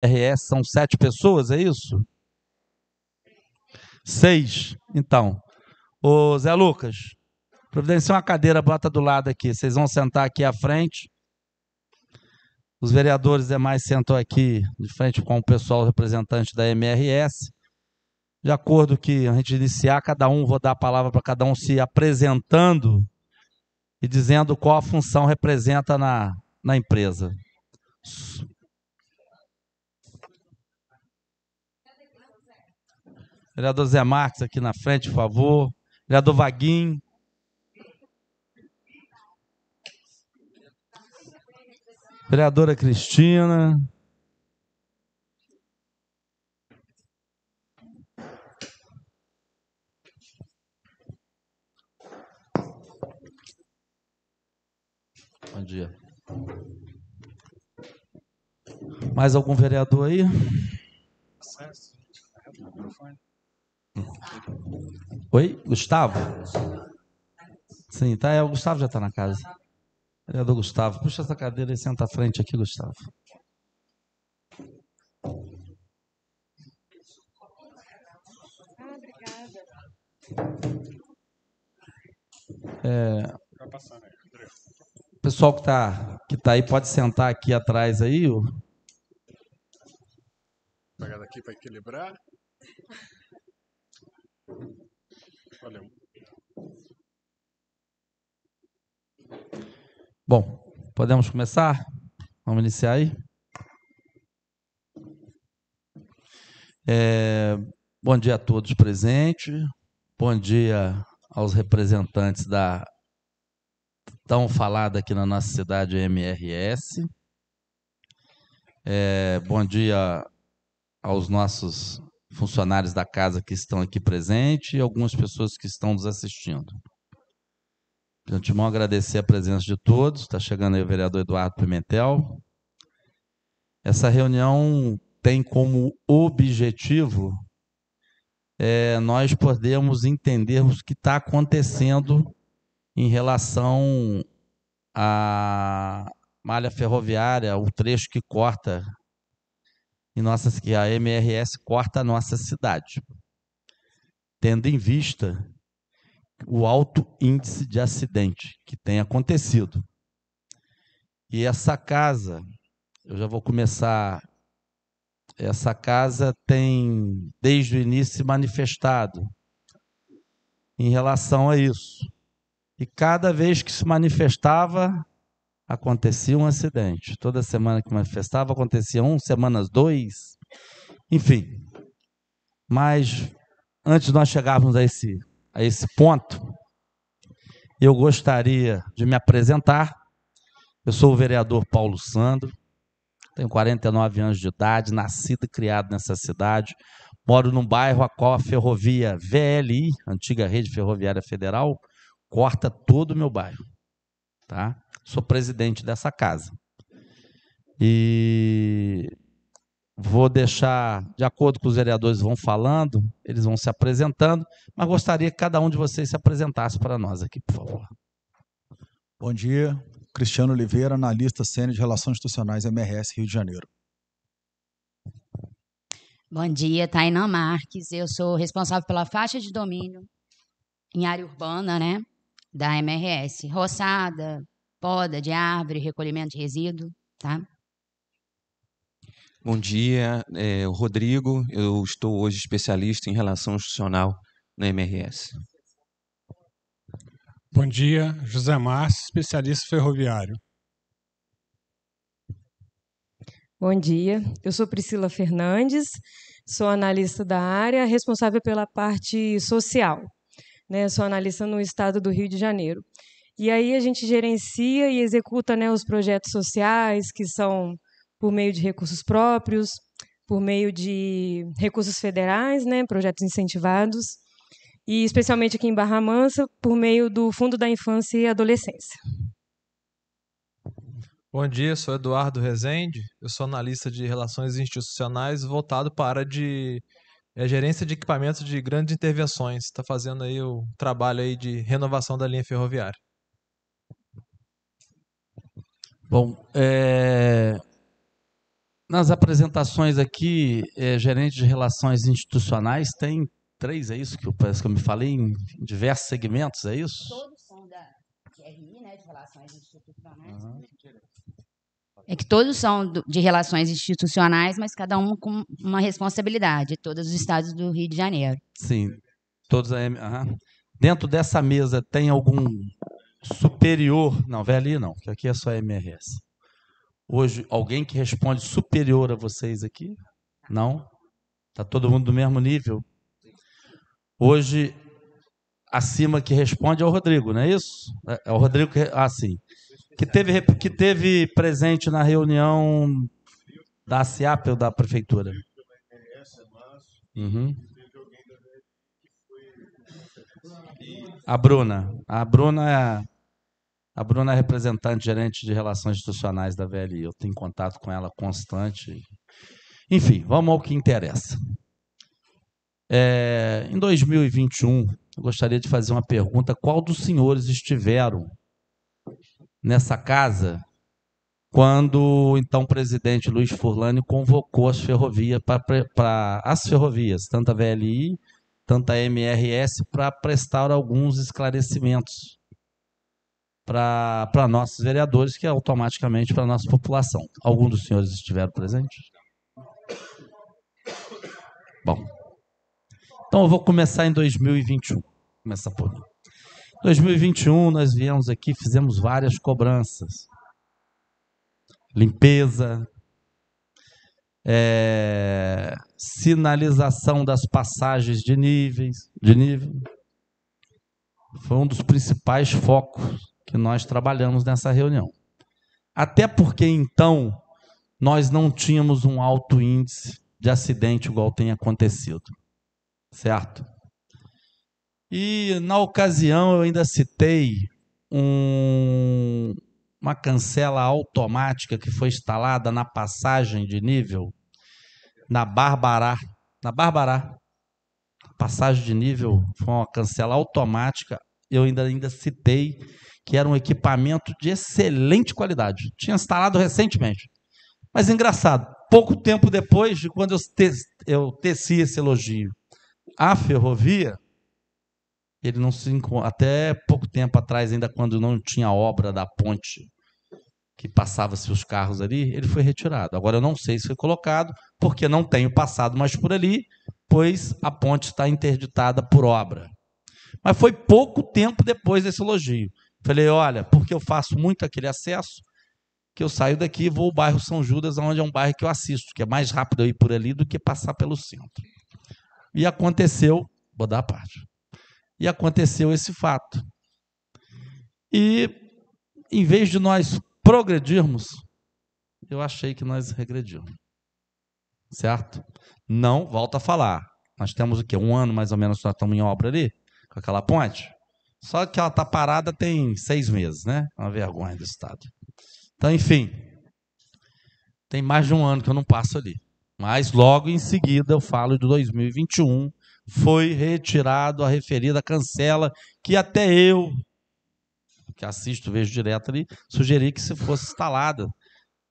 RS são 7 pessoas, é isso? 6. Então, ô Zé Lucas, providencia uma cadeira, bota do lado aqui. Vocês vão sentar aqui à frente. Os vereadores demais sentam aqui de frente com o pessoal representante da MRS. De acordo que a gente iniciar, vou dar a palavra para cada um se apresentando e dizendo qual a função representa na empresa. Vereador Zé Marques aqui na frente, por favor. Vereador Vaguinho. Vereadora Cristina. Bom dia. Mais algum vereador aí? Oi, Gustavo? Sim, tá. O Gustavo já está na casa. Vereador Gustavo, puxa essa cadeira e senta à frente aqui, Gustavo. O pessoal que tá aí pode sentar aqui atrás aí. Pegar daqui para equilibrar. Valeu. Bom, podemos começar? Vamos iniciar aí? Bom dia a todos presentes. Bom dia aos representantes da tão falada aqui na nossa cidade MRS. Bom dia aos nossos funcionários da casa que estão aqui presentes e algumas pessoas que estão nos assistindo. De antemão, agradecer a presença de todos. Está chegando aí o vereador Eduardo Pimentel. Essa reunião tem como objetivo nós podermos entendermos o que está acontecendo em relação à malha ferroviária, o trecho que corta que a MRS corta a nossa cidade, tendo em vista o alto índice de acidente que tem acontecido. E essa casa, eu já vou começar, essa casa tem, desde o início, se manifestado em relação a isso. E cada vez que se manifestava, acontecia um acidente. Toda semana que manifestava, acontecia semanas 2, enfim. Mas, antes de nós chegarmos a esse ponto, eu gostaria de me apresentar. Eu sou o vereador Paulo Sandro, tenho 49 anos de idade, nascido e criado nessa cidade, moro num bairro a qual a ferrovia VLI, antiga Rede Ferroviária Federal, corta todo o meu bairro. Tá? Sou presidente dessa casa. E vou deixar, de acordo com os vereadores vão falando, eles vão se apresentando, mas gostaria que cada um de vocês se apresentasse para nós aqui, por favor. Bom dia, Cristiano Oliveira, analista sênior de Relações Institucionais MRS Rio de Janeiro. Bom dia, Tainá Marques, eu sou responsável pela faixa de domínio em área urbana, né, da MRS, roçada, poda de árvore, recolhimento de resíduo, tá? Bom dia, o Rodrigo, eu estou hoje especialista em relação institucional na MRS. Bom dia, José Márcio, especialista ferroviário. Bom dia, eu sou Priscila Fernandes, sou analista da área, responsável pela parte social, né? Sou analista no estado do Rio de Janeiro. E aí a gente gerencia e executa, né, os projetos sociais, que são por meio de recursos próprios, por meio de recursos federais, né, projetos incentivados, e especialmente aqui em Barra Mansa, por meio do Fundo da Infância e Adolescência. Bom dia, sou Eduardo Rezende, eu sou analista de relações institucionais voltado para a área de gerência de equipamentos de grandes intervenções. Está fazendo aí o trabalho aí de renovação da linha ferroviária. Bom, nas apresentações aqui, gerente de relações institucionais, tem 3, é isso que parece que eu me falei, em diversos segmentos, é isso? Todos são da RI, né, de relações institucionais. É que todos são de relações institucionais, mas cada um com uma responsabilidade, todos os estados do Rio de Janeiro. Sim, todos a Dentro dessa mesa tem algum superior? Não, VLI não, que aqui é só MRS. Hoje, alguém que responde superior a vocês aqui? Não? Está todo mundo do mesmo nível? Hoje, acima que responde é o Rodrigo, não é isso? É o Rodrigo que... sim. Que teve presente na reunião da ASEAP ou da prefeitura? Uhum. A Bruna. A Bruna é representante, gerente de relações institucionais da VLI. Eu tenho contato com ela constante. Enfim, vamos ao que interessa. Em 2021, eu gostaria de fazer uma pergunta. Qual dos senhores estiveram nessa casa quando o então presidente Luiz Furlani convocou as ferrovias, as ferrovias, tanto a VLI, tanto a MRS, para prestar alguns esclarecimentos para nossos vereadores, que é automaticamente para a nossa população? Algum dos senhores estiveram presentes? Bom, então eu vou começar em 2021. Começar por mim. Em 2021, nós viemos aqui, fizemos várias cobranças. Limpeza, sinalização das passagens de nível. Foi um dos principais focos que nós trabalhamos nessa reunião. Até porque, então, nós não tínhamos um alto índice de acidente igual tem acontecido. Certo? E, na ocasião, eu ainda citei uma cancela automática que foi instalada na passagem de nível, na Barbará. Passagem de nível foi uma cancela automática. Eu ainda citei que era um equipamento de excelente qualidade. Tinha instalado recentemente. Mas, engraçado, pouco tempo depois de quando eu teci esse elogio à ferrovia, ele não se encontra. Até pouco tempo atrás, ainda quando não tinha obra da ponte que passava-se os carros ali, ele foi retirado. Agora eu não sei se foi colocado, porque não tenho passado mais por ali, pois a ponte está interditada por obra. Mas foi pouco tempo depois desse elogio. Falei, olha, porque eu faço muito aquele acesso, que eu saio daqui e vou ao bairro São Judas, onde é um bairro que eu assisto, que é mais rápido eu ir por ali do que passar pelo centro. E aconteceu, vou dar a parte. E aconteceu esse fato. E, em vez de nós progredirmos, eu achei que nós regredimos. Certo? Não, volto a falar. Nós temos o quê? 1 ano, mais ou menos, nós estamos em obra ali, com aquela ponte. Só que ela está parada tem 6 meses, né? Uma vergonha do Estado. Então, enfim, tem mais de 1 ano que eu não passo ali. Mas, logo em seguida, eu falo de 2021, foi retirado a referida cancela, que até eu, que assisto, vejo direto ali, sugeri que se fosse instalada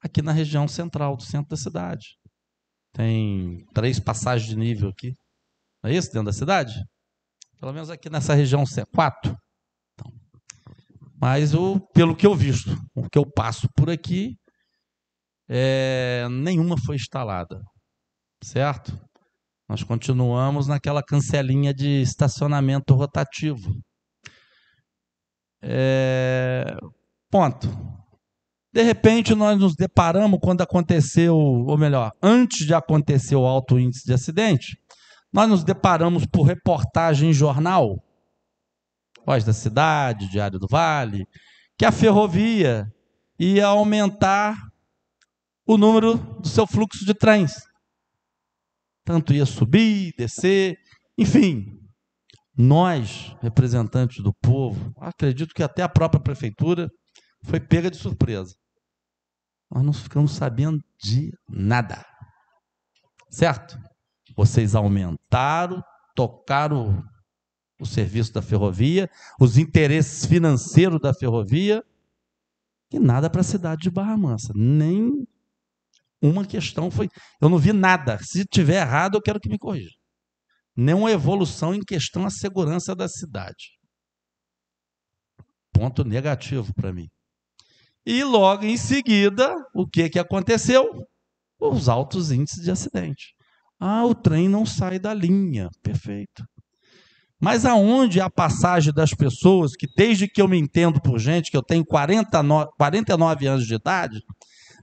aqui na região central, do centro da cidade. Tem 3 passagens de nível aqui. Não é isso, dentro da cidade? Pelo menos aqui nessa região, 4. Então, mas, pelo que eu visto, o que eu passo por aqui, nenhuma foi instalada. Certo? Nós continuamos naquela cancelinha de estacionamento rotativo. Ponto. De repente, nós nos deparamos quando aconteceu, ou melhor, antes de acontecer o alto índice de acidente, nós nos deparamos por reportagem em jornal, Voz da Cidade, Diário do Vale, que a ferrovia ia aumentar o número do seu fluxo de trens. Tanto ia subir, descer, enfim. Nós, representantes do povo, acredito que até a própria prefeitura foi pega de surpresa. Nós não ficamos sabendo de nada. Certo? Vocês aumentaram, tocaram o serviço da ferrovia, os interesses financeiros da ferrovia, e nada para a cidade de Barra Mansa. Nem Uma questão foi... Eu não vi nada. Se tiver errado, eu quero que me corrija. Nenhuma evolução em questão à segurança da cidade. Ponto negativo para mim. E logo em seguida, o que aconteceu? Os altos índices de acidente. O trem não sai da linha. Perfeito. Mas aonde a passagem das pessoas, que desde que eu me entendo por gente, que eu tenho 49 anos de idade,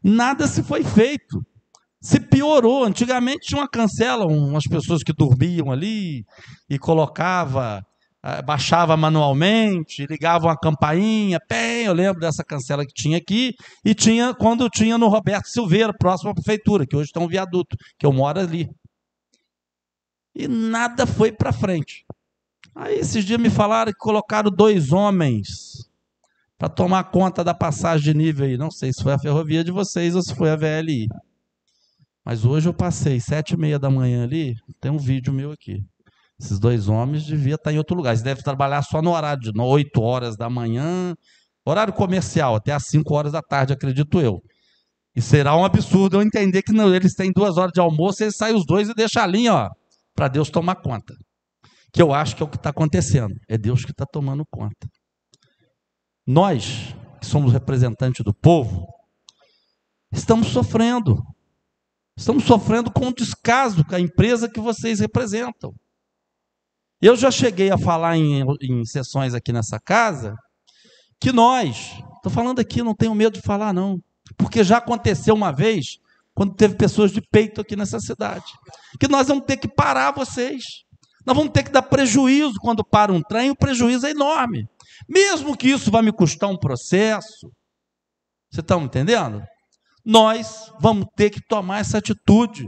nada se foi feito. Se piorou. Antigamente tinha uma cancela, umas pessoas que dormiam ali e baixava manualmente, ligavam a campainha. Eu lembro dessa cancela que tinha aqui, e tinha quando tinha no Roberto Silveira, próximo à prefeitura, que hoje tem um viaduto, que eu moro ali. E nada foi para frente. Aí esses dias me falaram que colocaram 2 homens para tomar conta da passagem de nível aí. Não sei se foi a ferrovia de vocês ou se foi a VLI. Mas hoje eu passei 7h30 da manhã ali, tem um vídeo meu aqui. Esses 2 homens deviam estar em outro lugar. Eles devem trabalhar só no horário de 8 horas da manhã, horário comercial, até às 5 horas da tarde, acredito eu. E será um absurdo eu entender que não, eles têm 2 horas de almoço, eles saem os 2 e deixam a linha, para Deus tomar conta. Que eu acho que é o que está acontecendo. É Deus que está tomando conta. Nós, que somos representantes do povo, estamos sofrendo. Estamos sofrendo com o descaso com a empresa que vocês representam. Eu já cheguei a falar em sessões aqui nessa casa, que nós, estou falando aqui, não tenho medo de falar não, porque já aconteceu uma vez, quando teve pessoas de peito aqui nessa cidade, que nós vamos ter que parar vocês. Nós vamos ter que dar prejuízo quando para um trem, o prejuízo é enorme. Mesmo que isso vá me custar um processo, vocês estão entendendo? Nós vamos ter que tomar essa atitude,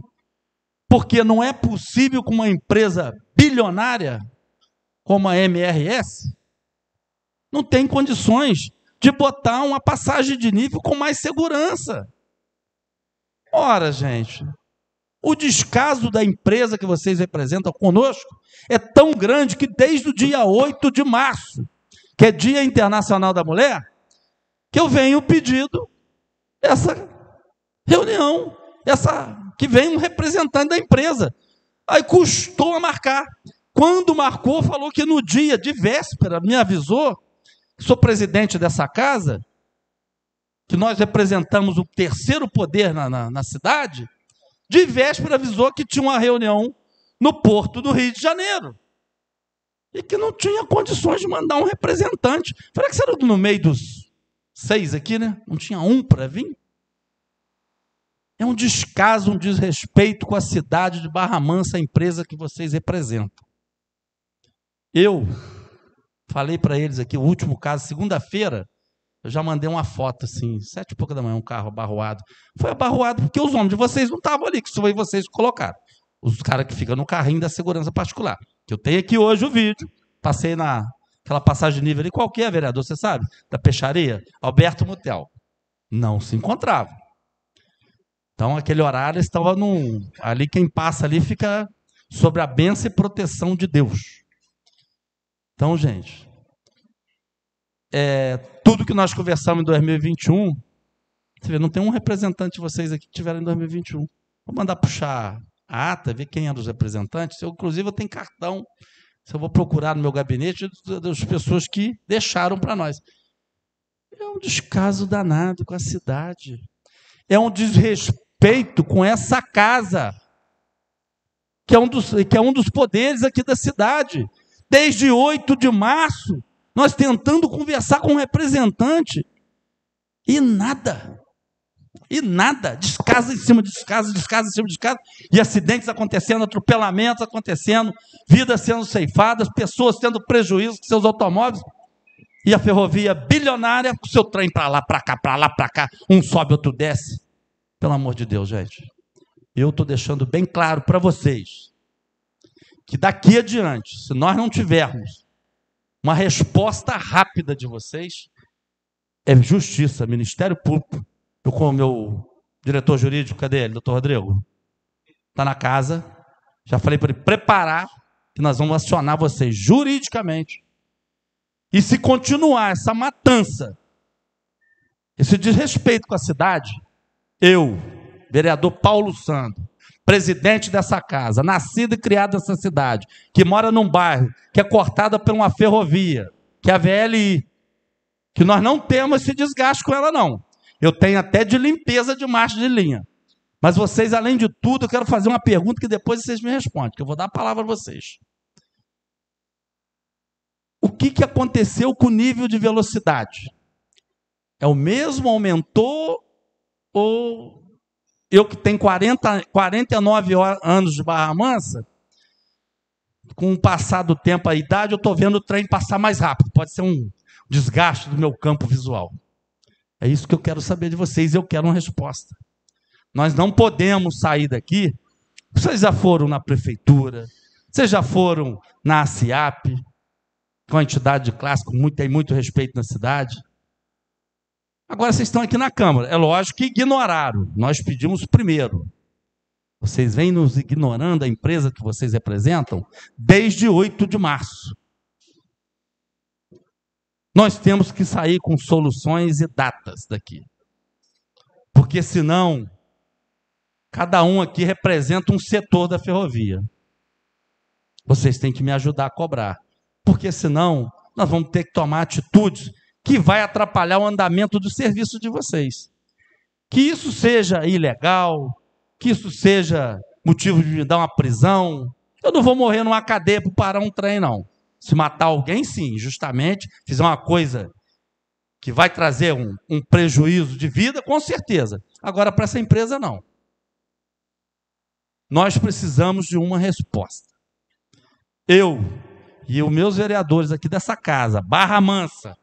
porque não é possível que uma empresa bilionária como a MRS não tem condições de botar uma passagem de nível com mais segurança. Ora, gente, o descaso da empresa que vocês representam conosco é tão grande que desde o dia 8 de março, que é Dia Internacional da Mulher, que eu venho pedindo essa reunião, que vem um representante da empresa. Aí custou a marcar. Quando marcou, falou que no dia de véspera, me avisou, sou presidente dessa casa, que nós representamos o terceiro poder na cidade, de véspera avisou que tinha uma reunião no Porto do Rio de Janeiro. E que não tinha condições de mandar um representante. Será que era no meio dos 6 aqui, né? Não tinha um para vir? É um descaso, um desrespeito com a cidade de Barra Mansa, a empresa que vocês representam. Eu falei para eles aqui, o último caso, segunda-feira, eu já mandei uma foto, assim, 7h pouca da manhã, um carro abarroado. Foi abarroado porque os homens de vocês não estavam ali, que isso foi vocês que colocaram. Os caras que ficam no carrinho da segurança particular. Que eu tenho aqui hoje o vídeo, passei naquela passagem de nível ali, qual que é, vereador, você sabe? Da Peixaria, Alberto Mutel. Não se encontrava. Então, aquele horário, estava ali quem passa ali fica sobre a bênção e proteção de Deus. Então, gente, tudo que nós conversamos em 2021, você vê, não tem um representante de vocês aqui que tiveram em 2021. Vou mandar puxar a ata, ver quem eram os representantes. Inclusive, eu tenho cartão, se eu vou procurar no meu gabinete, das pessoas que deixaram para nós. É um descaso danado com a cidade. É um desrespeito com essa casa, que é um dos poderes aqui da cidade. Desde 8 de março, nós tentando conversar com um representante, e nada. Descaso em cima de descaso, descaso em cima de descaso, e acidentes acontecendo, atropelamentos acontecendo, vidas sendo ceifadas, pessoas tendo prejuízo com seus automóveis, e a ferrovia bilionária com seu trem para lá, para cá, um sobe, outro desce. Pelo amor de Deus, gente, eu estou deixando bem claro para vocês, que daqui adiante, se nós não tivermos uma resposta rápida de vocês, é justiça, Ministério Público. Eu, com o meu diretor jurídico, cadê ele, doutor Rodrigo? Está na casa, já falei para ele preparar, que nós vamos acionar vocês juridicamente. E se continuar essa matança, esse desrespeito com a cidade, eu vereador Paulo Sandro, presidente dessa casa, nascido e criado nessa cidade, que mora num bairro que é cortada por uma ferrovia, que é a VLI, que nós não temos esse desgaste com ela, não. Eu tenho até de limpeza de marcha de linha. Mas vocês, além de tudo, eu quero fazer uma pergunta que depois vocês me respondem, que eu vou dar a palavra a vocês. O que aconteceu com o nível de velocidade? É o mesmo, aumentou, ou eu que tenho 49 anos de Barra Mansa, com o passar do tempo, a idade, eu estou vendo o trem passar mais rápido. Pode ser um desgaste do meu campo visual. É isso que eu quero saber de vocês, eu quero uma resposta. Nós não podemos sair daqui. Vocês já foram na prefeitura, vocês já foram na ACIAP, com a entidade de classe, tem muito respeito na cidade. Agora vocês estão aqui na Câmara. É lógico que ignoraram. Nós pedimos primeiro. Vocês vêm nos ignorando a empresa que vocês representam desde 8 de março. Nós temos que sair com soluções e datas daqui. Porque senão, cada um aqui representa um setor da ferrovia. Vocês têm que me ajudar a cobrar. Porque senão, nós vamos ter que tomar atitudes que vai atrapalhar o andamento do serviço de vocês. Que isso seja ilegal, que isso seja motivo de me dar uma prisão. Eu não vou morrer numa cadeia por parar um trem, não. Se matar alguém, sim, justamente, fizer uma coisa que vai trazer um prejuízo de vida, com certeza. Agora, para essa empresa, não. Nós precisamos de uma resposta. Eu e os meus vereadores aqui dessa casa, Barra Mansa,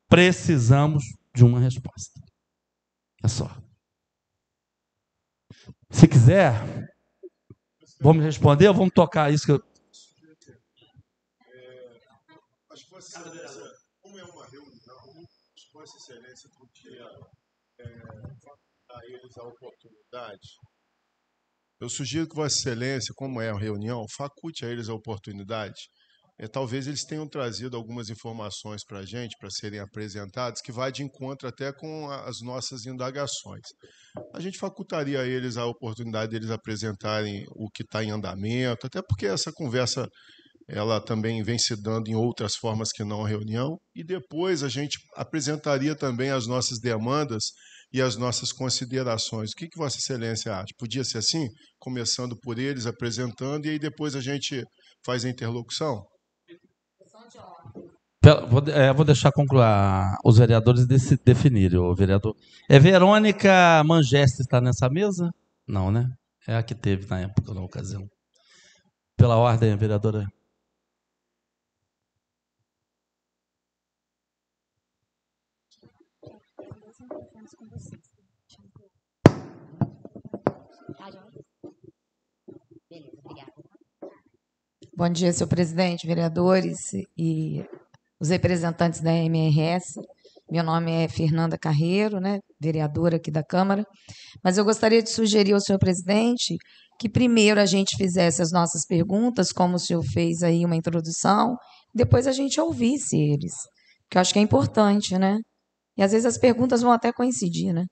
precisamos de uma resposta. É só. Se quiser, vamos responder ou vamos tocar isso que eu... Acho que Vossa Excelência, como é uma reunião, acho que Vossa Excelência podia dar a eles a oportunidade. Eu sugiro que Vossa Excelência, como é uma reunião, faculte a eles a oportunidade. Talvez eles tenham trazido algumas informações para a gente, para serem apresentadas, que vai de encontro até com as nossas indagações. A gente facultaria a eles a oportunidade de eles apresentarem o que está em andamento, até porque essa conversa ela também vem se dando em outras formas que não a reunião, e depois a gente apresentaria também as nossas demandas e as nossas considerações. O que Vossa Excelência acha? Podia ser assim? Começando por eles, apresentando, e aí depois a gente faz a interlocução? Vou deixar concluir os vereadores definirem. O vereador... Verônica Mangeste está nessa mesa? Não, né? É a que teve na época, na ocasião. Pela ordem, vereadora. Bom dia, senhor presidente, vereadores e os representantes da MRS. Meu nome é Fernanda Carreiro, né, vereadora aqui da Câmara. Mas eu gostaria de sugerir ao senhor presidente que primeiro a gente fizesse as nossas perguntas, como o senhor fez aí uma introdução, depois a gente ouvisse eles, que eu acho que é importante, né? E às vezes as perguntas vão até coincidir, né?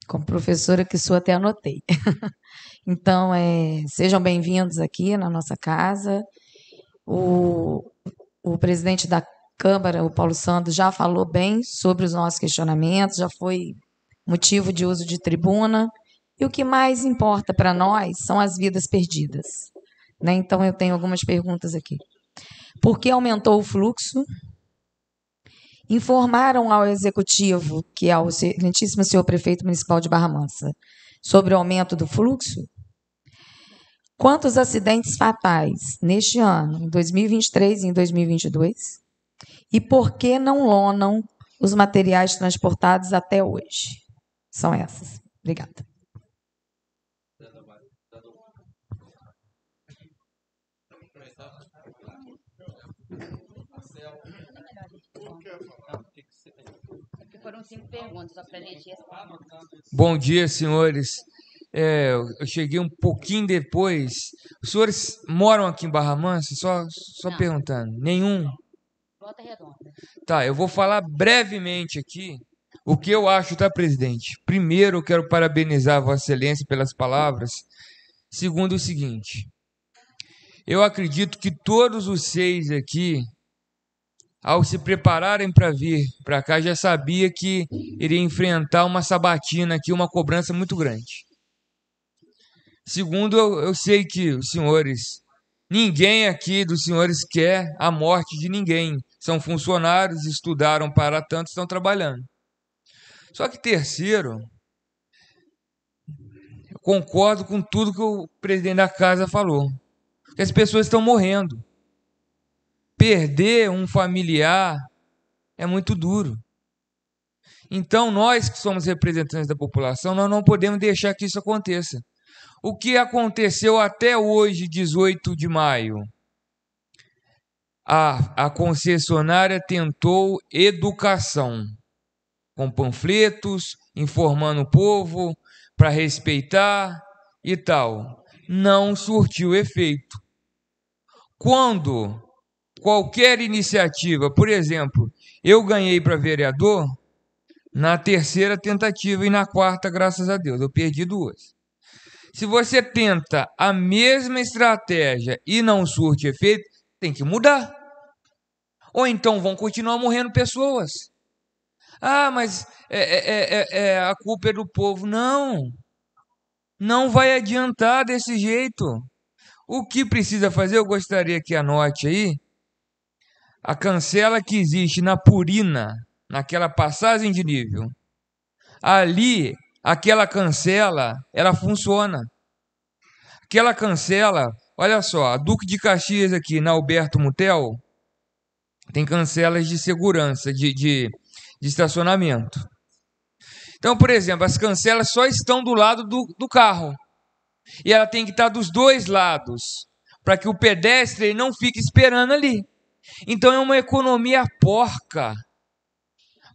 Como professora que sou, até anotei. Então, sejam bem-vindos aqui na nossa casa. O presidente da Câmara, o Paulo Sandro, já falou bem sobre os nossos questionamentos, já foi motivo de uso de tribuna. E o que mais importa para nós são as vidas perdidas, né? Então, eu tenho algumas perguntas aqui. Por que aumentou o fluxo? Informaram ao Executivo, que é o excelentíssimo senhor Prefeito Municipal de Barra Mansa, sobre o aumento do fluxo? Quantos acidentes fatais neste ano, em 2023 e em 2022? E por que não lonam os materiais transportados até hoje? São essas. Obrigada. Foram 5 perguntas, só para a gente responder. Bom dia, senhores. Eu cheguei um pouquinho depois. Os senhores moram aqui em Barra Mansa? Só perguntando. Nenhum? Volta Redonda. Tá, eu vou falar brevemente aqui o que eu acho, tá, presidente? Primeiro, eu quero parabenizar a Vossa Excelência pelas palavras. Segundo, o seguinte. Eu acredito que todos os 6 aqui, ao se prepararem para vir para cá, já sabia que iria enfrentar uma sabatina aqui, uma cobrança muito grande. Segundo, eu sei que os senhores, ninguém aqui dos senhores quer a morte de ninguém. São funcionários, estudaram para tanto, estão trabalhando. Só que terceiro, eu concordo com tudo que o presidente da casa falou. Que as pessoas estão morrendo. Perder um familiar é muito duro. Então, nós que somos representantes da população, nós não podemos deixar que isso aconteça. O que aconteceu até hoje, 18 de maio? A concessionária tentou educação, com panfletos, informando o povo para respeitar e tal. Não surtiu efeito. Quando qualquer iniciativa, por exemplo, eu ganhei para vereador na 3ª tentativa e na 4ª, graças a Deus, eu perdi 2. Se você tenta a mesma estratégia e não surte efeito, tem que mudar. Ou então vão continuar morrendo pessoas. Ah, mas a culpa é do povo. Não vai adiantar desse jeito. O que precisa fazer, eu gostaria que anote aí, a cancela que existe na Purina, naquela passagem de nível. Ali, aquela cancela, ela funciona. Aquela cancela, olha só, a Duque de Caxias aqui, na Alberto Mutel, tem cancelas de segurança, de estacionamento. Então, por exemplo, as cancelas só estão do lado do carro. E ela tem que estar dos 2 lados, para que o pedestre não fique esperando ali. Então é uma economia porca.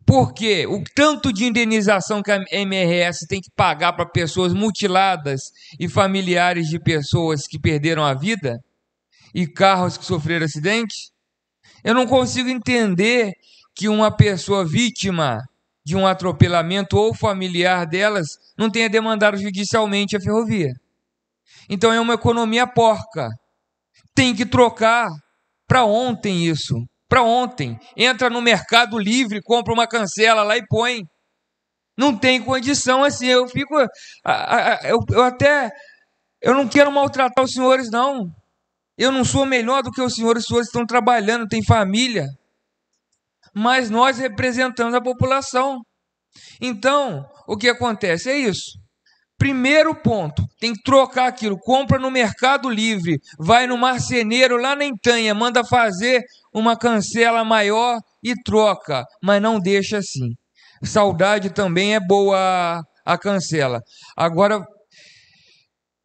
Porque o tanto de indenização que a MRS tem que pagar para pessoas mutiladas e familiares de pessoas que perderam a vida e carros que sofreram acidente, eu não consigo entender que uma pessoa vítima de um atropelamento ou familiar delas não tenha demandado judicialmente a ferrovia. Então é uma economia porca. Tem que trocar para ontem isso. Para ontem. Entra no Mercado Livre, compra uma cancela lá e põe. Não tem condição assim. Eu fico... Eu não quero maltratar os senhores, não. Eu não sou melhor do que os senhores estão trabalhando, têm família. Mas nós representamos a população. Então, o que acontece é isso. Primeiro ponto, tem que trocar aquilo. Compra no Mercado Livre, vai no marceneiro lá na Entanha, manda fazer uma cancela maior e troca. Mas não deixa assim. Saudade também é boa a cancela. Agora,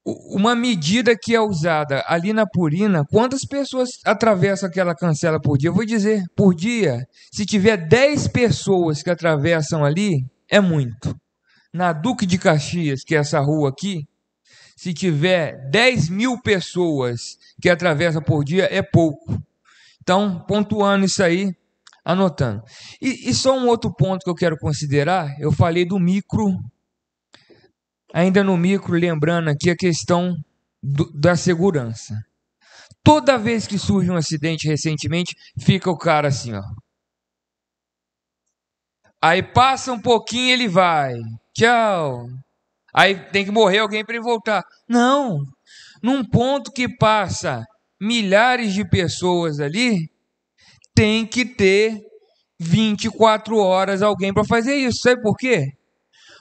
uma medida que é usada ali na Purina, quantas pessoas atravessam aquela cancela por dia? Eu vou dizer, por dia, se tiver 10 pessoas que atravessam ali, é muito. Na Duque de Caxias, que é essa rua aqui, se tiver 10.000 pessoas que atravessam por dia, é pouco. Então, pontuando isso aí, anotando. E só um outro ponto que eu quero considerar, eu falei do micro. Ainda no micro, lembrando aqui a questão da segurança. Toda vez que surge um acidente recentemente, fica o cara assim, ó. Aí passa um pouquinho, ele vai. Tchau. Aí tem que morrer alguém para ele voltar. Não. Num ponto que passa milhares de pessoas ali, tem que ter 24 horas alguém para fazer isso. Sabe por quê?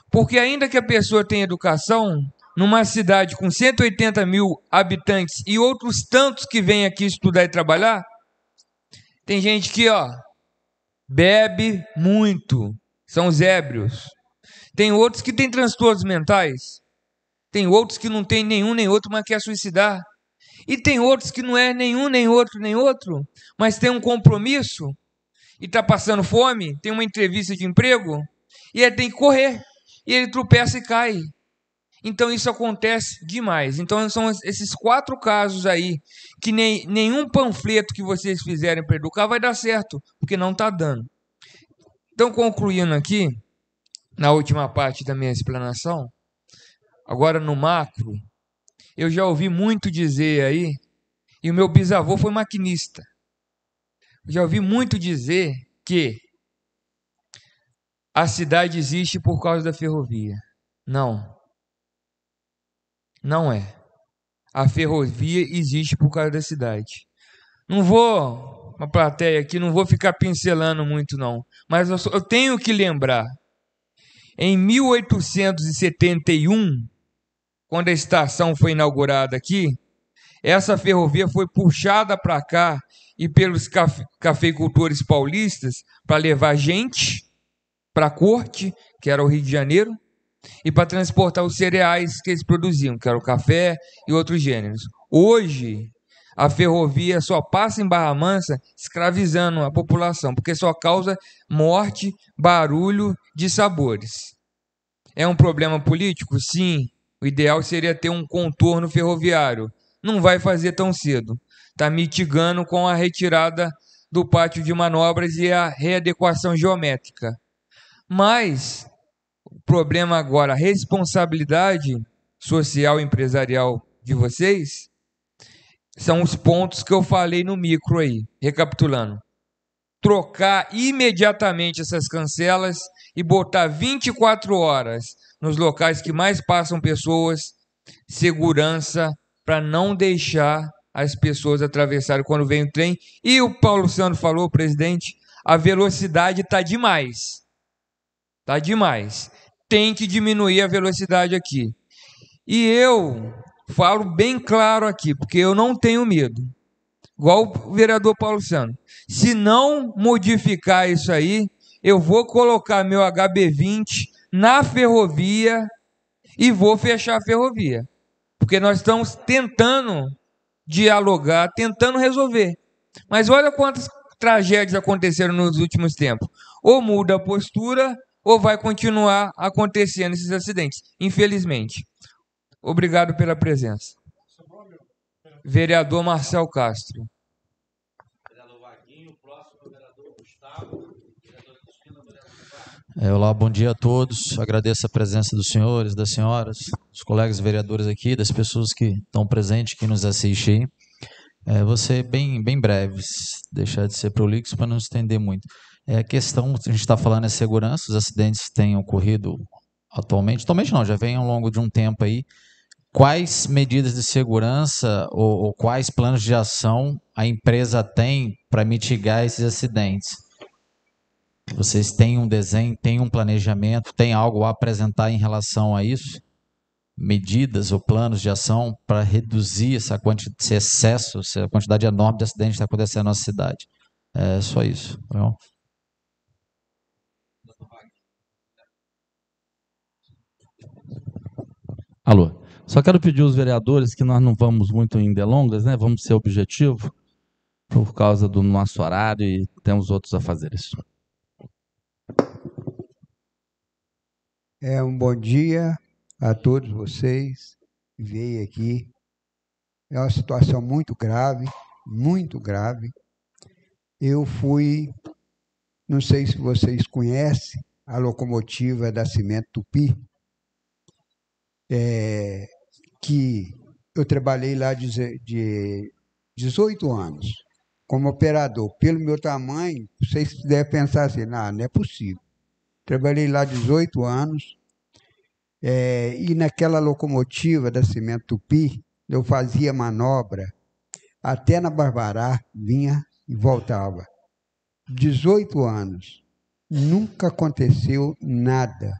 Porque ainda que a pessoa tenha educação, numa cidade com 180.000 habitantes e outros tantos que vêm aqui estudar e trabalhar, tem gente que, ó, bebe muito, são os ébrios. Tem outros que têm transtornos mentais. Tem outros que não tem nenhum nem outro, mas quer suicidar. E tem outros que não é nenhum, nem outro, mas tem um compromisso e está passando fome, tem uma entrevista de emprego, e ele tem que correr. E ele tropeça e cai. Então isso acontece demais. Então são esses 4 casos aí que nenhum panfleto que vocês fizerem para educar vai dar certo, porque não está dando. Então, concluindo aqui, na última parte da minha explanação, agora no macro, eu já ouvi muito dizer aí, e o meu bisavô foi maquinista, já ouvi muito dizer que a cidade existe por causa da ferrovia. Não. Não é. A ferrovia existe por causa da cidade. Não vou, uma plateia aqui, não vou ficar pincelando muito não, mas eu tenho que lembrar, em 1871, quando a estação foi inaugurada aqui, essa ferrovia foi puxada para cá e pelos cafeicultores paulistas para levar gente para a corte, que era o Rio de Janeiro, e para transportar os cereais que eles produziam, que era o café e outros gêneros. Hoje, a ferrovia só passa em Barra Mansa escravizando a população, porque só causa morte, barulho, dissabores. É um problema político? Sim. O ideal seria ter um contorno ferroviário. Não vai fazer tão cedo. Está mitigando com a retirada do pátio de manobras e a readequação geométrica. Mas o problema agora, a responsabilidade social e empresarial de vocês, são os pontos que eu falei no micro aí. Recapitulando. Trocar imediatamente essas cancelas e botar 24 horas nos locais que mais passam pessoas, segurança, para não deixar as pessoas atravessarem quando vem o trem. E o Paulo Sandro falou, presidente, a velocidade está demais. Está demais. Tem que diminuir a velocidade aqui. E eu falo bem claro aqui, porque eu não tenho medo. Igual o vereador Paulo Sandro. Se não modificar isso aí, eu vou colocar meu HB20 na ferrovia e vou fechar a ferrovia. Porque nós estamos tentando dialogar, tentando resolver. Mas olha quantas tragédias aconteceram nos últimos tempos. Ou muda a postura, ou vai continuar acontecendo esses acidentes, infelizmente. Obrigado pela presença. Vereador Marcel Castro. Olá, bom dia a todos. Agradeço a presença dos senhores, das senhoras, dos colegas vereadores aqui, das pessoas que estão presentes, que nos assistem. Vou ser bem breves, deixar de ser prolixo para não estender muito. A questão, a gente está falando é segurança, os acidentes têm ocorrido atualmente não, já vem ao longo de um tempo aí. Quais medidas de segurança ou quais planos de ação a empresa tem para mitigar esses acidentes? Vocês têm um desenho, têm um planejamento, têm algo a apresentar em relação a isso? Medidas ou planos de ação para reduzir esse excesso, essa quantidade enorme de acidentes que está acontecendo na nossa cidade? É só isso. Tá? Alô. Só quero pedir aos vereadores que nós não vamos muito em delongas, né? Vamos ser objetivo por causa do nosso horário e temos outros afazeres. Um bom dia a todos vocês que veio aqui. É uma situação muito grave, muito grave. Eu fui, não sei se vocês conhecem, a locomotiva da Cimento Tupi, que eu trabalhei lá de 18 anos como operador. Pelo meu tamanho, vocês devem pensar assim, não é possível. Trabalhei lá 18 anos e naquela locomotiva da Cimento Tupi, eu fazia manobra até na Barbará, vinha e voltava. 18 anos. Nunca aconteceu nada.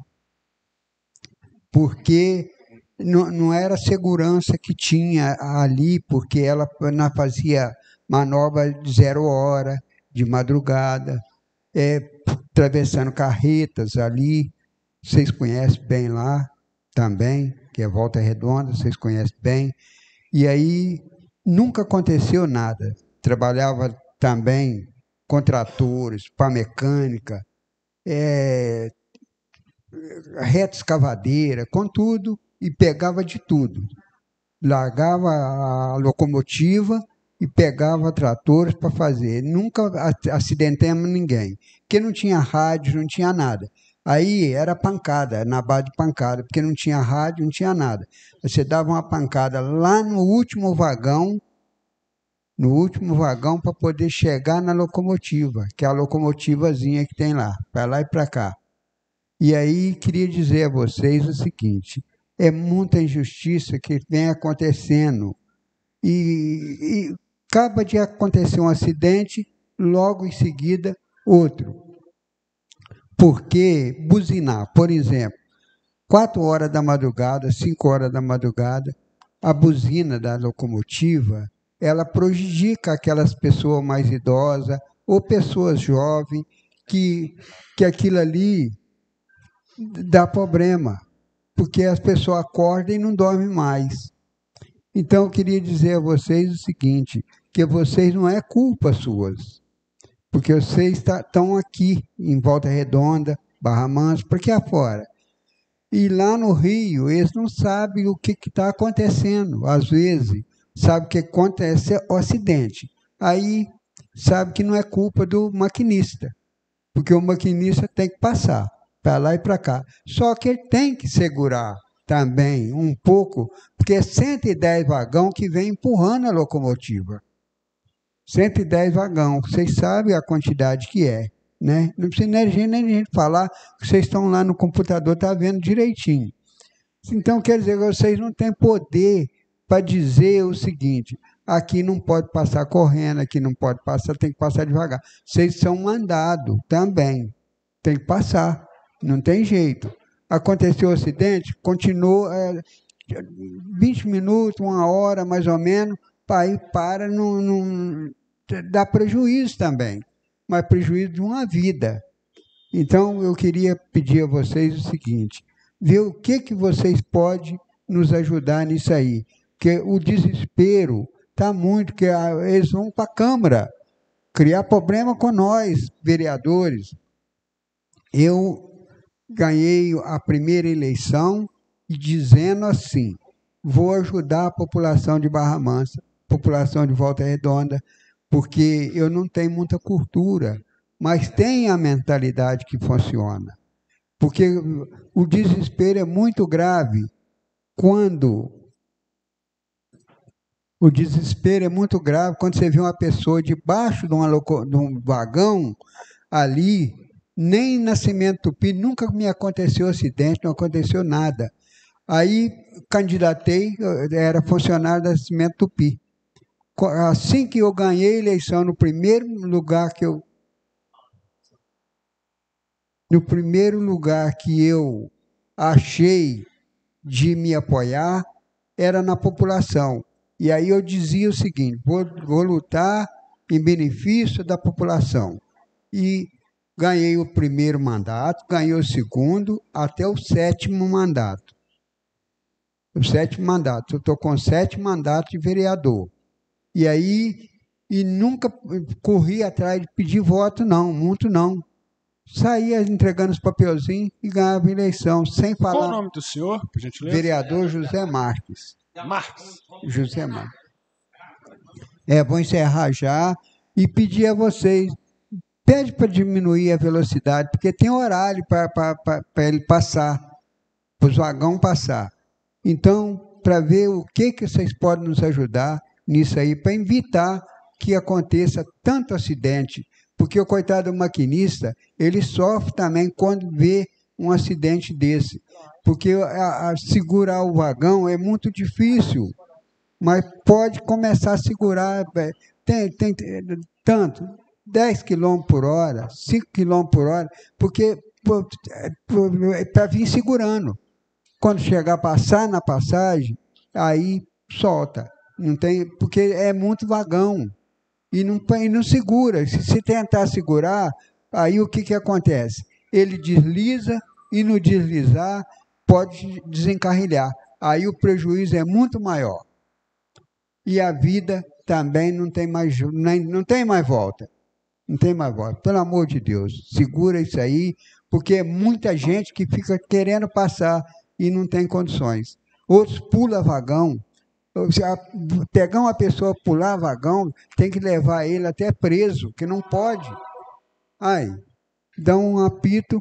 Porque não era segurança que tinha ali, porque ela fazia manobra de 0 hora, de madrugada, atravessando carretas ali. Vocês conhecem bem lá também, que é Volta Redonda, vocês conhecem bem. E aí nunca aconteceu nada. Trabalhava também com tratores, pá mecânica, reta escavadeira, com tudo, e pegava de tudo. Largava a locomotiva e pegava tratores para fazer. Nunca acidentamos ninguém, porque não tinha rádio, não tinha nada. Aí era pancada, na base de pancada, porque não tinha rádio, não tinha nada. Você dava uma pancada lá no último vagão para poder chegar na locomotiva, que é a locomotivazinha que tem lá e para cá. E aí queria dizer a vocês o seguinte, é muita injustiça que vem acontecendo. E acaba de acontecer um acidente, logo em seguida, outro. Porque buzinar, por exemplo, 4 horas da madrugada, 5 horas da madrugada, a buzina da locomotiva, ela prejudica aquelas pessoas mais idosas ou pessoas jovens que aquilo ali dá problema, porque as pessoas acordam e não dormem mais. Então, eu queria dizer a vocês o seguinte, que vocês não é culpa suas, porque vocês estão aqui, em Volta Redonda, Barra Mansa, porque afora. E lá no Rio, eles não sabem o que está acontecendo. Às vezes, sabe o que acontece é o acidente. Aí, sabe que não é culpa do maquinista, porque o maquinista tem que passar para lá e para cá. Só que ele tem que segurar também um pouco, porque é 110 vagão que vem empurrando a locomotiva. 110 vagão, vocês sabem a quantidade que é, né? Não precisa nem gente falar, que vocês estão lá no computador, está vendo direitinho. Então, quer dizer, vocês não têm poder para dizer o seguinte, aqui não pode passar correndo, aqui não pode passar, tem que passar devagar. Vocês são mandados também, tem que passar, não tem jeito. Aconteceu o acidente, continuou 20 minutos, 1 hora mais ou menos, aí para, não dá prejuízo também, mas prejuízo de uma vida. Então, eu queria pedir a vocês o seguinte, ver o que vocês podem nos ajudar nisso aí, porque o desespero está muito, que eles vão para a Câmara criar problema com nós, vereadores. Eu ganhei a primeira eleição e dizendo assim, vou ajudar a população de Barra Mansa, população de Volta Redonda, porque eu não tenho muita cultura, mas tem a mentalidade que funciona. Porque o desespero é muito grave quando você vê uma pessoa debaixo de um vagão ali. Nem na Cimento Tupi, nunca me aconteceu acidente, não aconteceu nada. Aí, candidatei, era funcionário da Cimento Tupi. Assim que eu ganhei a eleição, no primeiro lugar que eu achei de me apoiar, era na população. E aí eu dizia o seguinte, vou lutar em benefício da população. E ganhei o primeiro mandato, ganhei o segundo, até o 7º mandato. O 7º mandato. Eu estou com 7 mandatos de vereador. E aí, nunca corri atrás de pedir voto, não, muito não. Saía entregando os papelzinhos e ganhava eleição, sem falar. Qual o nome do senhor, por gentileza? Vereador José Marques. Marques. José Marques. Vou encerrar já e pedir a vocês, pede para diminuir a velocidade, porque tem horário para ele passar, para os vagões passar. Então, para ver o que vocês podem nos ajudar nisso aí, para evitar que aconteça tanto acidente, porque o coitado do maquinista, ele sofre também quando vê um acidente desse, porque segurar o vagão é muito difícil, mas pode começar a segurar, tem tanto, 10 km por hora, 5 km por hora, porque para vir segurando. Quando chegar a passar na passagem, aí solta. Não tem, porque é muito vagão. E não segura. Se tentar segurar, aí o que acontece? Ele desliza e no deslizar pode desencarrilhar. Aí o prejuízo é muito maior. E a vida também não tem mais volta. Não tem mais volta. Pelo amor de Deus, segura isso aí, porque é muita gente que fica querendo passar e não tem condições. outros pulam vagão. Se pegar uma pessoa pular vagão, tem que levar ele até preso, que não pode. Aí, dá um apito,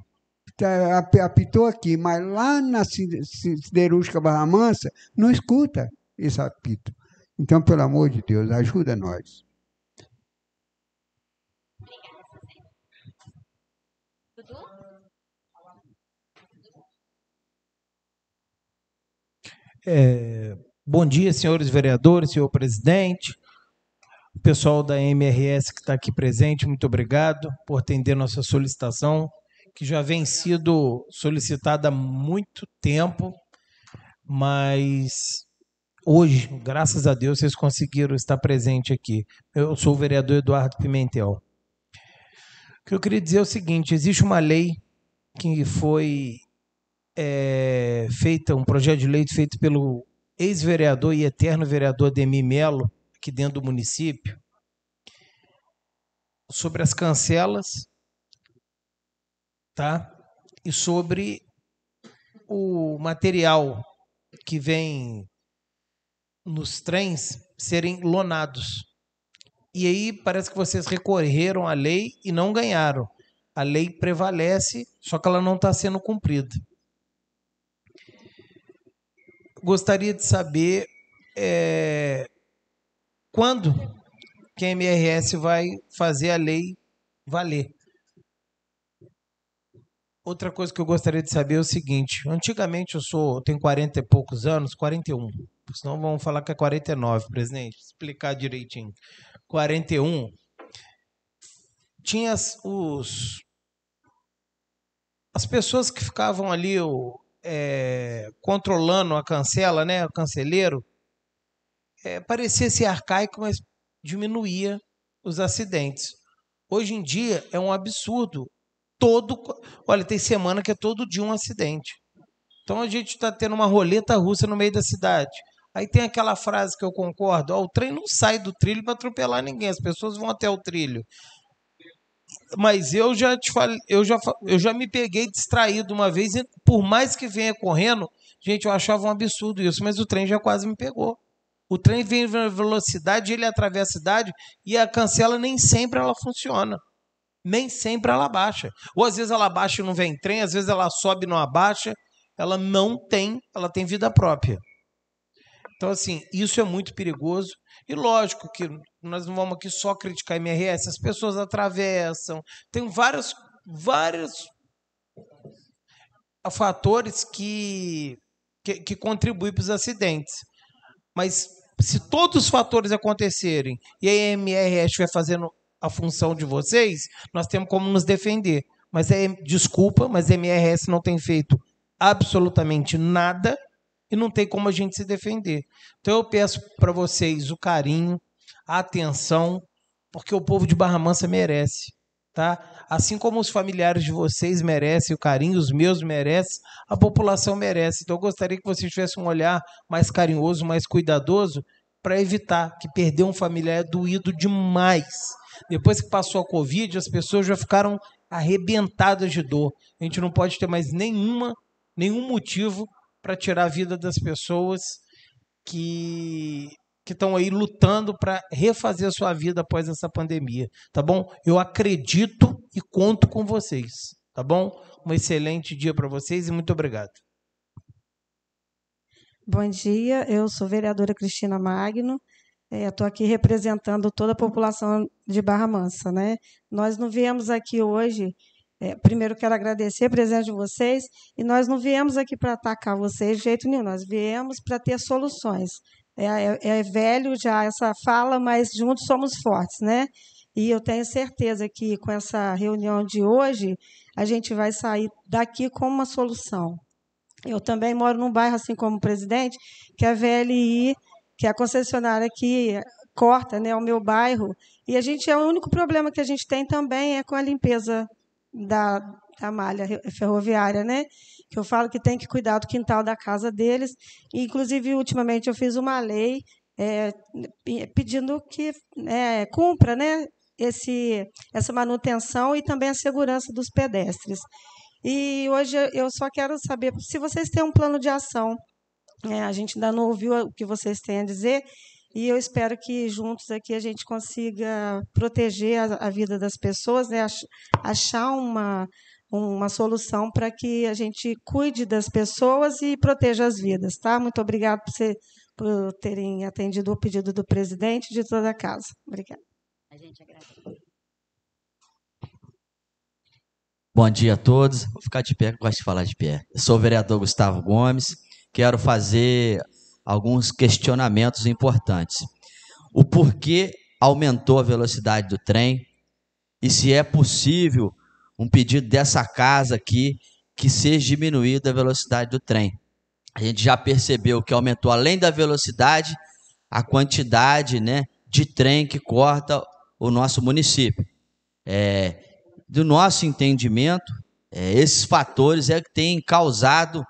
apitou aqui, mas lá na siderúrgica Barra Mansa, não escuta esse apito. Então, pelo amor de Deus, ajuda nós. Bom dia, senhores vereadores, senhor presidente, o pessoal da MRS que está aqui presente, muito obrigado por atender nossa solicitação, que já vem sido solicitada há muito tempo, mas hoje, graças a Deus, vocês conseguiram estar presente aqui. Eu sou o vereador Eduardo Pimentel. O que eu queria dizer é o seguinte: existe uma lei que foi feita, um projeto de lei feito pelo ex-vereador e eterno vereador Ademir Melo, aqui dentro do município, sobre as cancelas, tá? E sobre o material que vem nos trens serem lonados. E aí parece que vocês recorreram à lei e não ganharam. A lei prevalece, só que ela não está sendo cumprida. Gostaria de saber quando que a MRS vai fazer a lei valer. Outra coisa que eu gostaria de saber é o seguinte: antigamente eu tenho 40 e poucos anos, 41, senão vão falar que é 49, presidente, explicar direitinho. 41, tinha as pessoas que ficavam ali controlando a cancela, né, o canceleiro, parecia ser arcaico, mas diminuía os acidentes. Hoje em dia é um absurdo. Olha, tem semana que é todo dia um acidente. Então a gente está tendo uma roleta russa no meio da cidade. Aí tem aquela frase que eu concordo: o trem não sai do trilho para atropelar ninguém, as pessoas vão até o trilho. Mas eu já te falei, eu já me peguei distraído uma vez, e por mais que venha correndo, gente, eu achava um absurdo isso, mas o trem já quase me pegou. O trem vem na velocidade, ele atravessa a cidade e a cancela nem sempre ela funciona. Nem sempre ela baixa. Ou às vezes ela baixa e não vem trem, às vezes ela sobe e não abaixa. Ela tem vida própria. Então, assim, isso é muito perigoso. E lógico que nós não vamos aqui só criticar a MRS, as pessoas atravessam, tem vários fatores que contribuem para os acidentes. Mas se todos os fatores acontecerem e a MRS estiver fazendo a função de vocês, nós temos como nos defender. Mas desculpa, mas a MRS não tem feito absolutamente nada e não tem como a gente se defender. Então eu peço para vocês o carinho, a atenção, porque o povo de Barra Mansa merece, tá? Assim como os familiares de vocês merecem o carinho, os meus merecem, a população merece. Então eu gostaria que vocês tivessem um olhar mais carinhoso, mais cuidadoso, para evitar que perder um familiar é doído demais. Depois que passou a Covid, as pessoas já ficaram arrebentadas de dor. A gente não pode ter mais nenhum motivo para tirar a vida das pessoas que estão aí lutando para refazer a sua vida após essa pandemia, tá bom? Eu acredito e conto com vocês, tá bom? Um excelente dia para vocês e muito obrigado. Bom dia, eu sou vereadora Cristina Magno, estou aqui representando toda a população de Barra Mansa, né? Nós não viemos aqui hoje, primeiro quero agradecer a presença de vocês, e nós não viemos aqui para atacar vocês de jeito nenhum, nós viemos para ter soluções. É velho já essa fala, mas juntos somos fortes, né? E eu tenho certeza que com essa reunião de hoje, a gente vai sair daqui com uma solução. Eu também moro num bairro, assim como o presidente, que é a VLI, que é a concessionária que corta, né, o meu bairro. E o único problema que a gente tem também é com a limpeza da malha ferroviária, né? Que eu falo que tem que cuidar do quintal da casa deles. E, inclusive, ultimamente, eu fiz uma lei pedindo que cumpra, né, essa manutenção e também a segurança dos pedestres. E hoje eu só quero saber se vocês têm um plano de ação A gente ainda não ouviu o que vocês têm a dizer, e eu espero que juntos aqui a gente consiga proteger a vida das pessoas, né? Achar uma solução para que a gente cuide das pessoas e proteja as vidas. Tá? Muito obrigada por terem atendido o pedido do presidente e de toda a casa. Obrigada. A gente agradece. Bom dia a todos. Vou ficar de pé, que eu gosto de falar de pé. Eu sou o vereador Gustavo Gomes. Quero fazer alguns questionamentos importantes. O porquê aumentou a velocidade do trem e se é possível um pedido dessa casa aqui que seja diminuída a velocidade do trem. A gente já percebeu que aumentou, além da velocidade, a quantidade, né, de trem que corta o nosso município. Do nosso entendimento, esses fatores é que têm causado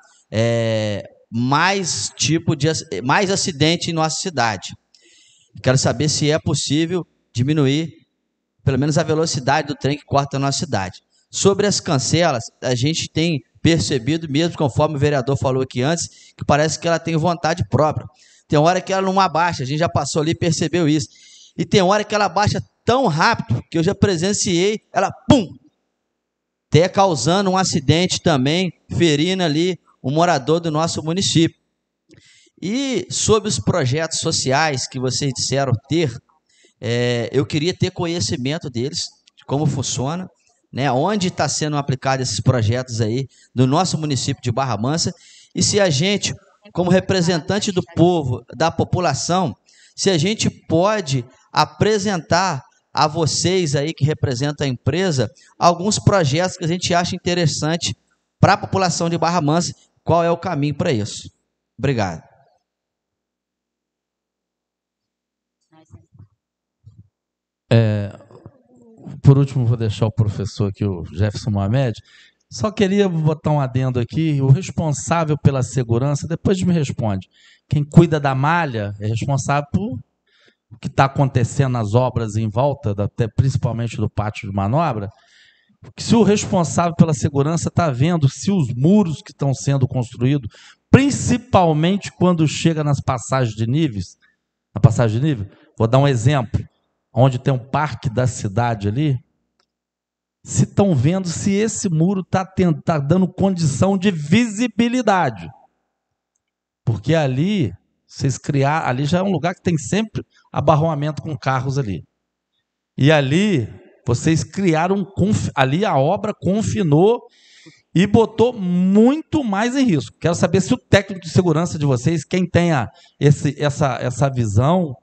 mais acidente em nossa cidade. Quero saber se é possível diminuir pelo menos a velocidade do trem que corta a nossa cidade. Sobre as cancelas, a gente tem percebido, mesmo conforme o vereador falou aqui antes, que parece que ela tem vontade própria. Tem hora que ela não abaixa, a gente já passou ali e percebeu isso. E tem hora que ela abaixa tão rápido que eu já presenciei, ela pum! Até causando um acidente também, ferindo ali um morador do nosso município. E sobre os projetos sociais que vocês disseram ter, eu queria ter conhecimento deles, de como funciona, né, onde está sendo aplicado esses projetos aí no nosso município de Barra Mansa, e se a gente, como representante do povo, da população, se a gente pode apresentar a vocês aí que representam a empresa alguns projetos que a gente acha interessante para a população de Barra Mansa, qual é o caminho para isso. Obrigado. Por último, vou deixar o professor aqui, o Jefferson Mohamed. Só queria botar um adendo aqui. O responsável pela segurança, depois me responde. Quem cuida da malha é responsável por o que está acontecendo nas obras em volta, principalmente do pátio de manobra. Se o responsável pela segurança está vendo se os muros que estão sendo construídos, principalmente quando chega nas passagens de níveis, na passagem de nível, vou dar um exemplo, onde tem um parque da cidade ali, se estão vendo se esse muro está dando condição de visibilidade. Porque ali, ali já é um lugar que tem sempre abarroamento com carros ali. E ali, vocês criaram, ali a obra confinou e botou muito mais em risco. Quero saber se o técnico de segurança de vocês, quem tenha essa visão,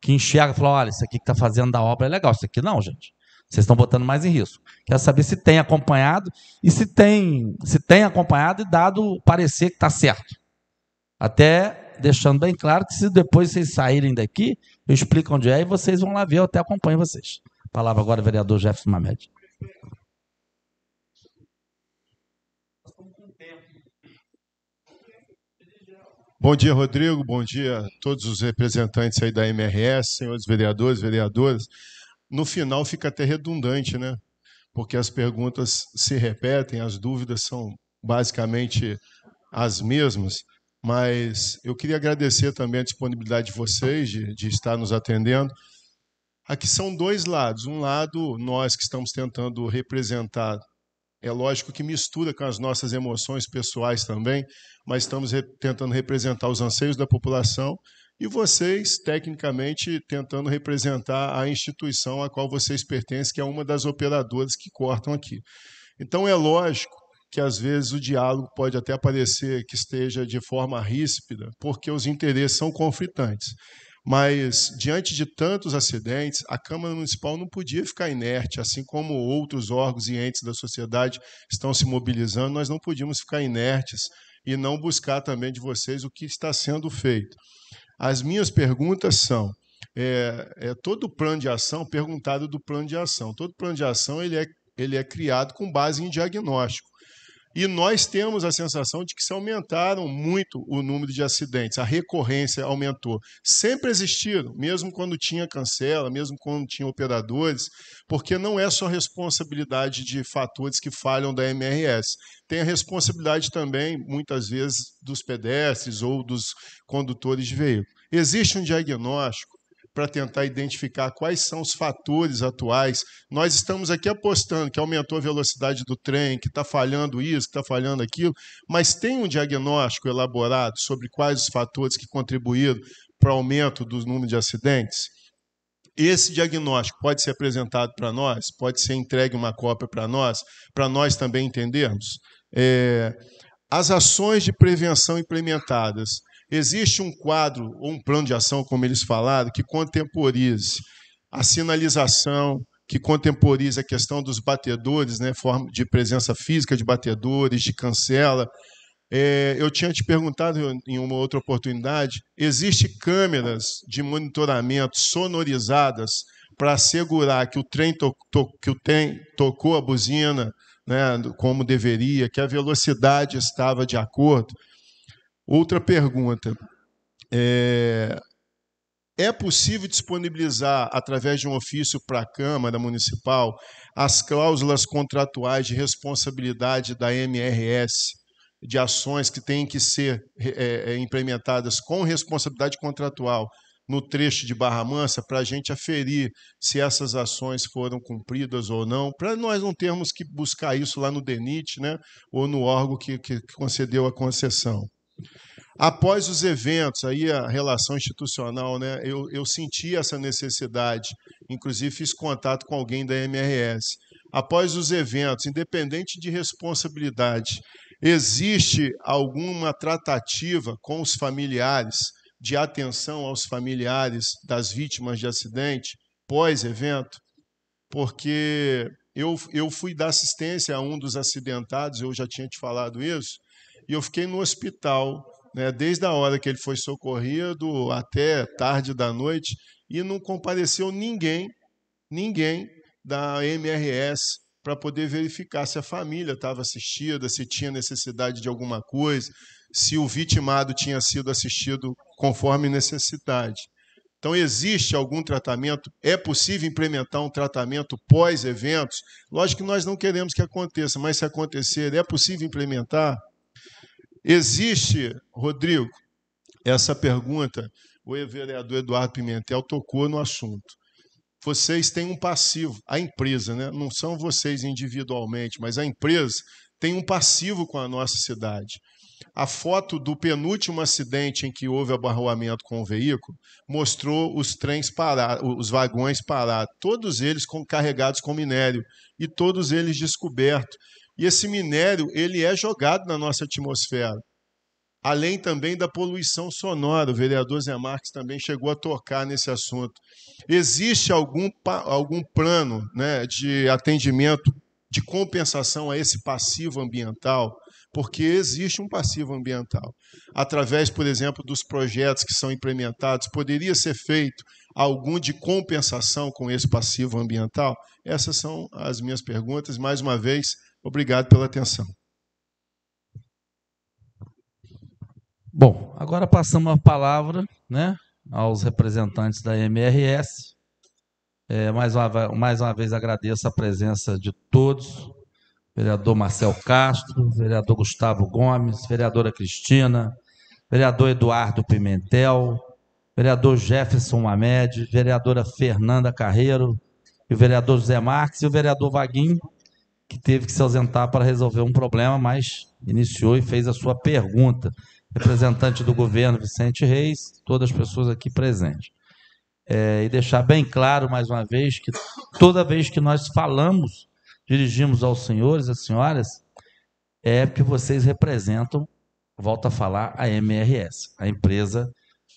que enxerga e fala, olha, isso aqui que está fazendo da obra é legal, isso aqui não, gente. Vocês estão botando mais em risco. Quero saber se tem acompanhado e se tem acompanhado e dado o parecer que está certo. Até deixando bem claro que se depois vocês saírem daqui, eu explico onde é e vocês vão lá ver, eu até acompanho vocês. Palavra agora, vereador Jefferson Mohamed. Bom dia, Rodrigo. Bom dia a todos os representantes aí da MRS, senhores vereadores, vereadoras. No final fica até redundante, né? Porque as perguntas se repetem, as dúvidas são basicamente as mesmas, mas eu queria agradecer também a disponibilidade de vocês de estar nos atendendo. Aqui são dois lados. Um lado, nós que estamos tentando representar, é lógico que mistura com as nossas emoções pessoais também, mas estamos tentando representar os anseios da população e vocês, tecnicamente, tentando representar a instituição a qual vocês pertencem, que é uma das operadoras que cortam aqui. Então, é lógico que, às vezes, o diálogo pode até parecer que esteja de forma ríspida, porque os interesses são conflitantes. Mas, diante de tantos acidentes, a Câmara Municipal não podia ficar inerte, assim como outros órgãos e entes da sociedade estão se mobilizando, nós não podíamos ficar inertes e não buscar também de vocês o que está sendo feito. As minhas perguntas são, todo plano de ação, perguntado do plano de ação, todo plano de ação ele é criado com base em diagnóstico. E nós temos a sensação de que se aumentaram muito o número de acidentes, a recorrência aumentou. Sempre existiram, mesmo quando tinha cancela, mesmo quando tinha operadores, porque não é só responsabilidade de fatores que falham da MRS. Tem a responsabilidade também, muitas vezes, dos pedestres ou dos condutores de veículo. Existe um diagnóstico para tentar identificar quais são os fatores atuais. Nós estamos aqui apostando que aumentou a velocidade do trem, que está falhando isso, que está falhando aquilo, mas tem um diagnóstico elaborado sobre quais os fatores que contribuíram para o aumento do número de acidentes? Esse diagnóstico pode ser apresentado para nós, pode ser entregue uma cópia para nós também entendermos. As ações de prevenção implementadas. Existe um quadro ou um plano de ação, como eles falaram, que contemporize a sinalização, que contemporize a questão dos batedores, né, forma de presença física de batedores, de cancela. Eu tinha te perguntado em uma outra oportunidade, existe câmeras de monitoramento sonorizadas para assegurar que o trem tocou a buzina, né, como deveria, que a velocidade estava de acordo. Outra pergunta, é possível disponibilizar, através de um ofício para a Câmara Municipal, as cláusulas contratuais de responsabilidade da MRS, de ações que têm que ser implementadas com responsabilidade contratual no trecho de Barra Mansa, para a gente aferir se essas ações foram cumpridas ou não, para nós não termos que buscar isso lá no DENIT, né, ou no órgão que concedeu a concessão. Após os eventos, aí a relação institucional, né, eu senti essa necessidade, inclusive fiz contato com alguém da MRS. Após os eventos, independente de responsabilidade, existe alguma tratativa com os familiares, de atenção aos familiares das vítimas de acidente, pós-evento? Porque eu fui dar assistência a um dos acidentados, eu já tinha te falado isso, e eu fiquei no hospital, né, desde a hora que ele foi socorrido até tarde da noite, e não compareceu ninguém da MRS para poder verificar se a família estava assistida, se tinha necessidade de alguma coisa, se o vitimado tinha sido assistido conforme necessidade. Então, existe algum tratamento? É possível implementar um tratamento pós-eventos? Lógico que nós não queremos que aconteça, mas se acontecer, é possível implementar? Existe, Rodrigo, essa pergunta, o vereador Eduardo Pimentel tocou no assunto. Vocês têm um passivo, a empresa, né? Não são vocês individualmente, mas a empresa tem um passivo com a nossa cidade. A foto do penúltimo acidente em que houve abarroamento com o veículo mostrou os trens parados, os vagões parados, todos eles carregados com minério e todos eles descobertos. E esse minério ele é jogado na nossa atmosfera. Além também da poluição sonora, o vereador Zé Marques também chegou a tocar nesse assunto. Existe algum plano, né, de atendimento, de compensação a esse passivo ambiental? Porque existe um passivo ambiental. Através, por exemplo, dos projetos que são implementados, poderia ser feito algum de compensação com esse passivo ambiental? Essas são as minhas perguntas. Mais uma vez, obrigado pela atenção. Bom, agora passamos a palavra, né, aos representantes da MRS. Mais uma vez agradeço a presença de todos, vereador Marcel Castro, vereador Gustavo Gomes, vereadora Cristina, vereador Eduardo Pimentel, vereador Jefferson Hamed, vereadora Fernanda Carreiro, e o vereador José Marques e o vereador Vaguinho, que teve que se ausentar para resolver um problema, mas iniciou e fez a sua pergunta. Representante do governo, Vicente Reis, todas as pessoas aqui presentes. E deixar bem claro, mais uma vez, que toda vez que nós falamos, dirigimos aos senhores e às senhoras, é porque vocês representam, volto a falar, a MRS, a empresa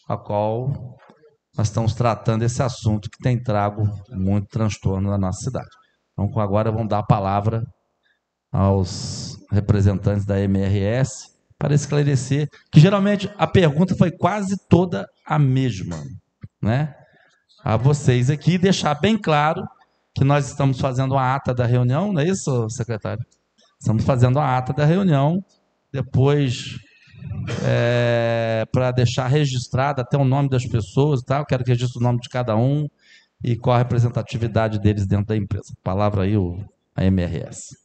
a qual nós estamos tratando esse assunto que tem trago muito transtorno na nossa cidade. Então, agora vamos dar a palavra aos representantes da MRS, para esclarecer, que geralmente a pergunta foi quase toda a mesma, né? A vocês aqui, deixar bem claro que nós estamos fazendo uma ata da reunião, não é isso, secretário? Estamos fazendo a ata da reunião, depois, para deixar registrado até o nome das pessoas, tá? Eu quero que registre o nome de cada um e qual a representatividade deles dentro da empresa. Palavra aí, a MRS.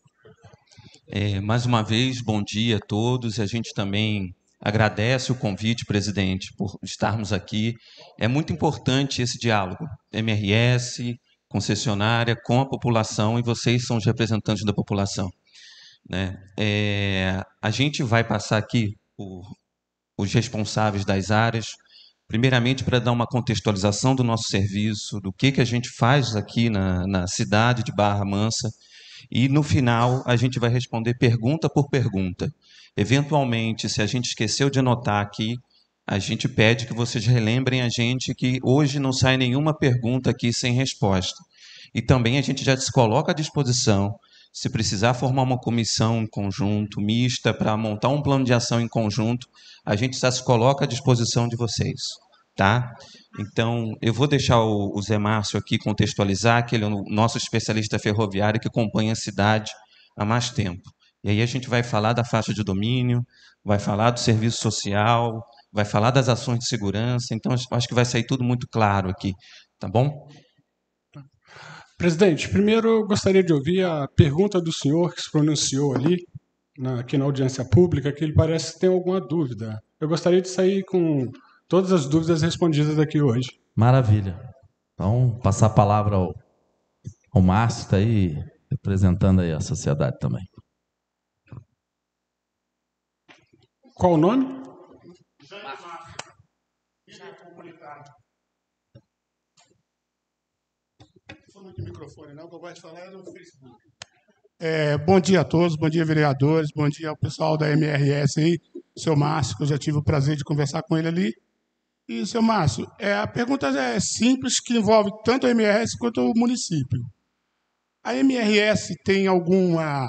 Mais uma vez, bom dia a todos. A gente também agradece o convite, presidente, por estarmos aqui. É muito importante esse diálogo. MRS, concessionária, com a população, e vocês são os representantes da população, né? A gente vai passar aqui os responsáveis das áreas, primeiramente para dar uma contextualização do nosso serviço, do que a gente faz aqui na cidade de Barra Mansa, e no final a gente vai responder pergunta por pergunta. Eventualmente, se a gente esqueceu de anotar aqui, a gente pede que vocês relembrem a gente que hoje não sai nenhuma pergunta aqui sem resposta. E também a gente já se coloca à disposição, se precisar formar uma comissão em conjunto, mista, para montar um plano de ação em conjunto, a gente já se coloca à disposição de vocês, tá? Então, eu vou deixar o Zé Márcio aqui contextualizar, que ele é o nosso especialista ferroviário que acompanha a cidade há mais tempo. E aí a gente vai falar da faixa de domínio, vai falar do serviço social, vai falar das ações de segurança, então acho que vai sair tudo muito claro aqui, tá bom? Presidente, primeiro eu gostaria de ouvir a pergunta do senhor que se pronunciou ali, aqui na audiência pública, que ele parece que tem alguma dúvida. Eu gostaria de sair com todas as dúvidas respondidas aqui hoje. Maravilha. Então, passar a palavra ao Márcio, está aí representando aí a sociedade também. Qual o nome? Microfone, não, que eu gosto de falar no Facebook. Bom dia a todos, bom dia, vereadores, bom dia ao pessoal da MRS aí, seu Márcio, que eu já tive o prazer de conversar com ele ali. E, seu Márcio, a pergunta é simples, que envolve tanto a MRS quanto o município. A MRS tem alguma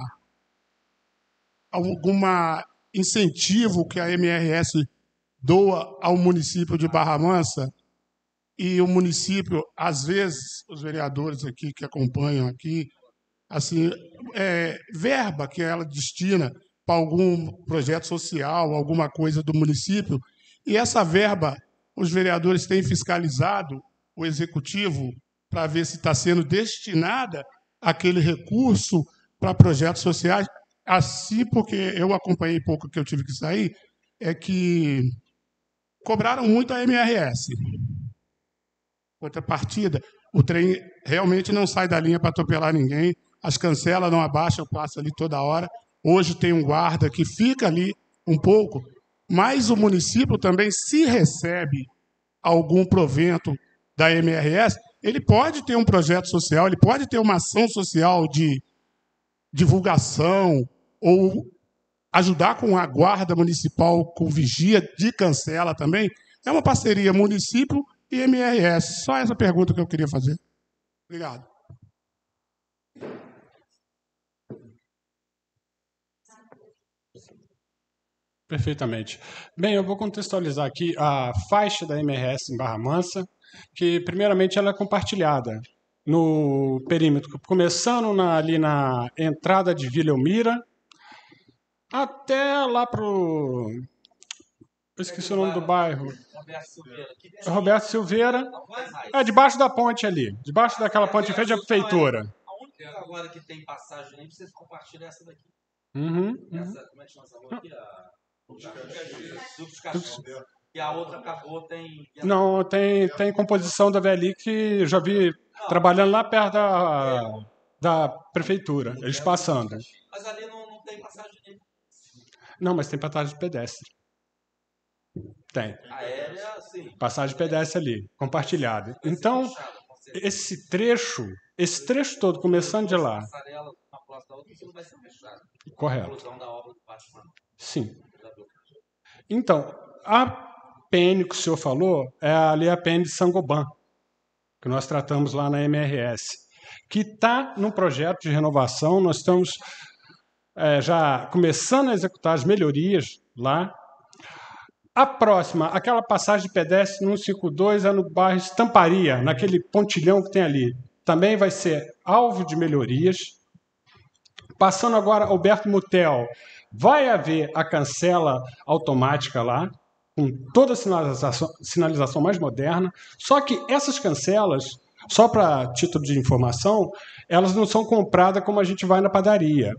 incentivo que a MRS doa ao município de Barra Mansa? E o município, às vezes, os vereadores aqui que acompanham aqui, assim, verba que ela destina para algum projeto social, alguma coisa do município, e essa verba, os vereadores têm fiscalizado o executivo para ver se está sendo destinada aquele recurso para projetos sociais, assim, porque eu acompanhei pouco que eu tive que sair, é que cobraram muito a MRS. Contrapartida, o trem realmente não sai da linha para atropelar ninguém, as cancelas não abaixam, passa ali toda hora. Hoje tem um guarda que fica ali um pouco, mas o município também, se recebe algum provento da MRS, ele pode ter um projeto social, ele pode ter uma ação social de divulgação ou ajudar com a guarda municipal, com vigia de cancela também. É uma parceria município e MRS. Só essa pergunta que eu queria fazer. Obrigado. Perfeitamente. Bem, eu vou contextualizar aqui a faixa da MRS em Barra Mansa, que primeiramente ela é compartilhada no perímetro, começando ali na entrada de Vila Elmira, até lá para o... Eu esqueci o nome do bairro. Roberto Silveira. Debaixo da ponte ali. Debaixo daquela ponte em frente à prefeitura. A única agora que tem passagem nem vocês compartilham essa daqui. Essa, como é que chama essa rua aqui? E a outra acabou, tem... Não, tem composição da VLI que já vi trabalhando lá perto da prefeitura. Eles passando. Mas ali não tem passagem nenhuma. Não, mas tem passagem de pedestre. Tem. Aérea, sim. Passagem de pedestre ali, compartilhada. Então, esse trecho todo, começando de lá. Correto. Sim. Então, a PN que o senhor falou é ali a PN de Sangoban, que nós tratamos lá na MRS, que está num projeto de renovação. Nós estamos já começando a executar as melhorias lá. A próxima, aquela passagem de pedestre no 152 é no bairro Estamparia, naquele pontilhão que tem ali. Também vai ser alvo de melhorias. Passando agora, Alberto Mutel, vai haver a cancela automática lá, com toda a sinalização mais moderna, só que essas cancelas, só para título de informação, elas não são compradas como a gente vai na padaria.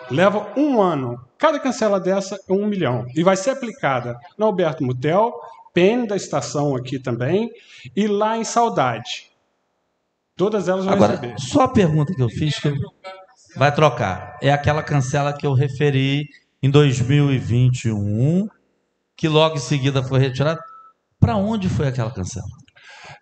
Leva 1 ano. Cada cancela dessa é 1 milhão. E vai ser aplicada no Alberto Mutel, PN da estação aqui também, e lá em Saudade. Todas elas vão receber. Agora, só a pergunta que eu fiz, que vai trocar, é aquela cancela que eu referi em 2021, que logo em seguida foi retirada. Para onde foi aquela cancela?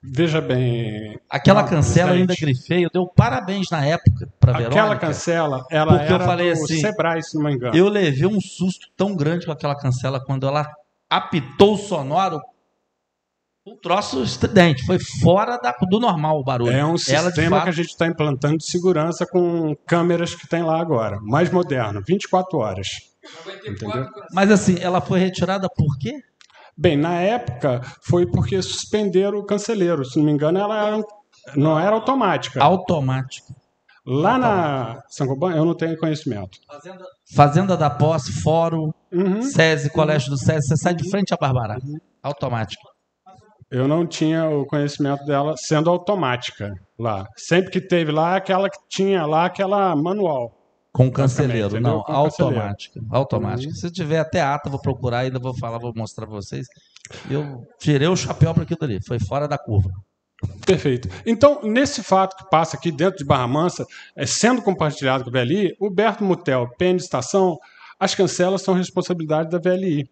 Veja bem... Aquela cancela eu ainda grifei, eu dei parabéns na época para a Verônica. Aquela cancela, ela porque era eu falei do assim, Sebrae, se não me engano. Eu levei um susto tão grande com aquela cancela quando ela apitou o sonoro. Um troço estridente, foi fora do normal o barulho. É um Ela, sistema de fato, que a gente está implantando de segurança com câmeras que tem lá agora, mais moderno, 24 horas. Entendeu? Mas assim, ela foi retirada por quê? Bem, na época foi porque suspenderam o canceleiro. Se não me engano, ela não era automática. Automática. Lá na Sangoban, eu não tenho conhecimento. Fazenda da Posse, Fórum, SESI, Colégio do SESI, você sai de frente a Barbará. Automática. Eu não tinha o conhecimento dela sendo automática lá. Sempre que teve lá, aquela que tinha lá, aquela manual. Com canceleiro, não, com automática. Automática. Uhum. Se tiver até ata, vou procurar, ainda vou falar, vou mostrar para vocês. Eu tirei o chapéu para aquilo ali, foi fora da curva. Perfeito. Então, nesse fato que passa aqui dentro de Barra Mansa, sendo compartilhado com a VLI, o Berto Mutel, PN Estação, as cancelas são responsabilidade da VLI.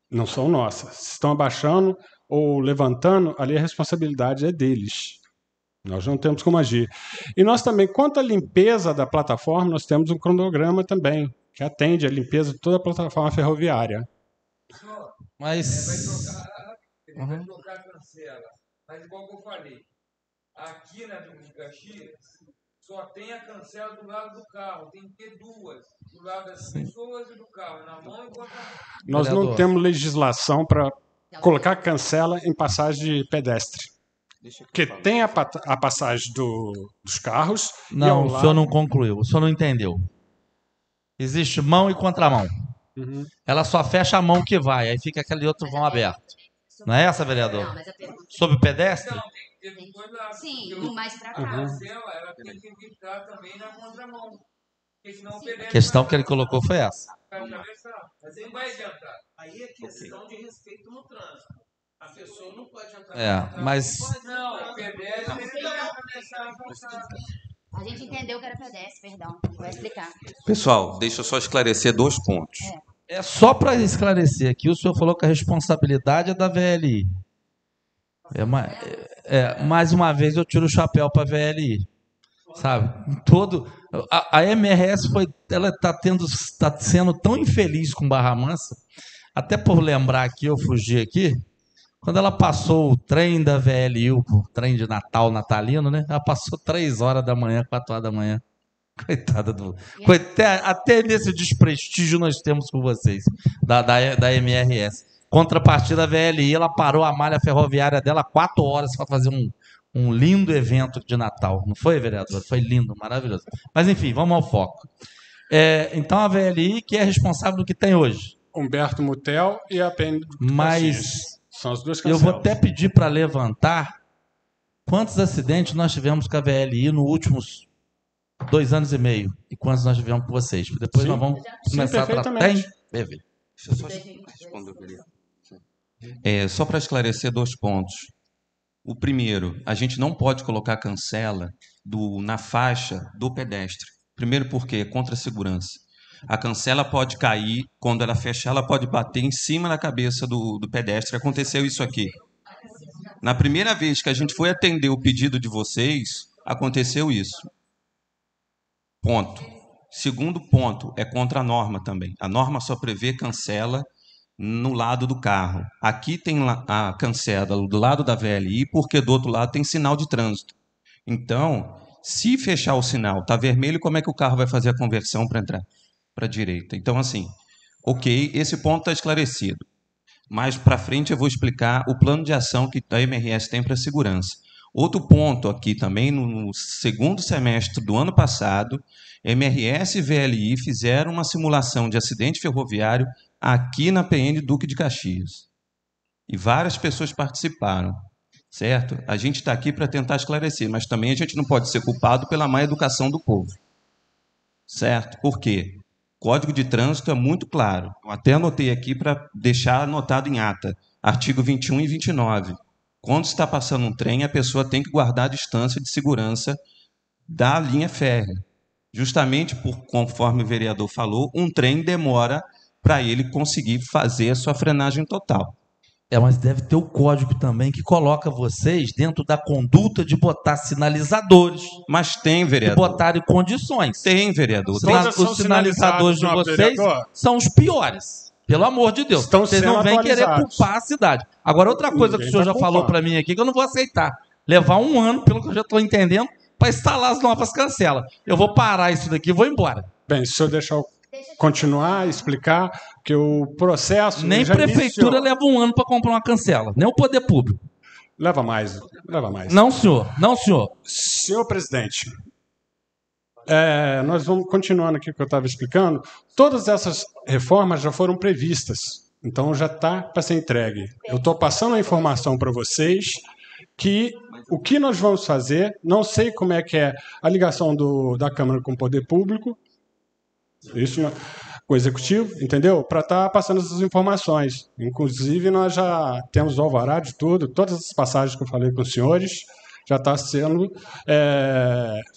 Não são nossas. Se estão abaixando ou levantando, ali a responsabilidade é deles. Nós não temos como agir. E nós também, quanto à limpeza da plataforma, nós temos um cronograma também, que atende a limpeza de toda a plataforma ferroviária. Mas... Vai trocar a cancela. Mas igual que eu falei, aqui na Duque de Caxias, só tem a cancela do lado do carro. Tem que ter duas, do lado das pessoas e do carro, na mão e contra a mão. Nós não temos legislação para colocar cancela em passagem de pedestre. Porque tem a passagem dos carros. Não, e o senhor não concluiu, o senhor não entendeu. Existe mão e contramão. Uhum. Ela só fecha a mão que vai, aí fica aquele outro vão aberto. Não é essa, vereador? Sobre o pedestre? Sim, um mais para cá. A cancela, ela tem que evitar também na contramão. A questão que ele colocou foi essa. Mas não vai adiantar. Aí é questão de respeito no trânsito. A pessoa não pode entrar. Mas... Não, pedestre tem que atravessar a passagem. A gente entendeu que era pedestre, perdão. Vou explicar. Pessoal, deixa eu só esclarecer 2 pontos. É só para esclarecer aqui, o senhor falou que a responsabilidade é da VLI. Mais uma vez eu tiro o chapéu para a VLI. Sabe? A MRS está sendo tão infeliz com Barra Mansa, até por lembrar aqui, eu fugi aqui, quando ela passou o trem da VLI, o trem de Natal, natalino, né? Ela passou 3 horas da manhã, 4 horas da manhã. Coitada do... Até nesse desprestígio nós temos com vocês, da MRS. Contrapartida, a VLI, ela parou a malha ferroviária dela 4 horas para fazer um lindo evento de Natal. Não foi, vereador? Foi lindo, maravilhoso. Mas, enfim, vamos ao foco. Então, a VLI, que é responsável do que tem hoje. Humberto Mutel e a PN do Mas são as 2 eu cancelas. vou até pedir para levantar quantos acidentes nós tivemos com a VLI nos últimos 2 anos e meio e quantos nós tivemos com vocês. Depois nós vamos começar a tratar. Tem? Deixa eu só responder, vereador. Só para esclarecer 2 pontos. O primeiro, a gente não pode colocar cancela na faixa do pedestre. Primeiro porque é contra a segurança. A cancela pode cair, quando ela fechar, ela pode bater em cima da cabeça do pedestre. Aconteceu isso aqui. Na primeira vez que a gente foi atender o pedido de vocês, aconteceu isso. Ponto. Segundo ponto, é contra a norma também. A norma só prevê cancela no lado do carro. Aqui tem a cancela do lado da VLI, porque do outro lado tem sinal de trânsito. Então, se fechar o sinal, está vermelho, como é que o carro vai fazer a conversão para entrar para a direita? Então, assim, ok, esse ponto está esclarecido. Mais para frente eu vou explicar o plano de ação que a MRS tem para a segurança. Outro ponto aqui também, no segundo semestre do ano passado, MRS e VLI fizeram uma simulação de acidente ferroviário aqui na PN Duque de Caxias. E várias pessoas participaram, certo? A gente está aqui para tentar esclarecer, mas também a gente não pode ser culpado pela má educação do povo. Certo? Por quê? O Código de Trânsito é muito claro. Eu até anotei aqui para deixar anotado em ata. Artigo 21 e 29. Quando está passando um trem, a pessoa tem que guardar a distância de segurança da linha férrea. Justamente conforme o vereador falou, um trem demora para ele conseguir fazer a sua frenagem total. Mas deve ter o código também que coloca vocês dentro da conduta de botar sinalizadores. Mas tem, vereador. E botarem condições. Tem, vereador. Os sinalizadores de vocês são os piores. Pelo amor de Deus. Vocês não vêm querer culpar a cidade. Agora, outra coisa que o senhor já falou para mim aqui, que eu não vou aceitar. Levar um ano, pelo que eu já estou entendendo, para instalar as novas cancelas. Eu vou parar isso daqui e vou embora. Bem, se o senhor deixar eu continuar, explicar que o processo... Nem prefeitura leva um ano para comprar uma cancela. Nem o poder público. Leva mais. Leva mais. Não, senhor. Não, senhor. Senhor presidente, nós vamos continuando aqui o que eu estava explicando. Todas essas reformas já foram previstas. Então já está para ser entregue. Eu estou passando a informação para vocês que o que nós vamos fazer, não sei como é que é a ligação da Câmara com o poder público, isso com o executivo, entendeu? Para estar passando essas informações. Inclusive, nós já temos o alvará de tudo, todas as passagens que eu falei com os senhores já está sendo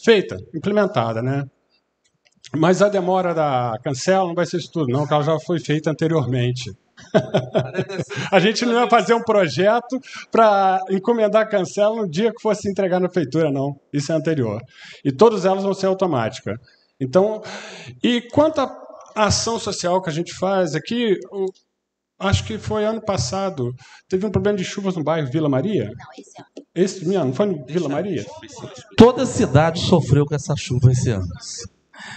feita, implementada, né? Mas a demora da cancela não vai ser isso tudo, não, porque ela já foi feita anteriormente. A gente não ia fazer um projeto para encomendar a cancela no dia que fosse entregar na prefeitura, não. Isso é anterior. E todas elas vão ser automáticas. Então, e quanto à ação social que a gente faz aqui, acho que foi ano passado, teve um problema de chuvas no bairro Vila Maria. Não, esse ano. Esse ano, não foi no Vila Maria? Toda cidade sofreu com essa chuva esse ano.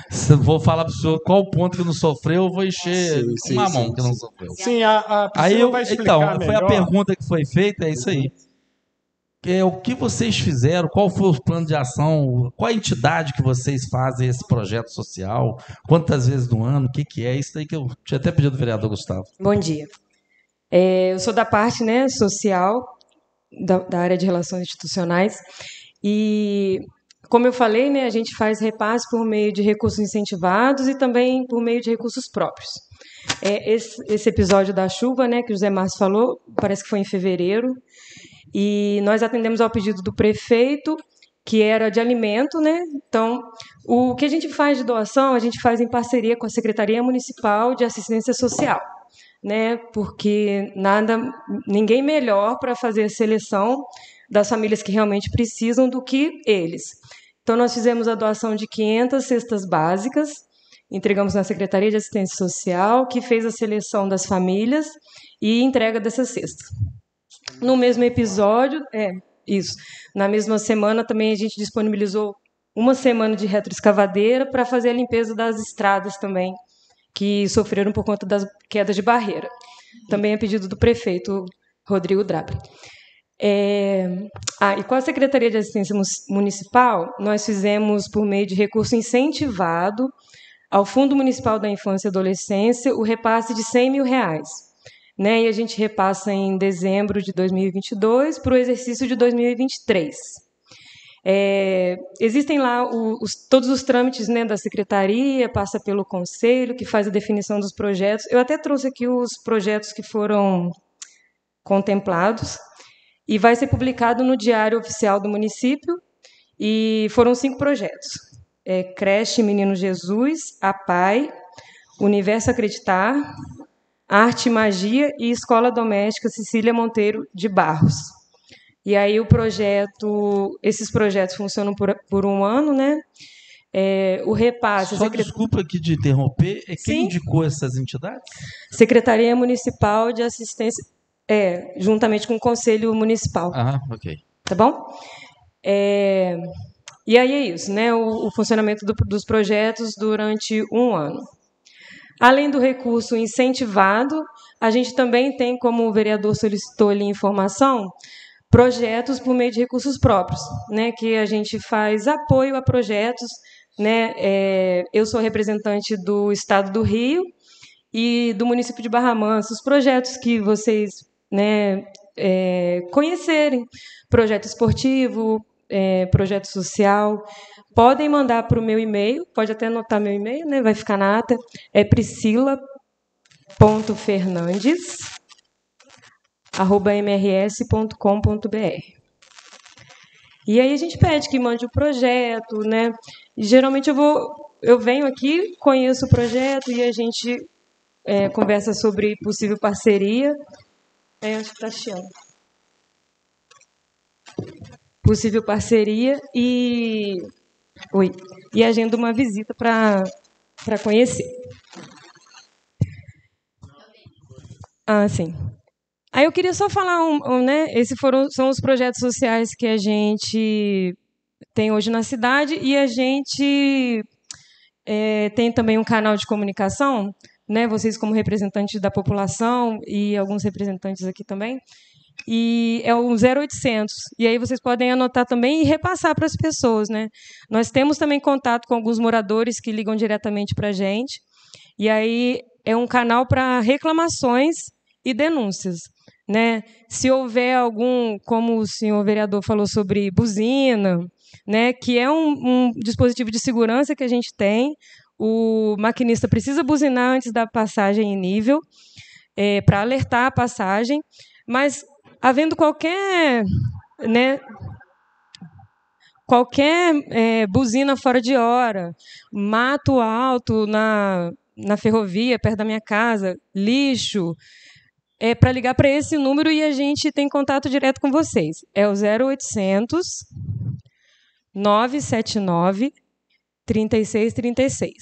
Se eu vou falar para o senhor qual o ponto que não sofreu, eu vou encher uma mão que não sofreu. Sim, a Priscila vai explicar melhor. Foi a pergunta que foi feita, é isso aí. O que vocês fizeram, qual foi o plano de ação, qual a entidade que vocês fazem esse projeto social, quantas vezes no ano, o que é isso aí que eu tinha até pedido ao vereador Gustavo. Bom dia. Eu sou da parte social, da área de relações institucionais, e, como eu falei, a gente faz repasse por meio de recursos incentivados e também por meio de recursos próprios. Esse episódio da chuva, que o José Márcio falou, parece que foi em fevereiro, e nós atendemos ao pedido do prefeito, que era de alimento, Então, o que a gente faz de doação, a gente faz em parceria com a Secretaria Municipal de Assistência Social, Porque ninguém melhor para fazer a seleção das famílias que realmente precisam do que eles. Então, nós fizemos a doação de 500 cestas básicas, entregamos na Secretaria de Assistência Social, que fez a seleção das famílias e entrega dessas cestas. No mesmo episódio, na mesma semana também a gente disponibilizou uma semana de retroescavadeira para fazer a limpeza das estradas também, que sofreram por conta das quedas de barreira. Também a pedido do prefeito Rodrigo Drabri. E com a Secretaria de Assistência Municipal, nós fizemos, por meio de recurso incentivado, ao Fundo Municipal da Infância e Adolescência, o repasse de R$100 mil. E a gente repassa em dezembro de 2022 para o exercício de 2023. Existem lá todos os trâmites da secretaria, passa pelo conselho, que faz a definição dos projetos. Eu até trouxe aqui os projetos que foram contemplados, e vai ser publicado no Diário Oficial do município, e foram 5 projetos. Creche Menino Jesus, APAI, Universo Acreditar, Arte e Magia e Escola Doméstica Cecília Monteiro de Barros. E aí esses projetos funcionam por um ano, O repasse... Desculpa aqui de interromper, quem indicou essas entidades? Secretaria Municipal de Assistência, juntamente com o Conselho Municipal. Ok. Tá bom? E aí é isso, o funcionamento dos projetos durante um ano. Além do recurso incentivado, a gente também tem, como o vereador solicitou ali informação, projetos por meio de recursos próprios, né, que a gente faz apoio a projetos, né, eu sou representante do Estado do Rio e do município de Barra Mansa, os projetos que vocês, né, conhecerem, projeto esportivo, projeto social, podem mandar para o meu e-mail, pode até anotar meu e-mail, né, vai ficar na ata, é priscila.fernandes@mrs.com.br. E aí a gente pede que mande o projeto, né? E, geralmente eu venho aqui, conheço o projeto e a gente conversa sobre possível parceria. Acho que está chiando. Possível parceria e agenda uma visita para conhecer. Sim. Aí eu queria só falar, né? Esses são os projetos sociais que a gente tem hoje na cidade e a gente tem também um canal de comunicação, né? Vocês como representantes da população e alguns representantes aqui também. E é o 0800. E aí vocês podem anotar também e repassar para as pessoas, né? Nós temos também contato com alguns moradores que ligam diretamente para a gente. E aí é um canal para reclamações e denúncias, né? Se houver algum, como o senhor vereador falou sobre buzina, né? Que é um dispositivo de segurança que a gente tem. O maquinista precisa buzinar antes da passagem em nível, para alertar a passagem, mas havendo qualquer buzina fora de hora, mato alto na ferrovia, perto da minha casa, lixo, para ligar para esse número e a gente tem contato direto com vocês. É o 0800 979 3636.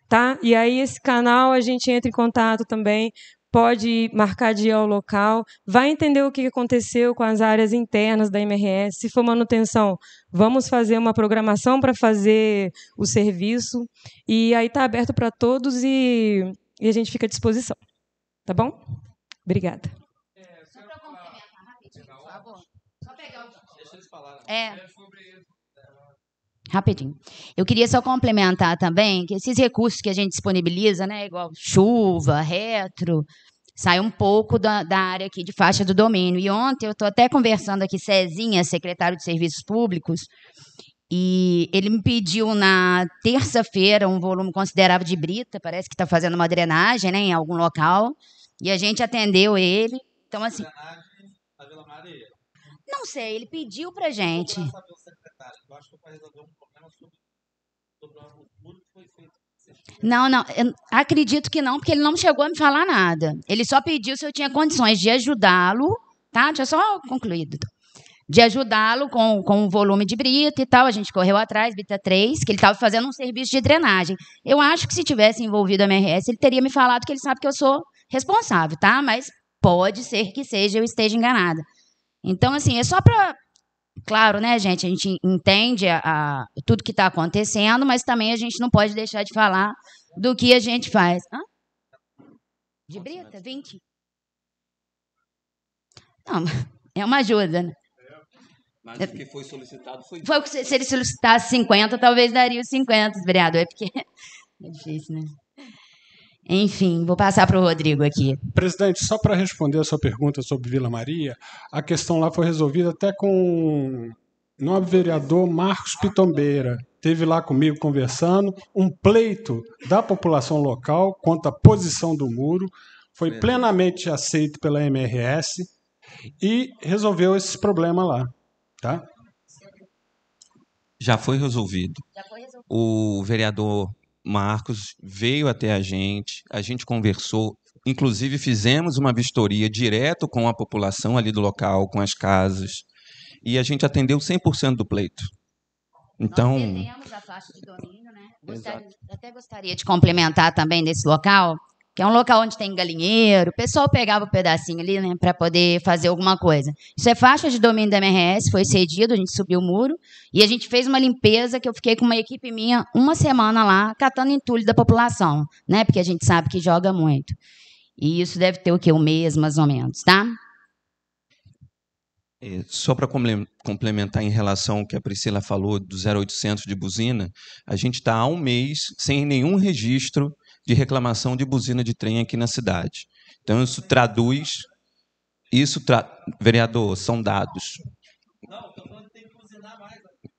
Tá? E aí esse canal a gente entra em contato também, pode marcar de ir ao local, vai entender o que aconteceu com as áreas internas da MRS. Se for manutenção, vamos fazer uma programação para fazer o serviço. E aí está aberto para todos e a gente fica à disposição. Tá bom? Obrigada. Só para complementar rapidinho, por favor. Só pegar o... Deixa eles falarem. Rapidinho. Eu queria só complementar também que esses recursos que a gente disponibiliza, né, igual chuva, retro, sai um pouco da área aqui de faixa do domínio. E ontem eu estou até conversando aqui, Cezinha, secretário de Serviços Públicos, e ele me pediu na terça-feira um volume considerável de brita, parece que está fazendo uma drenagem, né, em algum local, e a gente atendeu ele. Então, assim... Na Vila Maria? Não sei, ele pediu para a gente. Eu acho que vai resolver um problema sobre o muro que foi feito. Não, eu acredito que não, porque ele não chegou a me falar nada. Ele só pediu se eu tinha condições de ajudá-lo, tá? Deixa eu só concluir. De ajudá-lo com o volume de brita e tal. A gente correu atrás, brita 3, que ele estava fazendo um serviço de drenagem. Eu acho que se tivesse envolvido a MRS, ele teria me falado que ele sabe que eu sou responsável, tá? Mas pode ser que eu esteja enganada. Então, assim, é só para... Claro, né, gente? A gente entende tudo que está acontecendo, mas também a gente não pode deixar de falar do que a gente faz. De brita? 20? Não, é uma ajuda, né? Mas o que foi solicitado foi... Se ele solicitasse 50, talvez daria os 50, vereador. É porque é difícil, né? Enfim, vou passar para o Rodrigo aqui. Presidente, só para responder a sua pergunta sobre Vila Maria, a questão lá foi resolvida até com o nobre vereador Marcos Pitombeira. Esteve lá comigo conversando, um pleito da população local quanto à posição do muro, foi plenamente aceito pela MRS e resolveu esse problema lá. Tá? Já foi resolvido. O vereador Marcos veio até a gente conversou, inclusive fizemos uma vistoria direto com a população ali do local, com as casas, e a gente atendeu 100% do pleito. Então... Nós temos a faixa de domínio, né? Até gostaria de complementar também desse local, que é um local onde tem galinheiro, o pessoal pegava um pedacinho ali, né, para poder fazer alguma coisa. Isso é faixa de domínio da MRS, foi cedido, a gente subiu o muro, e a gente fez uma limpeza que eu fiquei com uma equipe minha uma semana lá, catando entulho da população, né, porque a gente sabe que joga muito. E isso deve ter o quê? Um mês, mais ou menos, tá? Só para complementar em relação ao que a Priscila falou do 0800 de buzina, a gente está há um mês sem nenhum registro de reclamação de buzina de trem aqui na cidade. Então, isso traduz... Vereador, são dados.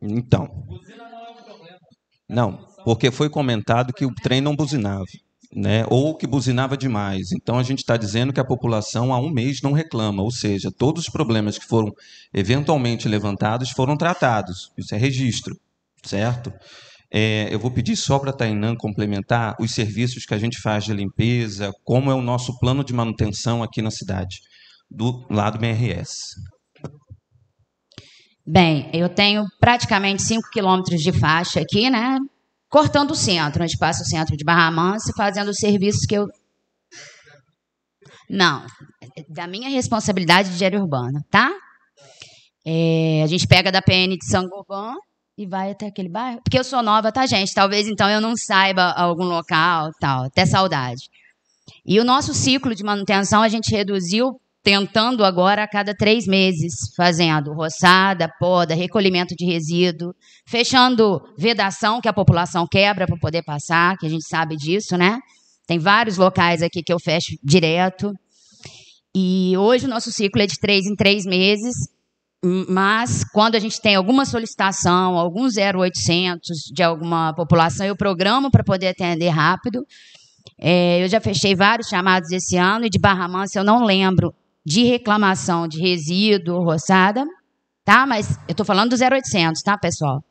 Então. Não, porque foi comentado que o trem não buzinava, né? Ou que buzinava demais. Então, a gente está dizendo que a população há um mês não reclama, ou seja, todos os problemas que foram eventualmente levantados foram tratados. Isso é registro, certo? Eu vou pedir só para a Tainã complementar os serviços que a gente faz de limpeza, como é o nosso plano de manutenção aqui na cidade, do lado MRS. Bem, eu tenho praticamente 5 quilômetros de faixa aqui, né? Cortando o centro, onde passa o centro de Barra Mansa, fazendo os serviços que eu... Não, da minha responsabilidade de área urbana, tá? A gente pega da PN de Sangoban e vai até aquele bairro. Porque eu sou nova, tá, gente? Talvez, então, eu não saiba algum local, tal. Até saudade. E o nosso ciclo de manutenção a gente reduziu, tentando agora a cada 3 meses, fazendo roçada, poda, recolhimento de resíduo, fechando vedação que a população quebra para poder passar, que a gente sabe disso, né? Tem vários locais aqui que eu fecho direto. E hoje o nosso ciclo é de 3 em 3 meses, mas quando a gente tem alguma solicitação, algum 0800 de alguma população, eu programo para poder atender rápido. Eu já fechei vários chamados esse ano e de Barra Mansa eu não lembro de reclamação de resíduo, roçada, tá? Mas eu estou falando do 0800, tá, pessoal?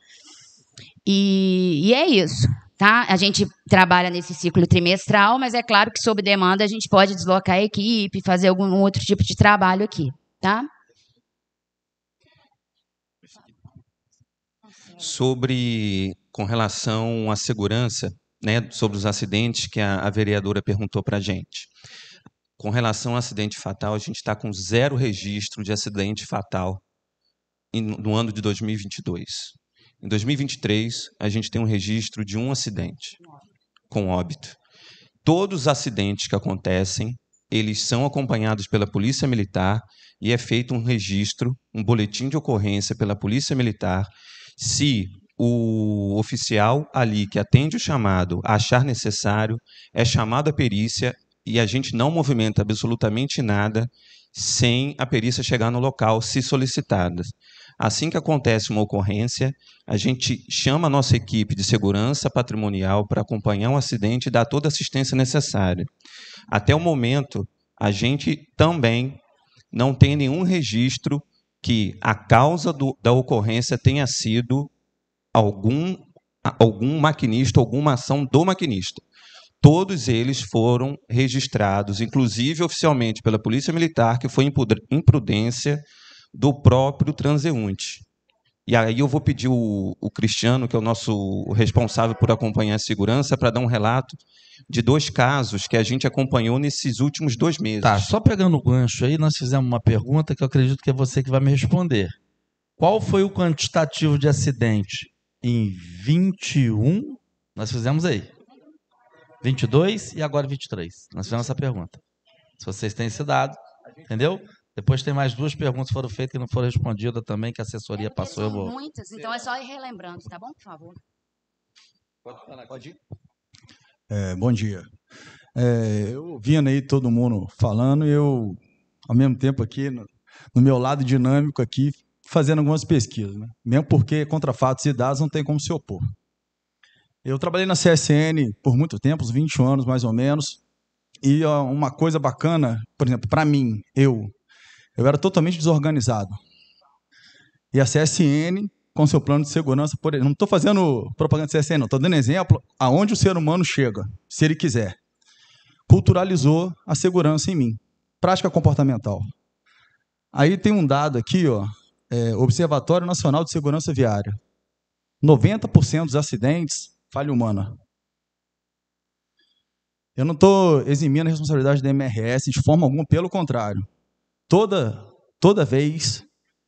E é isso, tá? A gente trabalha nesse ciclo trimestral, mas é claro que sob demanda a gente pode deslocar a equipe, fazer algum outro tipo de trabalho aqui, tá? Com relação à segurança, né, sobre os acidentes que a vereadora perguntou para a gente. Com relação ao acidente fatal, a gente está com 0 registro de acidente fatal no ano de 2022. Em 2023, a gente tem um registro de 1 acidente com óbito. Todos os acidentes que acontecem, eles são acompanhados pela Polícia Militar e é feito um registro, um boletim de ocorrência pela Polícia Militar. Se o oficial ali que atende o chamado achar necessário, é chamado a perícia e a gente não movimenta absolutamente nada sem a perícia chegar no local, se solicitada. Assim que acontece uma ocorrência, a gente chama a nossa equipe de segurança patrimonial para acompanhar o acidente e dar toda a assistência necessária. Até o momento, a gente também não tem nenhum registro que a causa da ocorrência tenha sido algum maquinista, alguma ação do maquinista. Todos eles foram registrados, inclusive oficialmente pela Polícia Militar, que foi imprudência do próprio transeunte. E aí eu vou pedir o Cristiano, que é o nosso responsável por acompanhar a segurança, para dar um relato de 2 casos que a gente acompanhou nesses últimos 2 meses. Tá, só pegando o gancho aí, nós fizemos uma pergunta que eu acredito que é você que vai me responder. Qual foi o quantitativo de acidente em 21? Nós fizemos aí. 22 e agora 23. Nós fizemos essa pergunta. Se vocês têm esse dado, entendeu? Depois tem mais 2 perguntas que foram feitas que não foram respondidas também, que a assessoria passou. Eu vou... Muitas, então é só ir relembrando, tá bom? Por favor. Pode falar, pode ir. Bom dia. Eu ouvindo aí todo mundo falando, eu, ao mesmo tempo aqui, no meu lado dinâmico aqui, fazendo algumas pesquisas, né? Mesmo porque contra fatos e dados não tem como se opor. Eu trabalhei na CSN por muito tempo, uns 20 anos mais ou menos, e uma coisa bacana, por exemplo, para mim, eu era totalmente desorganizado. E a CSN, com seu plano de segurança, por exemplo, não estou fazendo propaganda de CSN, não, estou dando exemplo aonde o ser humano chega, se ele quiser. Culturalizou a segurança em mim. Prática comportamental. Aí tem um dado aqui, Observatório Nacional de Segurança Viária. 90% dos acidentes, falha humana. Eu não estou eximindo a responsabilidade da MRS de forma alguma, pelo contrário. Toda vez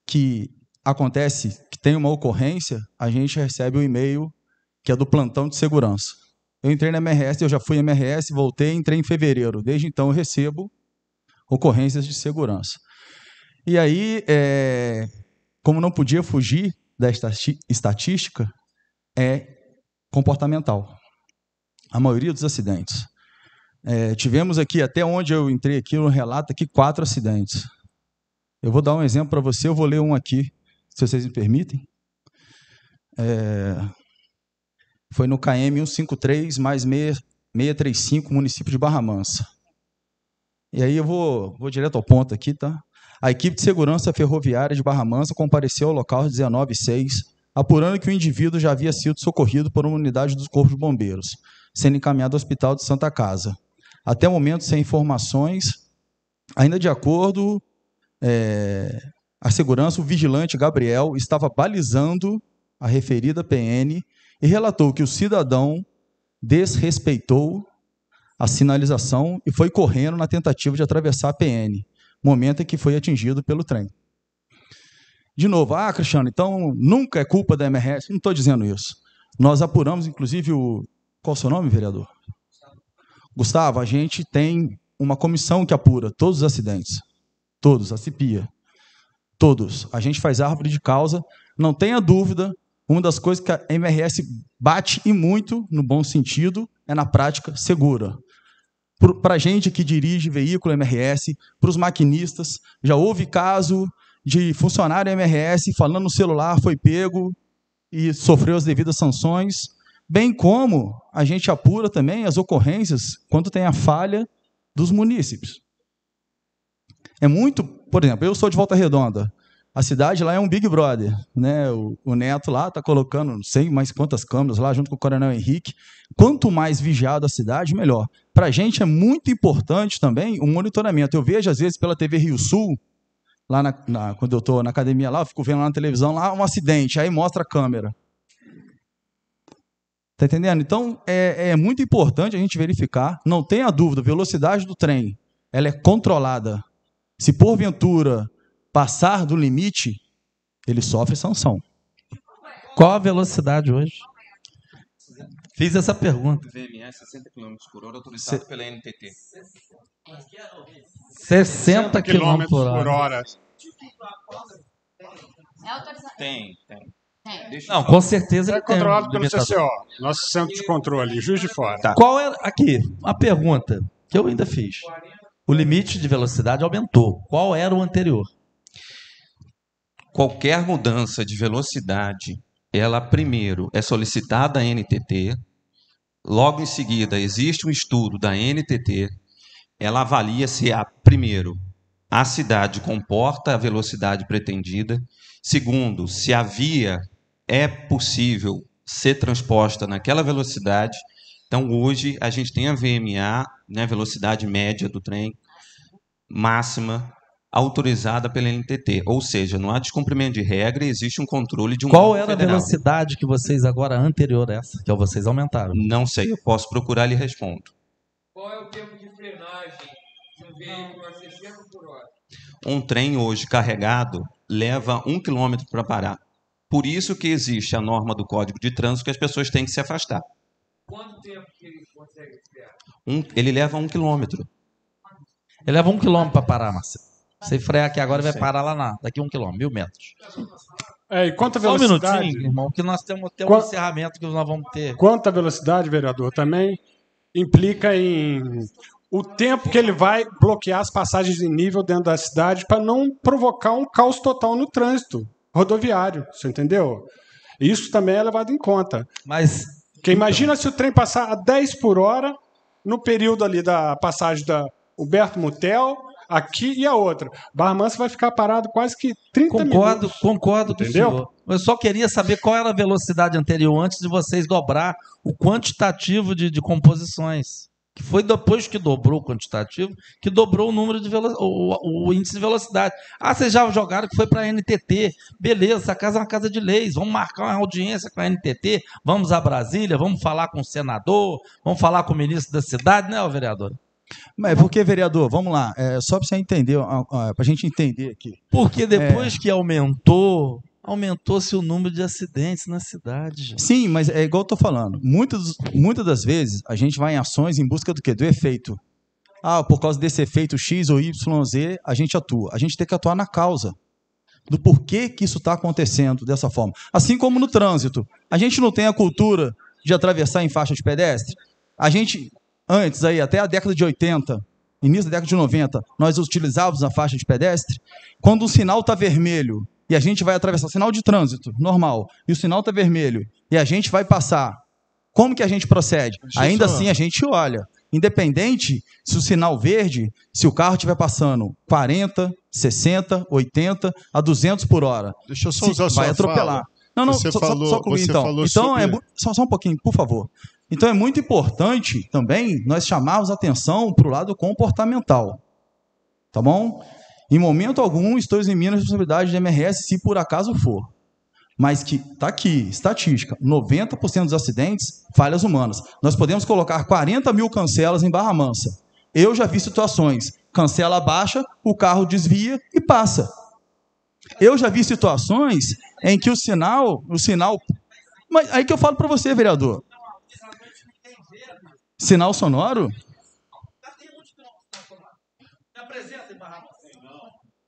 que acontece, que tem uma ocorrência, a gente recebe o e-mail que é do plantão de segurança. Eu entrei na MRS, eu já fui MRS, voltei, entrei em fevereiro. Desde então eu recebo ocorrências de segurança. E aí, como não podia fugir da estatística, é comportamental. A maioria dos acidentes. Tivemos aqui, até onde eu entrei aqui, no relato aqui, 4 acidentes. Eu vou dar um exemplo para você, eu vou ler um aqui, se vocês me permitem. Foi no KM 153 mais 635, município de Barra Mansa. E aí eu vou direto ao ponto aqui, tá? A equipe de segurança ferroviária de Barra Mansa compareceu ao local às 19h06, apurando que o indivíduo já havia sido socorrido por uma unidade dos Corpos de Bombeiros, sendo encaminhado ao Hospital de Santa Casa. Até o momento, sem informações, ainda de acordo a segurança, o vigilante Gabriel estava balizando a referida PN e relatou que o cidadão desrespeitou a sinalização e foi correndo na tentativa de atravessar a PN, momento em que foi atingido pelo trem. De novo, Cristiano, então nunca é culpa da MRS? Não estou dizendo isso. Nós apuramos, inclusive, qual é o seu nome, vereador? Gustavo, a gente tem uma comissão que apura todos os acidentes. Todos, a CIPIA. Todos. A gente faz árvore de causa. Não tenha dúvida, uma das coisas que a MRS bate e muito, no bom sentido, é na prática segura. Para a gente que dirige veículo MRS, para os maquinistas, já houve caso de funcionário MRS falando no celular, foi pego e sofreu as devidas sanções, bem como a gente apura também as ocorrências quando tem a falha dos munícipes. É muito, por exemplo, eu sou de Volta Redonda, a cidade lá é um Big Brother, né? O Neto lá está colocando não sei mais quantas câmeras lá, junto com o Coronel Henrique. Quanto mais vigiado a cidade, melhor. Para a gente é muito importante também o monitoramento. Eu vejo, às vezes, pela TV Rio Sul, lá quando eu estou na academia lá, eu fico vendo lá na televisão, lá um acidente, aí mostra a câmera. Está entendendo? Então, é muito importante a gente verificar, não tenha dúvida, a velocidade do trem, ela é controlada. Se porventura passar do limite, ele sofre sanção. Qual a velocidade hoje? Fiz essa pergunta. VMS 60 km por hora, autorizado pela NTT. 60 km por hora. Tem. Não, com certeza é que tem. Controlado pelo CCO, nosso centro de controle, Juiz de Fora. Tá. Qual era, aqui, uma pergunta que eu ainda fiz. O limite de velocidade aumentou. Qual era o anterior? Qualquer mudança de velocidade, ela primeiro é solicitada à NTT, logo em seguida existe um estudo da NTT, ela avalia se, primeiro, a cidade comporta a velocidade pretendida, segundo, se a via é possível ser transposta naquela velocidade. Então, hoje, a gente tem a VMA, né, velocidade média do trem, máxima, autorizada pela NTT. Ou seja, não há descumprimento de regra e existe um controle de um Qual era federal. a velocidade que vocês agora, anterior a essa, que vocês aumentaram? Não sei, eu posso procurar e lhe respondo. Qual é o tempo de frenagem de um veículo a 60 por hora? Um trem hoje carregado leva 1 km para parar. Por isso que existe a norma do Código de Trânsito que as pessoas têm que se afastar. Quanto tempo que ele consegue frear? Ele leva 1 km. Ele leva 1 km para parar, Marcelo. Você frear aqui agora, vai parar lá daqui 1 km, 1000 metros. E quanto a Só velocidade? um minutinho, irmão, que nós temos um encerramento que nós vamos ter. Quanto à velocidade, vereador, também implica em o tempo que ele vai bloquear as passagens em nível dentro da cidade para não provocar um caos total no trânsito rodoviário, você entendeu? Isso também é levado em conta. Mas porque imagina se o trem passar a 10 por hora no período ali da passagem da Huberto Mutel, aqui e a outra. Barra Mansa vai ficar parado quase que 30 minutos. Concordo com o Entendeu? senhor. Eu só queria saber qual era a velocidade anterior antes de vocês dobrar o quantitativo de composições. Que foi depois que dobrou o quantitativo, que dobrou o número de o índice de velocidade. Vocês já jogaram que foi para a NTT. Beleza, essa casa é uma casa de leis. Vamos marcar uma audiência com a NTT, vamos a Brasília, vamos falar com o senador, vamos falar com o ministro da cidade, né, vereador? Mas por que, vereador? Vamos lá. Só para você entender, para a gente entender aqui. Porque depois que aumentou-se o número de acidentes na cidade. Gente. Sim, mas é igual eu estou falando. Muitas das vezes a gente vai em ações em busca do quê? Do efeito. por causa desse efeito X ou YZ, a gente atua. A gente tem que atuar na causa do porquê que isso está acontecendo dessa forma. Assim como no trânsito. A gente não tem a cultura de atravessar em faixa de pedestre. A gente, antes, aí, até a década de 80, início da década de 90, nós utilizávamos a faixa de pedestre. Quando o sinal está vermelho e a gente vai atravessar, sinal de trânsito, normal, e o sinal está vermelho e a gente vai passar, como que a gente procede? Ainda assim, a gente olha. Independente se o sinal verde, se o carro estiver passando 40, 60, 80 a 200 por hora. Deixa eu só usar a sua vai atropelar. fala. Não, Você falou, só comigo, então. Então, sobre... só um pouquinho, por favor. Então, é muito importante também nós chamarmos atenção para o lado comportamental. Tá bom? Em momento algum, estou eximindo a responsabilidade de MRS, se por acaso for. Mas que está aqui, estatística, 90% dos acidentes, falhas humanas. Nós podemos colocar 40 mil cancelas em Barra Mansa. Eu já vi situações, cancela baixa, o carro desvia e passa. Eu já vi situações em que o sinal... Mas aí que eu falo para você, vereador. Sinal sonoro?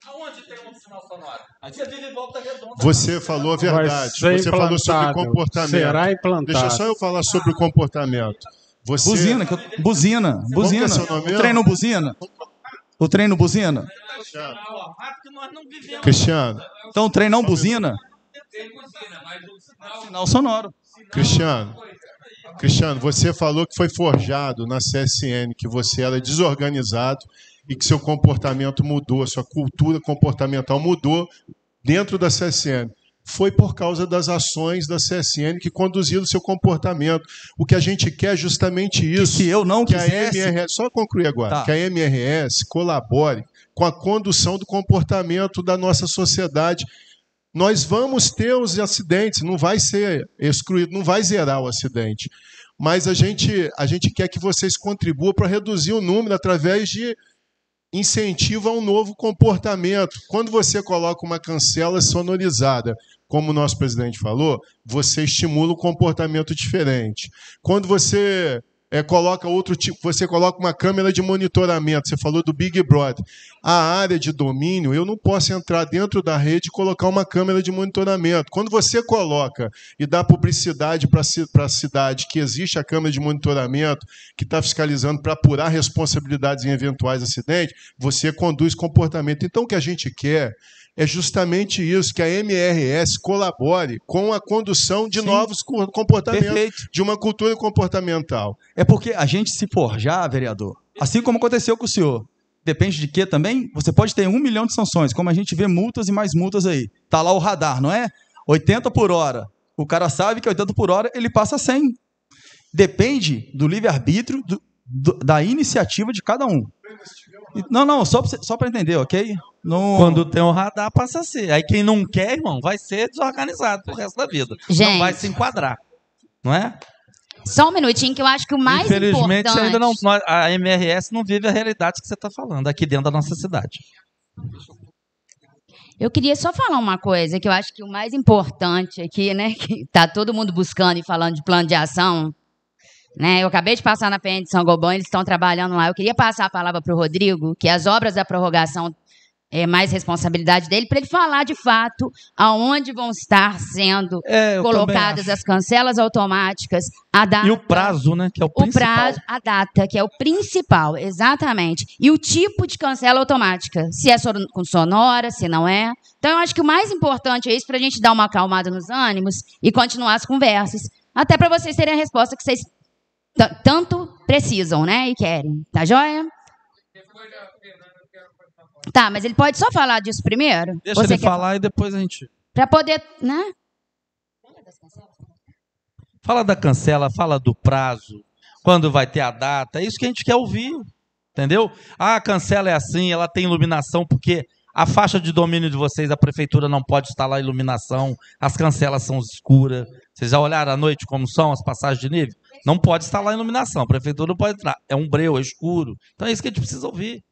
Aonde tem um sinal sonoro? Você vive em Volta Redonda. Você falou a verdade. Você falou sobre comportamento. Será implantado. Deixa só eu falar sobre o comportamento. Você... Buzina. É seu nome O trem não buzina? O trem não buzina? Cristiano. Então o trem não buzina? Sinal sonoro. Cristiano, você falou que foi forjado na CSN, que você era desorganizado e que seu comportamento mudou, sua cultura comportamental mudou dentro da CSN. Foi por causa das ações da CSN que conduziram o seu comportamento. O que a gente quer é justamente isso. Que eu não quisesse... a MRS, só concluir agora. Tá. Que a MRS colabore com a condução do comportamento da nossa sociedade. Nós vamos ter os acidentes, não vai ser excluído, não vai zerar o acidente. Mas a gente quer que vocês contribuam para reduzir o número através de incentivo a um novo comportamento. Quando você coloca uma cancela sonorizada, como o nosso presidente falou, você estimula um comportamento diferente. Quando você coloca outro tipo, você coloca uma câmera de monitoramento, você falou do Big Brother. A área de domínio, eu não posso entrar dentro da rede e colocar uma câmera de monitoramento. Quando você coloca e dá publicidade para a cidade que existe a câmera de monitoramento, que está fiscalizando para apurar responsabilidades em eventuais acidentes, você conduz comportamento. Então, o que a gente quer é justamente isso, que a MRS colabore com a condução de novos comportamentos, Perfeito. de uma cultura comportamental. É porque a gente se forjar, vereador, assim como aconteceu com o senhor, depende de quê também? Você pode ter 1 milhão de sanções, como a gente vê multas e mais multas aí. Tá lá o radar, não é? 80 por hora. O cara sabe que 80 por hora ele passa 100. Depende do livre-arbítrio, da iniciativa de cada um. Não, só para entender, ok? Quando tem um radar, passa a ser. Aí quem não quer, irmão, vai ser desorganizado pro resto da vida. Gente. Não vai se enquadrar. Não é? Só um minutinho, que eu acho que o mais Infelizmente, importante... ainda não, a MRS não vive a realidade que você está falando aqui dentro da nossa cidade. Eu queria só falar uma coisa, que eu acho que o mais importante aqui, né, que tá todo mundo buscando e falando de plano de ação, né? Eu acabei de passar na PM de São Gobão, eles estão trabalhando lá. Eu queria passar a palavra para o Rodrigo, que as obras da prorrogação é mais responsabilidade dele, para ele falar de fato aonde vão estar sendo colocadas as cancelas automáticas, a data. E o prazo, né? Que é o principal. O prazo, a data, que é o principal, exatamente. E o tipo de cancela automática, se é com sonora, se não é. Então, eu acho que o mais importante é isso, para a gente dar uma acalmada nos ânimos e continuar as conversas. Até para vocês terem a resposta que vocês tanto precisam, né? E querem. Tá joia? Tá, mas ele pode só falar disso primeiro? Deixa ele falar e depois a gente... Para poder, né? Fala da cancela, fala do prazo, quando vai ter a data, é isso que a gente quer ouvir, entendeu? Ah, a cancela é assim, ela tem iluminação, porque a faixa de domínio de vocês, a prefeitura não pode instalar iluminação, as cancelas são escuras. Vocês já olharam à noite como são as passagens de nível? Não pode instalar iluminação, a prefeitura não pode entrar. É um breu, é escuro. Então é isso que a gente precisa ouvir.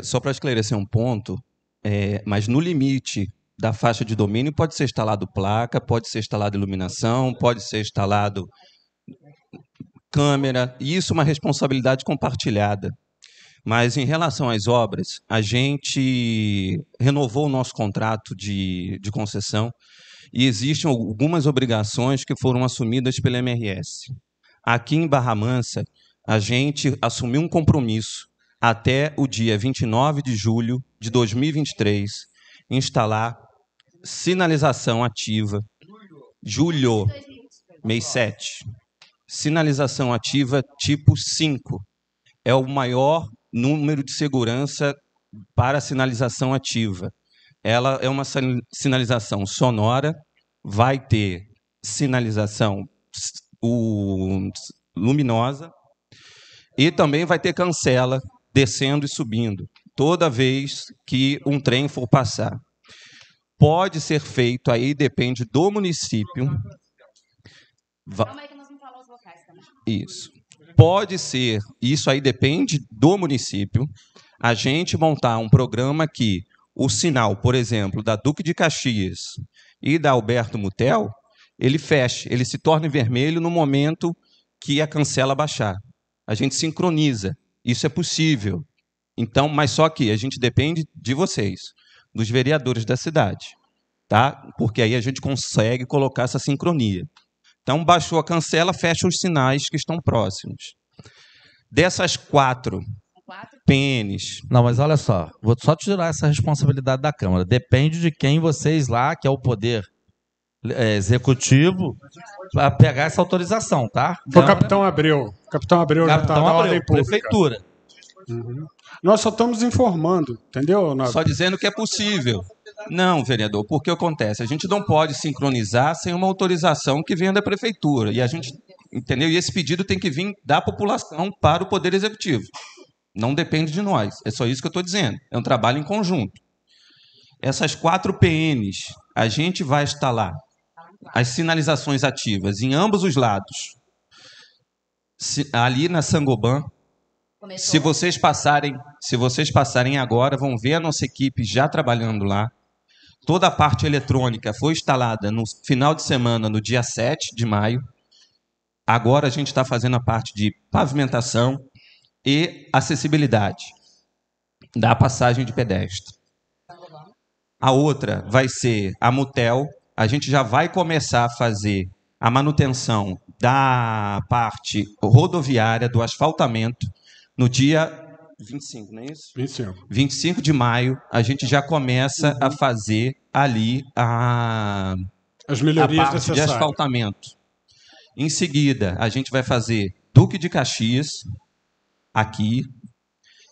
Só para esclarecer um ponto, mas no limite da faixa de domínio pode ser instalado placa, pode ser instalado iluminação, pode ser instalado câmera, e isso é uma responsabilidade compartilhada. Mas, em relação às obras, a gente renovou o nosso contrato de concessão e existem algumas obrigações que foram assumidas pela MRS. Aqui em Barra Mansa, a gente assumiu um compromisso até o dia 29 de julho de 2023, instalar sinalização ativa. Julho, mês 7. Sinalização ativa tipo 5. É o maior número de segurança para sinalização ativa. Ela é uma sinalização sonora, vai ter sinalização luminosa e também vai ter cancela descendo e subindo, toda vez que um trem for passar. Pode ser feito, aí depende do município. Calma aí que nós vamos falar os locais também. Isso. Pode ser, isso aí depende do município, a gente montar um programa que o sinal, por exemplo, da Duque de Caxias e da Alberto Mutel, ele feche, ele se torne vermelho no momento que a cancela baixar. A gente sincroniza, isso é possível. Então, mas só que a gente depende de vocês, dos vereadores da cidade, tá? Porque aí a gente consegue colocar essa sincronia. Então, baixou a cancela, fecha os sinais que estão próximos. Dessas 4 PNs... Não, mas olha só, vou só tirar essa responsabilidade da Câmara. Depende de quem vocês lá, que é o poder executivo, para pegar essa autorização, tá? Foi o Capitão Abreu. Capitão Abreu já está na ordem pública. Prefeitura. Uhum. Nós só estamos informando, entendeu? Só dizendo que é possível. Não, vereador, porque acontece? A gente não pode sincronizar sem uma autorização que venha da prefeitura. E a gente, entendeu? E esse pedido tem que vir da população para o Poder Executivo. Não depende de nós. É só isso que eu estou dizendo. É um trabalho em conjunto. Essas 4 PNs, a gente vai instalar as sinalizações ativas em ambos os lados. Ali na Sangoban. Se vocês passarem agora, vão ver a nossa equipe já trabalhando lá. Toda a parte eletrônica foi instalada no final de semana, no dia 7 de maio. Agora a gente está fazendo a parte de pavimentação e acessibilidade da passagem de pedestre. A outra vai ser a Mutel. A gente já vai começar a fazer a manutenção da parte rodoviária, do asfaltamento, no dia 25, não é isso? 25 de maio, a gente já começa a fazer ali as melhorias a parte necessárias de asfaltamento. Em seguida, a gente vai fazer Duque de Caxias, aqui,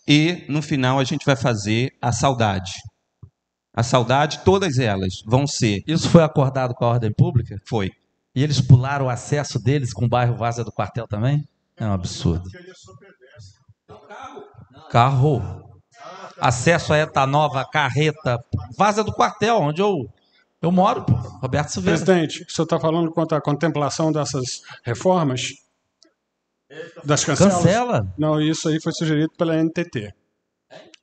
e no final a gente vai fazer a Saudade. A Saudade, todas elas vão ser... Isso foi acordado com a ordem pública? Foi. E eles pularam o acesso deles com o bairro Várzea do Quartel também? É um absurdo. Carro. Acesso a Etanova, carreta, Várzea do Quartel, onde eu moro, pô. Roberto Silveira. Presidente, o senhor está falando quanto à contemplação dessas reformas? Das cancelas? Cancela? Não, isso aí foi sugerido pela NTT.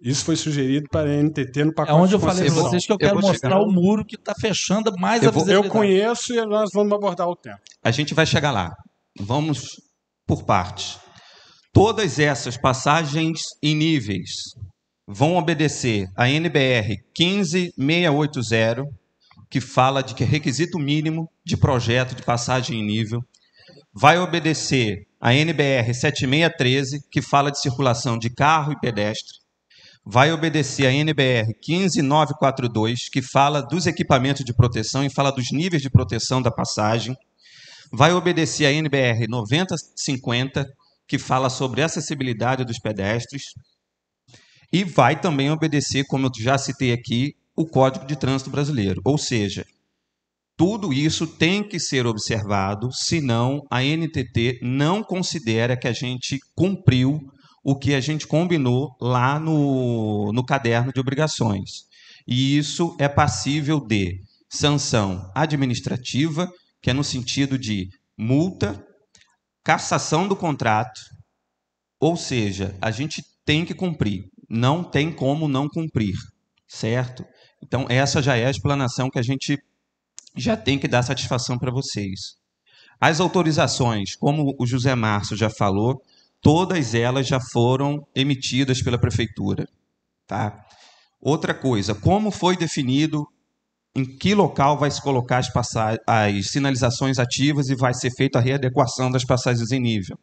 Isso foi sugerido para a NTT no pacote. É onde eu falei para vocês que eu quero mostrar o muro que está fechando mais a visibilidade. Eu conheço e nós vamos abordar o tema. A gente vai chegar lá. Vamos por partes. Todas essas passagens em níveis vão obedecer a NBR 15680, que fala de que é requisito mínimo de projeto de passagem em nível. Vai obedecer a NBR 7613, que fala de circulação de carro e pedestre. Vai obedecer a NBR 15942, que fala dos equipamentos de proteção e fala dos níveis de proteção da passagem. Vai obedecer a NBR 9050, que fala sobre a acessibilidade dos pedestres. E vai também obedecer, como eu já citei aqui, o Código de Trânsito Brasileiro. Ou seja, tudo isso tem que ser observado, senão a NTT não considera que a gente cumpriu o que a gente combinou lá no caderno de obrigações. E isso é passível de sanção administrativa, que é no sentido de multa, cassação do contrato, ou seja, a gente tem que cumprir, não tem como não cumprir, certo? Então, essa já é a explanação que a gente já tem que dar satisfação para vocês. As autorizações, como o José Márcio já falou, todas elas já foram emitidas pela Prefeitura. Tá? Outra coisa, como foi definido em que local vai se colocar as sinalizações ativas e vai ser feita a readequação das passagens em nível?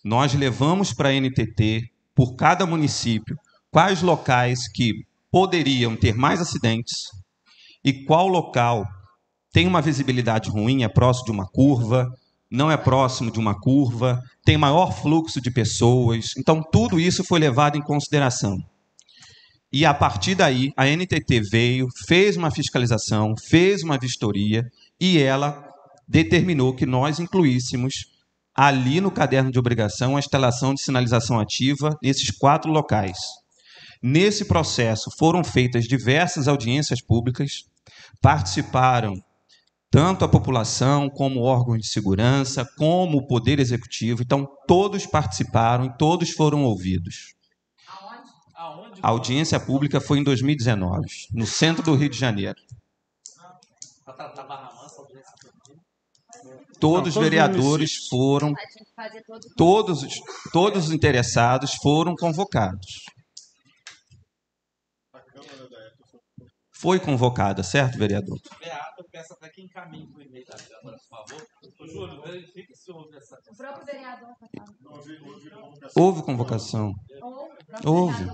Nós levamos para a NTT, por cada município, quais locais que poderiam ter mais acidentes e qual local tem uma visibilidade ruim, é próximo de uma curva, não é próximo de uma curva, tem maior fluxo de pessoas. Então, tudo isso foi levado em consideração. E, a partir daí, a NTT veio, fez uma fiscalização, fez uma vistoria e ela determinou que nós incluíssemos ali no caderno de obrigação a instalação de sinalização ativa nesses 4 locais. Nesse processo foram feitas diversas audiências públicas, participaram tanto a população, como órgãos de segurança, como o Poder Executivo. Então, todos participaram e todos foram ouvidos. A audiência pública foi em 2019, no centro do Rio de Janeiro. Todos os vereadores foram, todos os interessados foram convocados. Foi convocada, certo, vereador? Eu peço até que encaminhe o e-mail da vereadora, por favor. O Júlio, verifique se houve essa questão. O próprio vereador. Houve convocação. Houve.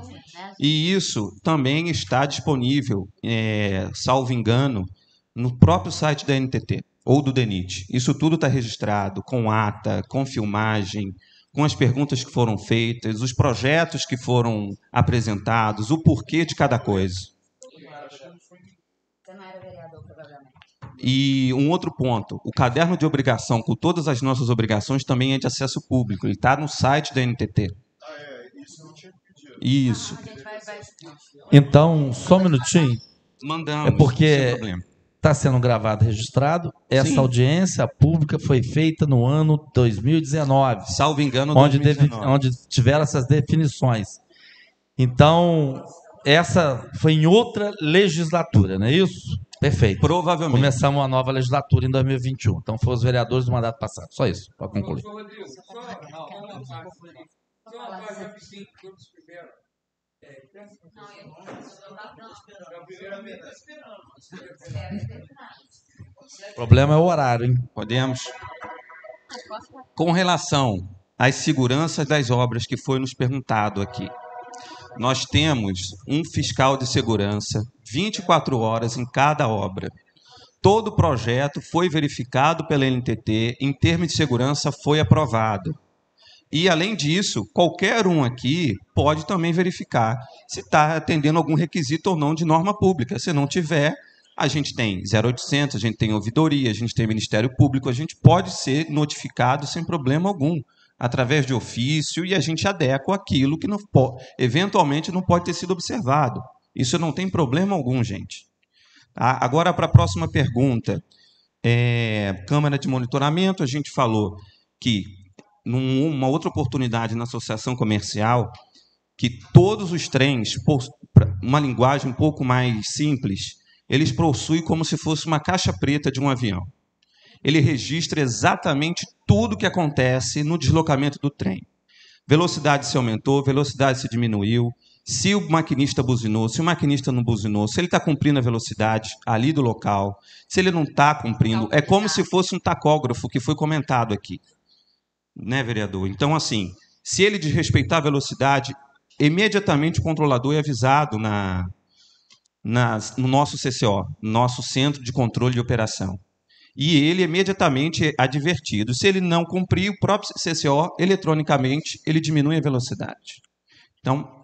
E isso também está disponível, salvo engano, no próprio site da NTT ou do DENIT. Isso tudo está registrado, com ata, com filmagem, com as perguntas que foram feitas, os projetos que foram apresentados, o porquê de cada coisa. Você não era vereador, provavelmente. E um outro ponto, o caderno de obrigação com todas as nossas obrigações também é de acesso público. Ele está no site da NTT. Isso não tinha pedido. Isso. Então, só um minutinho. Mandamos, É porque sem problema. está sendo gravado e registrado. Essa Sim. audiência pública foi feita no ano 2019. Salvo engano, onde 2019. onde tiveram essas definições. Então, essa foi em outra legislatura, não é isso? Perfeito. Provavelmente. Começamos uma nova legislatura em 2021. Então, foram os vereadores do mandato passado. Só isso, para concluir. Rodrigo, só uma coisa rapidinho que todos fizeram. O problema é o horário, hein? Podemos? Com relação às seguranças das obras que foi nos perguntado aqui, nós temos um fiscal de segurança 24 horas em cada obra. Todo projeto foi verificado pela NTT, em termos de segurança foi aprovado. E, além disso, qualquer um aqui pode também verificar se está atendendo algum requisito ou não de norma pública. Se não tiver, a gente tem 0800, a gente tem ouvidoria, a gente tem Ministério Público, a gente pode ser notificado sem problema algum, através de ofício, e a gente adequa aquilo que eventualmente não pode ter sido observado. Isso não tem problema algum, gente. Tá? Agora, para a próxima pergunta. Câmara de monitoramento, a gente falou que, numa outra oportunidade na associação comercial, que todos os trens, por uma linguagem um pouco mais simples, eles possuem como se fosse uma caixa preta de um avião. Ele registra exatamente tudo o que acontece no deslocamento do trem. Velocidade se aumentou, velocidade se diminuiu, se o maquinista buzinou, se o maquinista não buzinou, se ele está cumprindo a velocidade ali do local, se ele não está cumprindo. É como se fosse um tacógrafo que foi comentado aqui. Né, vereador? Então, assim, se ele desrespeitar a velocidade, imediatamente o controlador é avisado no nosso CCO, nosso Centro de Controle de Operação. E ele imediatamente é advertido. Se ele não cumprir, o próprio CCO, eletronicamente, ele diminui a velocidade. Então...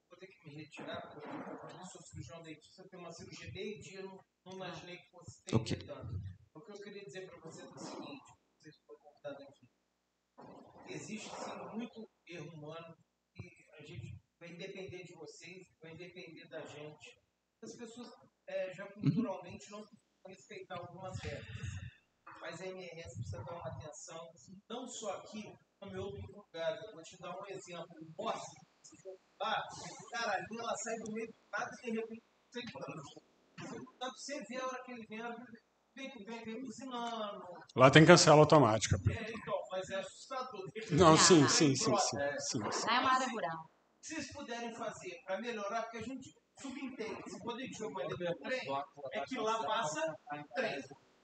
Vou ter que me retirar, porque eu sou cirurgião dentista, eu tenho uma cirurgia meio-dia, não imaginei que fosse ter Ok. tanto. O que eu queria dizer para vocês é o seguinte, vocês foram convidados aqui. Existe, sim, muito erro humano e a gente vai depender de vocês, vai depender da gente. As pessoas já culturalmente não respeitar algumas regras. Mas a MRS precisa dar uma atenção, não só aqui, como em outros lugares. Eu vou te dar um exemplo. Nossa, cara, ali ela sai do meio do nada e de repente sem plano. Portanto, você vê a hora que ele vem, vem buzinando. Lá tem cancela automática. Então, mas é assustador. Não, sim. Lá é uma área rural. Se vocês puderem fazer para melhorar, porque a gente subentende. Se quando a gente chama ele do trem, é que lá passa trem.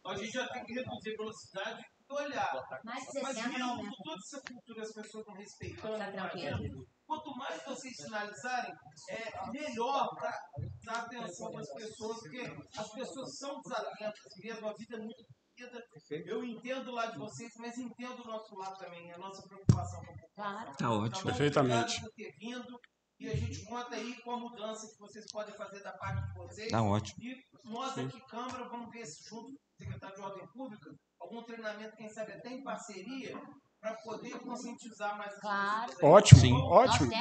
A gente já tem que reduzir a velocidade e olhar. Mas mesmo com toda essa cultura, as pessoas não respeitando. Quanto mais vocês sinalizarem, é melhor para dar atenção para as pessoas, porque as pessoas são desatentas mesmo, a vida é muito vida. Eu entendo o lado de vocês, mas entendo o nosso lado também, a nossa preocupação com o população. Tá ótimo. Perfeitamente. Obrigado por ter vindo. E a gente conta aí com a mudança que vocês podem fazer da parte de vocês. Tá ótimo. E nós aqui, Câmara, vamos ver se junto com o secretário de Ordem Pública, algum treinamento, quem sabe até em parceria, para poder conscientizar mais as pessoas. Ótimo, Sim. ótimo.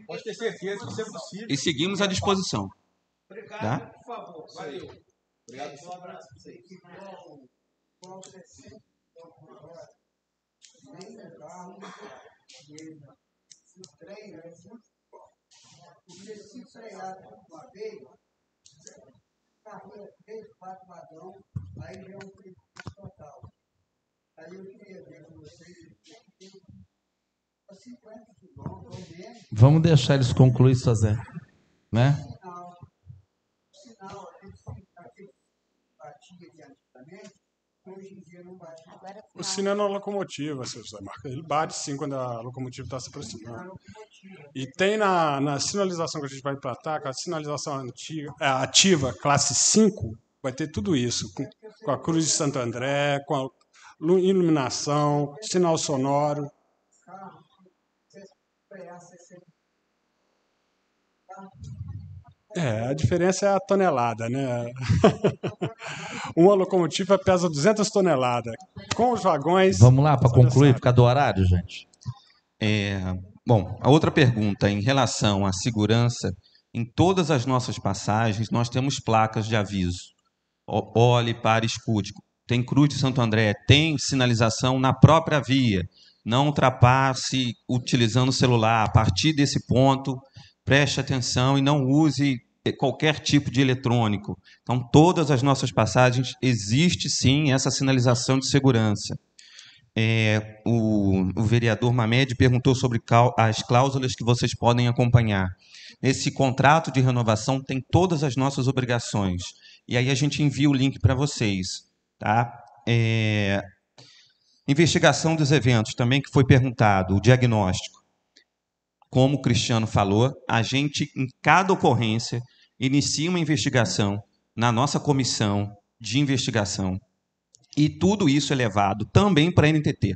Pode ter certeza que isso é possível. E seguimos à disposição. Obrigado, Tá? por favor. Valeu. Obrigado. Um abraço para vocês. Porque se frear uma vez, carreira 3, 4 vagão, aí já é um prejuízo total. Aí eu queria ver com vocês, 50 quilômetros, Vamos deixar eles concluir, Sazé. Né? sinal, aquele batia de antigamente, hoje em dia não bate. O sino é na locomotiva, seu José Marcos. Ele bate sim quando a locomotiva está se aproximando. E tem na sinalização que a gente vai implantar, com a sinalização ativa, classe 5, vai ter tudo isso. Com a Cruz de Santo André, com a iluminação, sinal sonoro. A diferença é a tonelada, né? Uma locomotiva pesa 200 toneladas. Com os vagões... Vamos lá, para concluir, por causa do horário, gente. Bom, a outra pergunta, em relação à segurança, em todas as nossas passagens, nós temos placas de aviso. Olhe, pare, escute. Tem Cruz de Santo André, tem sinalização na própria via. Não ultrapasse utilizando o celular. A partir desse ponto, preste atenção e não use qualquer tipo de eletrônico. Então, todas as nossas passagens, existe sim essa sinalização de segurança. O vereador Mamed perguntou sobre as cláusulas que vocês podem acompanhar. Esse contrato de renovação tem todas as nossas obrigações. E aí a gente envia o link para vocês. Tá? Investigação dos eventos, também que foi perguntado, o diagnóstico. Como o Cristiano falou, a gente, em cada ocorrência, inicia uma investigação na nossa comissão de investigação. E tudo isso é levado também para a NTT.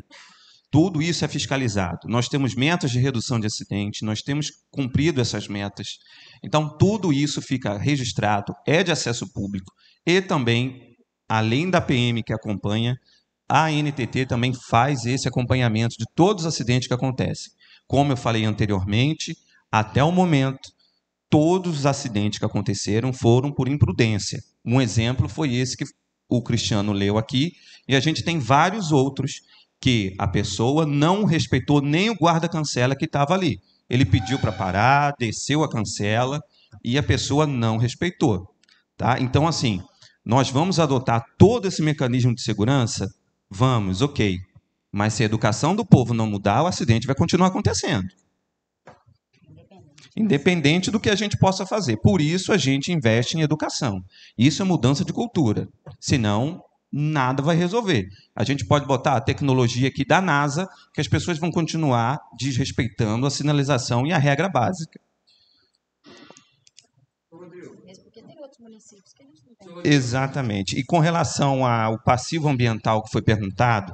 Tudo isso é fiscalizado. Nós temos metas de redução de acidente, nós temos cumprido essas metas. Então, tudo isso fica registrado, é de acesso público. E também, além da PM que acompanha, a NTT também faz esse acompanhamento de todos os acidentes que acontecem. Como eu falei anteriormente, até o momento, todos os acidentes que aconteceram foram por imprudência. Um exemplo foi esse que o Cristiano leu aqui, e a gente tem vários outros que a pessoa não respeitou nem o guarda-cancela que estava ali. Ele pediu para parar, desceu a cancela, e a pessoa não respeitou. Tá? Então, assim, nós vamos adotar todo esse mecanismo de segurança? Vamos, ok. Mas se a educação do povo não mudar, o acidente vai continuar acontecendo. Independente do que a gente possa fazer. Por isso a gente investe em educação. Isso é mudança de cultura. Senão, nada vai resolver. A gente pode botar a tecnologia aqui da NASA, que as pessoas vão continuar desrespeitando a sinalização e a regra básica. Mesmo porque tem outros municípios que a gente não tem. Exatamente. E com relação ao passivo ambiental que foi perguntado,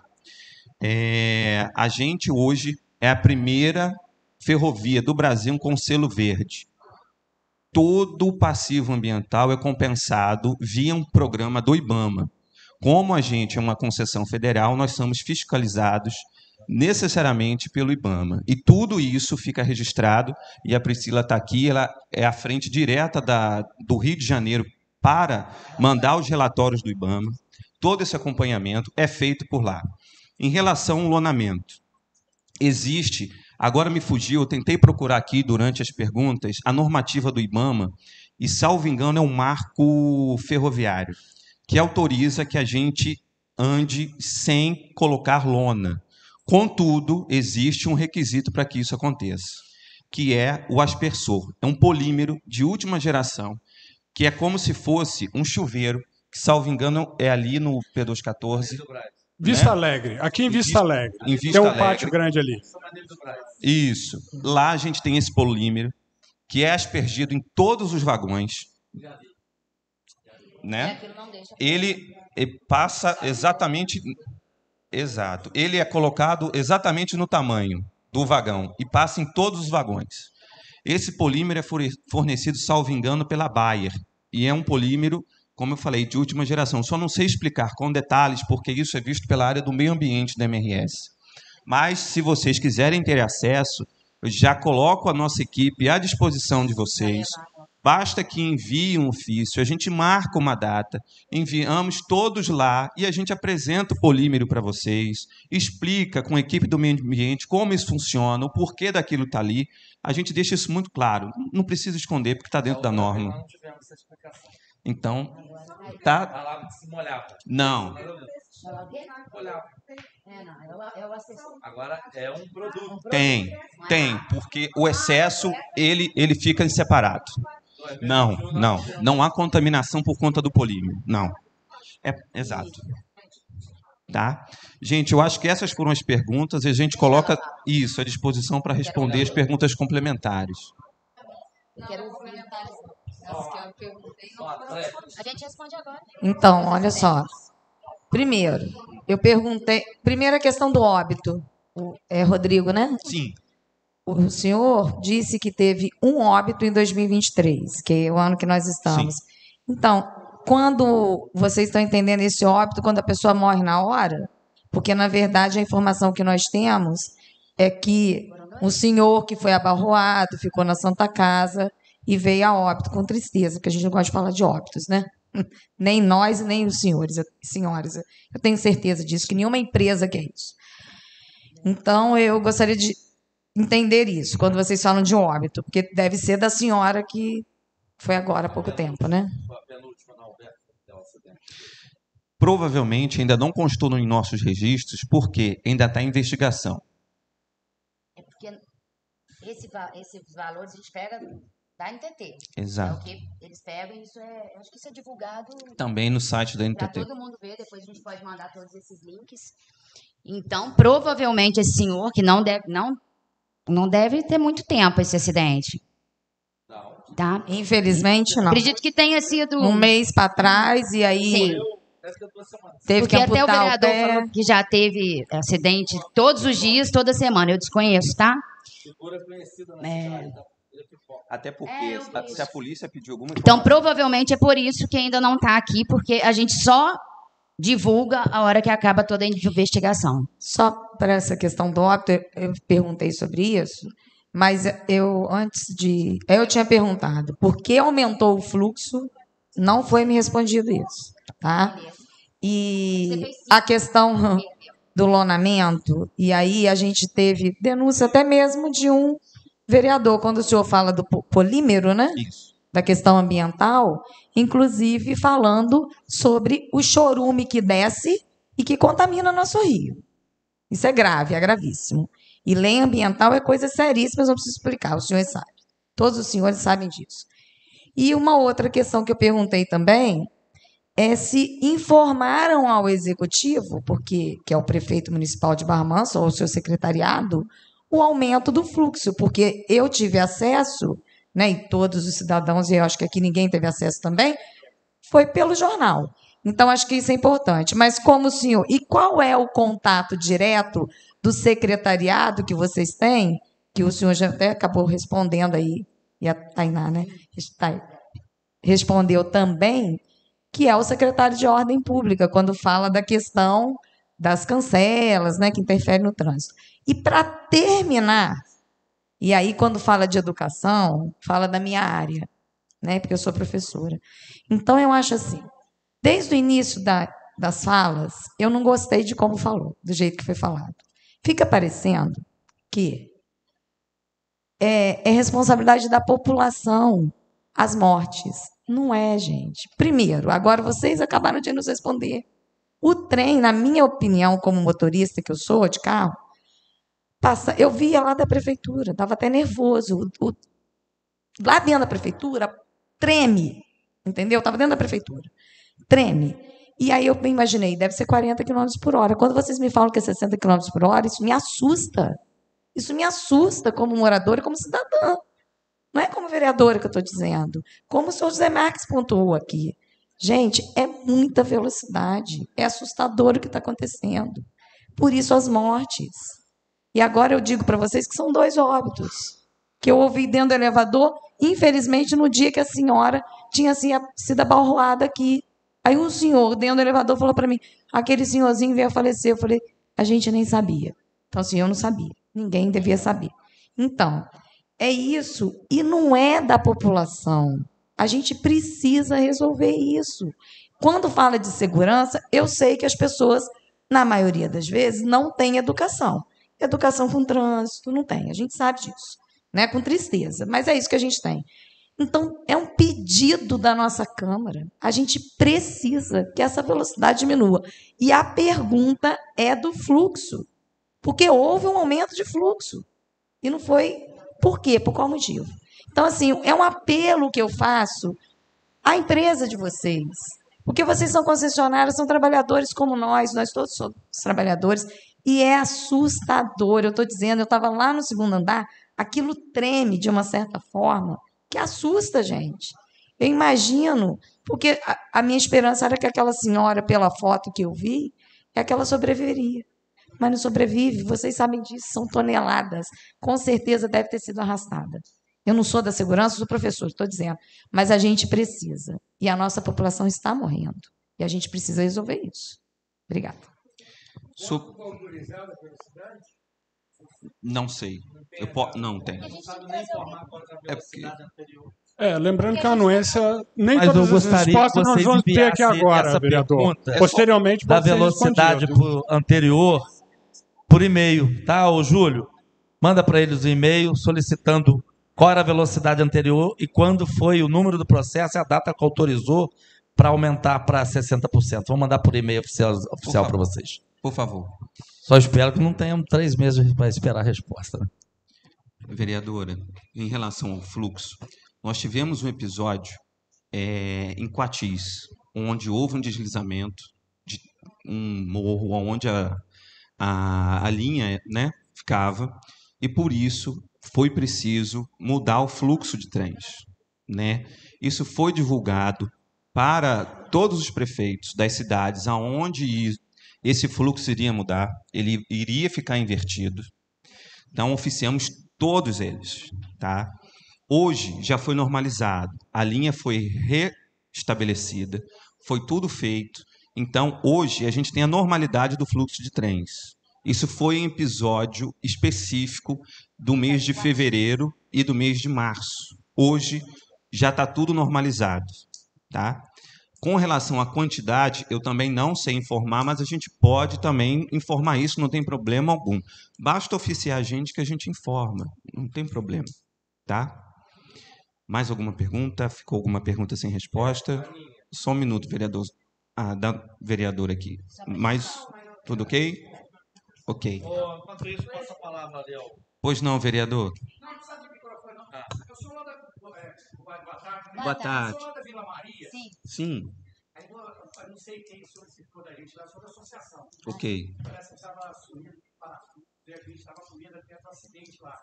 a gente hoje é a primeira ferrovia do Brasil com selo verde. Todo o passivo ambiental é compensado via um programa do IBAMA. Como a gente é uma concessão federal, nós somos fiscalizados necessariamente pelo IBAMA. E tudo isso fica registrado, e a Priscila está aqui, ela é a frente direta do Rio de Janeiro para mandar os relatórios do IBAMA. Todo esse acompanhamento é feito por lá. Em relação ao lonamento, existe, agora me fugiu, eu tentei procurar aqui durante as perguntas, a normativa do IBAMA, e, salvo engano, é um marco ferroviário. que autoriza que a gente ande sem colocar lona. Contudo, existe um requisito para que isso aconteça, que é o aspersor. É um polímero de última geração, que é como se fosse um chuveiro, que, salvo engano, é ali no P214. Vista né? Alegre, aqui em Vista Alegre. Em Vista Tem um Alegre. pátio grande ali. Isso. Lá a gente tem esse polímero, que é aspergido em todos os vagões. Né? Ele passa exatamente... Exato. Ele é colocado exatamente no tamanho do vagão e passa em todos os vagões. Esse polímero é fornecido, salvo engano, pela Bayer. E é um polímero, como eu falei, de última geração. Só não sei explicar com detalhes, porque isso é visto pela área do meio ambiente da MRS. Mas, se vocês quiserem ter acesso, eu já coloco a nossa equipe à disposição de vocês. Basta que enviem um ofício, a gente marca uma data, enviamos todos lá e a gente apresenta o polímero para vocês, explica com a equipe do meio ambiente como isso funciona, o porquê daquilo está ali. A gente deixa isso muito claro, não precisa esconder porque está dentro da norma. Então, tá... Não. Agora é um produto. Tem, porque o excesso, ele fica separado. Não há contaminação por conta do polímero, não. Exato. Tá? Gente, eu acho que essas foram as perguntas e a gente coloca isso à disposição para responder as perguntas complementares. Eu quero os comentários que eu perguntei. A gente responde agora. Então, olha só. Primeiro, eu perguntei... Primeira questão do óbito. É Rodrigo, né? Sim. O senhor disse que teve um óbito em 2023, que é o ano que nós estamos. Sim. Então, quando vocês estão entendendo esse óbito, quando a pessoa morre na hora? Porque, na verdade, a informação que nós temos é que o senhor que foi abarroado, ficou na Santa Casa e veio a óbito com tristeza, porque a gente não gosta de falar de óbitos, né? Nem nós, nem os senhores, senhoras. Eu tenho certeza disso, que nenhuma empresa quer isso. Então, eu gostaria de entender isso, quando vocês falam de óbito, porque deve ser da senhora que foi agora há pouco tempo, né? Provavelmente ainda não constou em nossos registros, porque ainda está em investigação. É porque esses valores a gente pega da NTT. Exato. É o que eles pegam e acho que isso é divulgado também no site da NTT. Para todo mundo ver, depois a gente pode mandar todos esses links. Então, provavelmente esse senhor, que não deve ter muito tempo esse acidente. Não. Tá? Infelizmente, não. Acredito que tenha sido... Um mês para trás e aí... Sim. Teve porque que amputar até o vereador o pé. falou que já teve acidente todos os dias, toda semana. Eu desconheço, tá? Até porque se a polícia pediu alguma Então, provavelmente é por isso que ainda não está aqui, porque a gente só divulga a hora que acaba toda a investigação. Só para essa questão do óbito, eu perguntei sobre isso, mas eu tinha perguntado por que aumentou o fluxo, não foi me respondido isso, tá? E a questão do lonamento, e aí a gente teve denúncia até mesmo de um vereador, quando o senhor fala do polímero, né? Isso. Da questão ambiental, inclusive falando sobre o chorume que desce e que contamina nosso rio. Isso é grave, é gravíssimo. E lei ambiental é coisa seríssima, mas não preciso explicar, os senhores sabem. Todos os senhores sabem disso. E uma outra questão que eu perguntei também é se informaram ao executivo, que é o prefeito municipal de Barra Mansa, ou o seu secretariado, o aumento do fluxo, porque eu tive acesso, né, e todos os cidadãos, e eu acho que aqui ninguém teve acesso também, foi pelo jornal. Então, acho que isso é importante. Mas como o senhor... E qual é o contato direto do secretariado que vocês têm, que o senhor já até acabou respondendo aí, e a Tainá, né, respondeu também, que é o secretário de Ordem Pública, quando fala da questão das cancelas, né, que interferem no trânsito. E para terminar, e aí quando fala de educação, fala da minha área, né, porque eu sou professora. Então, eu acho assim, desde o início das falas, eu não gostei de como falou, do jeito que foi falado. Fica parecendo que é responsabilidade da população as mortes. Não é, gente. Primeiro, agora vocês acabaram de nos responder. O trem, na minha opinião, como motorista que eu sou de carro, eu via lá da prefeitura, estava até nervoso. Lá dentro da prefeitura, treme, entendeu? Estava dentro da prefeitura, treme. E aí eu imaginei, deve ser 40 km por hora. Quando vocês me falam que é 60 km por hora, isso me assusta. Isso me assusta como moradora e como cidadã. Não é como vereadora que eu estou dizendo. Como o senhor José Marques pontuou aqui. Gente, é muita velocidade. É assustador o que está acontecendo. Por isso as mortes. E agora eu digo para vocês que são 2 óbitos. Que eu ouvi dentro do elevador, infelizmente, no dia que a senhora tinha sido abalroada aqui. Aí um senhor dentro do elevador falou para mim, aquele senhorzinho veio a falecer. Eu falei, a gente nem sabia. Então, assim, eu não sabia. Ninguém devia saber. Então, é isso. E não é da população. A gente precisa resolver isso. Quando fala de segurança, eu sei que as pessoas, na maioria das vezes, não têm educação. Educação com trânsito, não tem. A gente sabe disso. Né? Com tristeza. Mas é isso que a gente tem. Então, é um pedido da nossa Câmara. A gente precisa que essa velocidade diminua. E a pergunta é do fluxo. Porque houve um aumento de fluxo. E não foi... Por quê? Por qual motivo? Então, assim, é um apelo que eu faço à empresa de vocês. Porque vocês são concessionários, são trabalhadores como nós todos somos trabalhadores. E é assustador. Eu estou dizendo, eu estava lá no 2º andar, aquilo treme de uma certa forma, que assusta a gente. Eu imagino, porque a minha esperança era que aquela senhora, pela foto que eu vi, é que ela sobreviveria. Mas não sobrevive, vocês sabem disso, são toneladas. Com certeza deve ter sido arrastada. Eu não sou da segurança, sou professor, estou dizendo. Mas a gente precisa. E a nossa população está morrendo. E a gente precisa resolver isso. Obrigada. Não sei. Não tem. É porque... lembrando que a anuência, nem Mas todas eu as gostaria respostas que nós vocês vamos ter aqui enviassem agora, essa vereador. pergunta Posteriormente da pode ser velocidade respondido. anterior por e-mail, tá, ô Júlio? Manda para eles o e-mail solicitando qual era a velocidade anterior e quando foi o número do processo e a data que autorizou para aumentar para 60%. Vou mandar por e-mail oficial para vocês. Por favor. Só espero que não tenhamos 3 meses para esperar a resposta. Né? Vereadora, em relação ao fluxo, nós tivemos um episódio em Quatis, onde houve um deslizamento de um morro onde a linha, né, ficava, e por isso foi preciso mudar o fluxo de trens. Né? Isso foi divulgado para todos os prefeitos das cidades aonde esse fluxo iria mudar, ele iria ficar invertido. Então, oficiamos todos eles. Tá? Hoje já foi normalizado, a linha foi restabelecida, foi tudo feito. Então, hoje, a gente tem a normalidade do fluxo de trens. Isso foi um episódio específico do mês de fevereiro e do mês de março. Hoje, já está tudo normalizado. Tá? Com relação à quantidade, eu também não sei informar, mas a gente pode também informar isso, não tem problema algum. Basta oficiar a gente que a gente informa, não tem problema. Tá? Mais alguma pergunta? Ficou alguma pergunta sem resposta? Só um minuto, vereador. Da vereadora aqui. Mais, tudo ok? Ok. Enquanto isso, passa a palavra, Léo. Pois não, vereador. Não precisa de microfone, não. Eu sou lá da... Boa tarde. Boa tarde. Eu sou lá da Vila Maria. Sim. Aí, eu não sei quem solicitou da gente lá, sou da associação. Ok. Parece que estava sumindo parafuso. A gente estava sumindo até um acidente lá.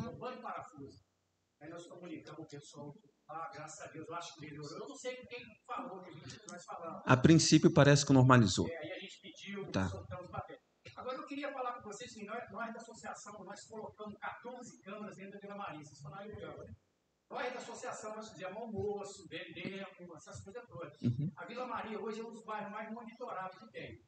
Roubando parafuso. Aí nós comunicamos o pessoal. Graças a Deus, eu acho que melhorou. Eu não sei quem falou, que nós falamos. A princípio parece que normalizou. Aí a gente pediu, tá. soltamos papel. Agora eu queria falar com vocês que nós da associação, nós colocamos 14 câmeras dentro da Vila Maria. Vocês falaram de câmera. Nós da associação, nós fizemos almoço, vendemos, essas coisas todas. A Vila Maria hoje é um dos bairros mais monitorados que tem.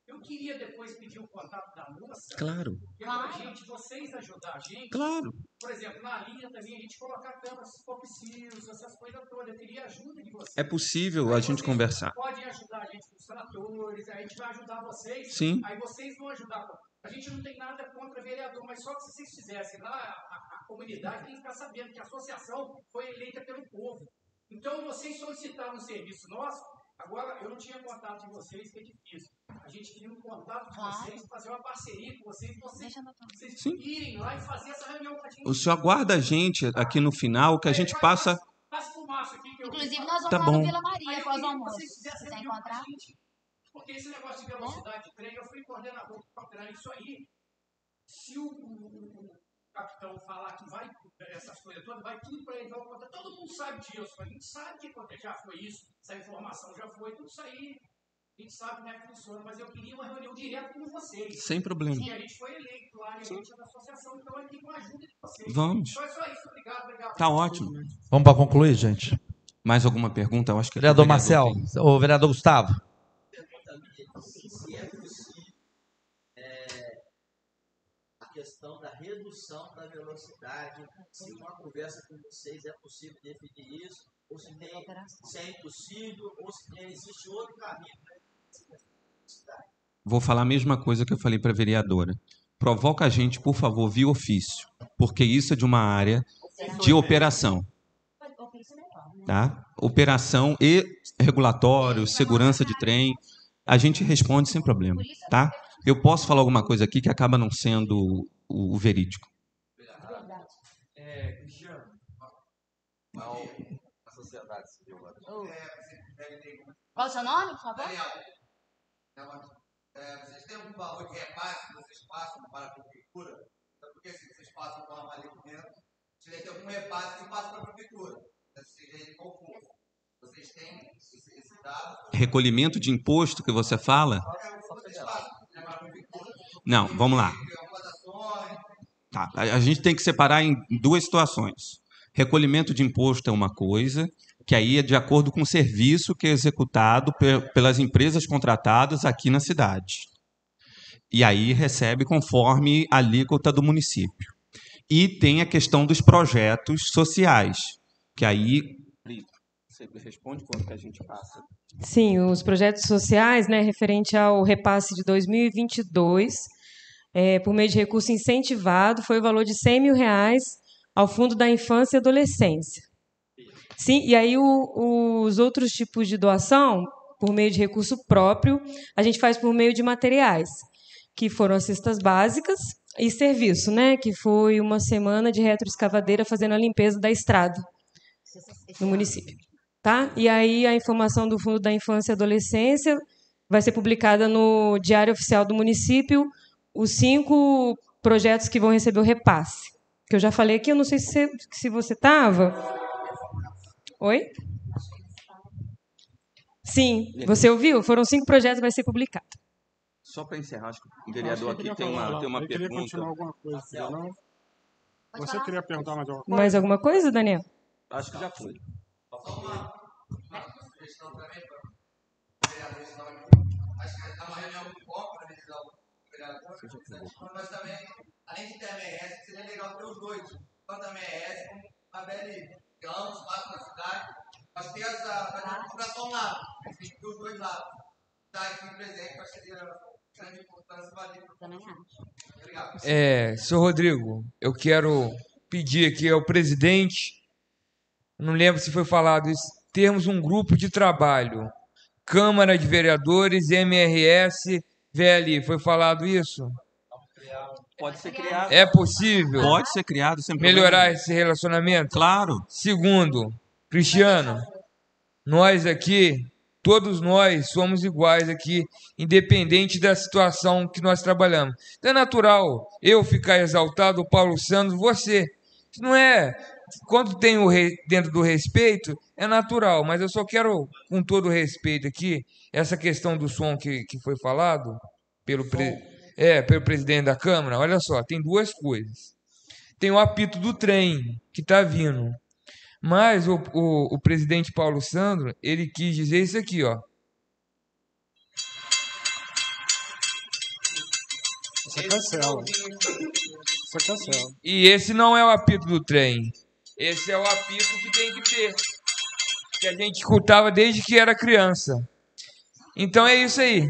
Eu queria depois pedir o contato da moça. Claro. E a gente, vocês ajudar a gente. Claro. Por exemplo, na linha também a gente colocar câmeras se for preciso, essas coisas todas. Eu queria a ajuda de vocês. É possível a gente conversar. Podem ajudar a gente com os tratores, a gente vai ajudar vocês. Sim. Aí vocês vão ajudar. A gente não tem nada contra vereador, mas só que se vocês fizessem lá, a comunidade tem que ficar sabendo que a associação foi eleita pelo povo. Então, vocês solicitaram um serviço nosso, agora eu não tinha contato de vocês, que é difícil. A gente queria um contato de vocês, fazer uma parceria com vocês irem lá e fazer essa reunião com a gente. O senhor aguarda a gente aqui no final, que a gente passa... Inclusive, nós vamos Tá lá bom. no Vila Maria após o almoço. Se quiser encontrar. Porque esse negócio de velocidade de trem, eu fui coordenador para operar isso aí. Se o capitão falar que vai, essas coisas todas, vai tudo para ele, vai contar. Todo mundo sabe disso. A gente sabe que já foi isso, essa informação já foi, tudo isso aí. A gente sabe como é que funciona, mas eu queria uma reunião direta com vocês. Sem problema. E a gente foi eleito lá, e a gente é da associação, então aqui com a ajuda de vocês. Vamos. Só isso, obrigado. Tá ótimo. Vamos para concluir, gente? Mais alguma pergunta? Eu acho que Vereador Marcel, o vereador Gustavo. Se é possível a questão da redução da velocidade, se uma conversa com vocês é possível definir isso, ou se é impossível, ou se existe outro caminho para Vou falar a mesma coisa que eu falei para a vereadora. Provoca a gente, por favor, via ofício, porque isso é de uma área de operação. Tá? Operação e regulatório, segurança de trem, a gente responde sem problema. Tá? Eu posso falar alguma coisa aqui que acaba não sendo o verídico. Cristiano. a sociedade civil? Qual o seu nome, por favor? Vocês têm algum valor de repasse que vocês passam para a prefeitura? Então, porque se vocês passam para uma ali dentro, vocês têm algum repasse que passa para a prefeitura. Seja ele qual for. Vocês têm esse dado? Recolhimento de imposto que você fala? Não, vamos lá. Tá, a gente tem que separar em duas situações. Recolhimento de imposto é uma coisa, que aí é de acordo com o serviço que é executado pelas empresas contratadas aqui na cidade. E aí recebe conforme a alíquota do município. E tem a questão dos projetos sociais, que aí... Você responde quanto que a gente passa? Sim, os projetos sociais, né, referente ao repasse de 2022, por meio de recurso incentivado, foi o valor de R$100 mil ao Fundo da Infância e Adolescência. Sim, e aí os outros tipos de doação, por meio de recurso próprio, a gente faz por meio de materiais, que foram as cestas básicas e serviço, né, que foi uma semana de retroescavadeira fazendo a limpeza da estrada no município. Tá? E aí a informação do Fundo da Infância e Adolescência vai ser publicada no Diário Oficial do município, os 5 projetos que vão receber o repasse. Que eu já falei aqui, eu não sei se você estava. Oi? Sim, você ouviu? Foram 5 projetos, vai ser publicado. Só para encerrar, acho que o vereador aqui tem uma pergunta. Queria continuar alguma coisa, não? Você queria perguntar mais alguma coisa? Mais alguma coisa, Daniel? Acho que já foi. Só uma sugestão também para o vereador, acho que está uma reunião muito boa para realizar o vereador, mas também, além de ter a MRS, seria legal ter os dois, tanto a MRS como a BLI, que ambos passam na cidade, mas ter essa população lá, a gente tem que ter os dois lados. Estar aqui presente, acho que seria de grande importância para Obrigado. Senhor Rodrigo, eu quero pedir aqui ao presidente, não lembro se foi falado isso, termos um grupo de trabalho, Câmara de Vereadores, MRS, VLI, foi falado isso? Pode ser criado. É possível? Pode ser criado, sem problema. Melhorar esse relacionamento? Claro. Segundo, Cristiano, nós aqui, todos nós somos iguais aqui, independente da situação que nós trabalhamos. Então é natural eu ficar exaltado, o Paulo Santos, você. Isso não é... Quando tem dentro do respeito, é natural, mas eu só quero, com todo o respeito aqui, essa questão do som que foi falado pelo presidente da Câmara, olha só, tem duas coisas. Tem o apito do trem que está vindo, mas o presidente Paulo Sandro, ele quis dizer isso aqui, ó. Você cancela. Você cancela. E esse não é o apito do trem. Esse é o apito que tem que ter. Que a gente escutava desde que era criança. Então é isso aí.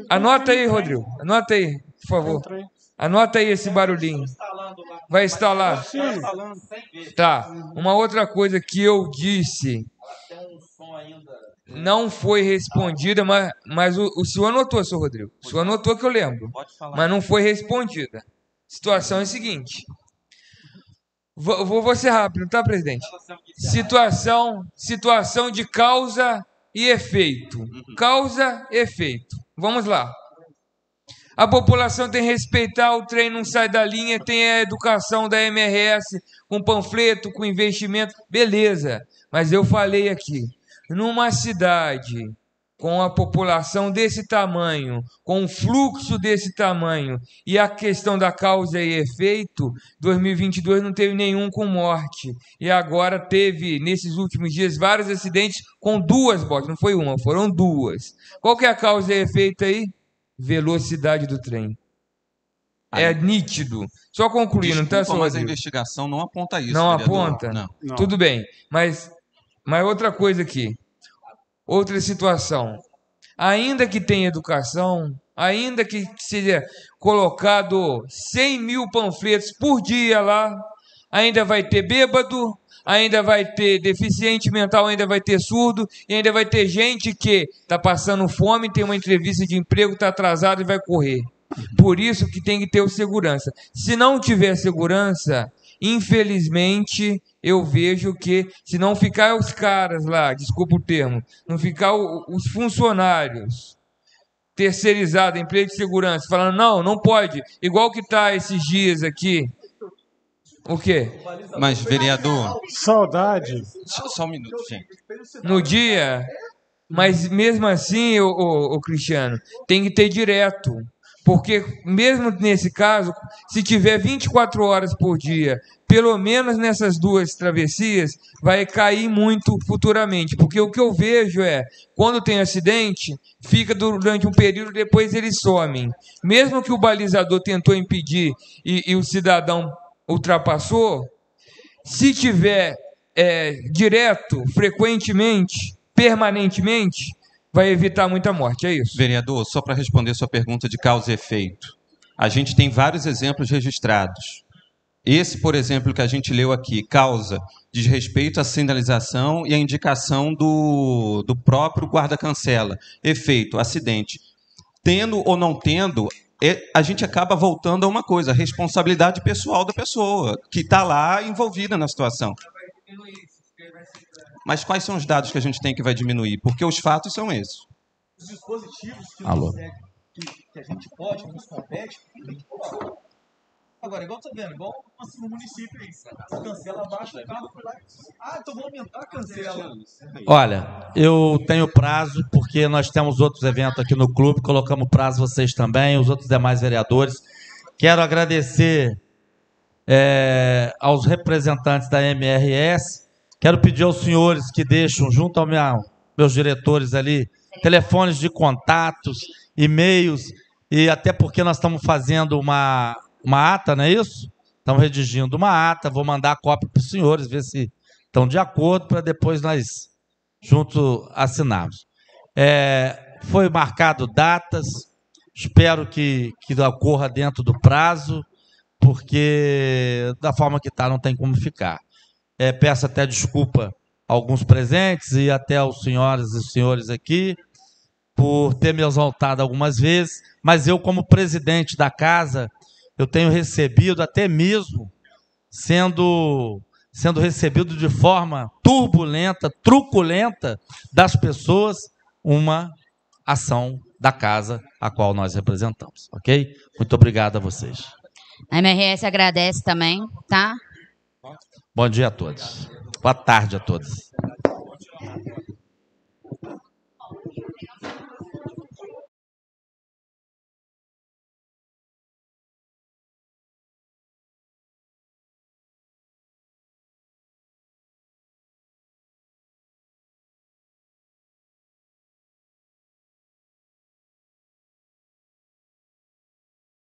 Anota aí, Rodrigo. Anota aí, por favor. Anota aí esse barulhinho. Vai estar lá? Tá. Uma outra coisa que eu disse não foi respondida, mas o senhor anotou, senhor Rodrigo. O senhor anotou que eu lembro. Mas não foi respondida. A situação é a seguinte. Vou ser rápido, tá, presidente? Situação de causa e efeito. Causa e efeito. Vamos lá. A população tem que respeitar, o trem não sai da linha, tem a educação da MRS, com panfleto, com investimento, beleza. Mas eu falei aqui, numa cidade com a população desse tamanho, com um fluxo desse tamanho, e a questão da causa e efeito, 2022 não teve nenhum com morte. E agora teve, nesses últimos dias, vários acidentes com 2 mortes, não foi uma, foram 2. Qual que é a causa e efeito aí? Velocidade do trem. É nítido. Só concluindo, tá, senhor? Mas a investigação não aponta isso. Não vereador. aponta? Não. Tudo bem. Mas outra coisa aqui. Outra situação. Ainda que tenha educação, ainda que seja colocado 100 mil panfletos por dia lá, ainda vai ter bêbado, ainda vai ter deficiente mental, ainda vai ter surdo, e ainda vai ter gente que está passando fome, tem uma entrevista de emprego, está atrasado e vai correr. Por isso que tem que ter o segurança. Se não tiver segurança, infelizmente, eu vejo que, se não ficar os caras lá, desculpa o termo, não ficar os funcionários terceirizados, emprego de segurança, falando, não pode, igual que está esses dias aqui. O quê? Mas, vereador... Saudade. Só um minuto, gente. No dia... Mas, mesmo assim, o Cristiano, tem que ter direto. Porque, mesmo nesse caso, se tiver 24 horas por dia, pelo menos nessas 2 travessias, vai cair muito futuramente. Porque o que eu vejo é, quando tem acidente, fica durante um período, depois eles somem. Mesmo que o balizador tentou impedir e o cidadão ultrapassou, se tiver direto, frequentemente, permanentemente, vai evitar muita morte, é isso. Vereador, só para responder sua pergunta de causa e efeito. A gente tem vários exemplos registrados. Esse, por exemplo, que a gente leu aqui, causa diz respeito à sinalização e à indicação do próprio guarda-cancela. Efeito, acidente. Tendo ou não tendo, a gente acaba voltando a uma coisa, a responsabilidade pessoal da pessoa, que está lá envolvida na situação. Mas quais são os dados que a gente tem que vai diminuir? Porque os fatos são esses. Os dispositivos que, que a gente pode, que nos compete, a gente coloca. Agora, igual tá vendo, igual no município aí, cancela abaixo, o carro foi lá. Então vamos aumentar a cancela. Olha, eu tenho prazo, porque nós temos outros eventos aqui no clube, colocamos prazo vocês também, os outros demais vereadores. Quero agradecer aos representantes da MRS. Quero pedir aos senhores que deixam, junto aos meus diretores ali, telefones de contatos, e-mails, e até porque nós estamos fazendo uma ata, não é isso? Estamos redigindo uma ata, vou mandar a cópia para os senhores, ver se estão de acordo, para depois nós juntos assinarmos. Foi marcado datas, espero que ocorra dentro do prazo, porque da forma que está não tem como ficar. Peço até desculpa a alguns presentes e até aos senhoras e senhores aqui por ter me exaltado algumas vezes, mas eu, como presidente da casa, eu tenho recebido, até mesmo sendo recebido de forma turbulenta, truculenta das pessoas, uma ação da casa a qual nós representamos, ok? Muito obrigado a vocês. A MRS agradece também, tá? Bom dia a todos. Boa tarde a todos.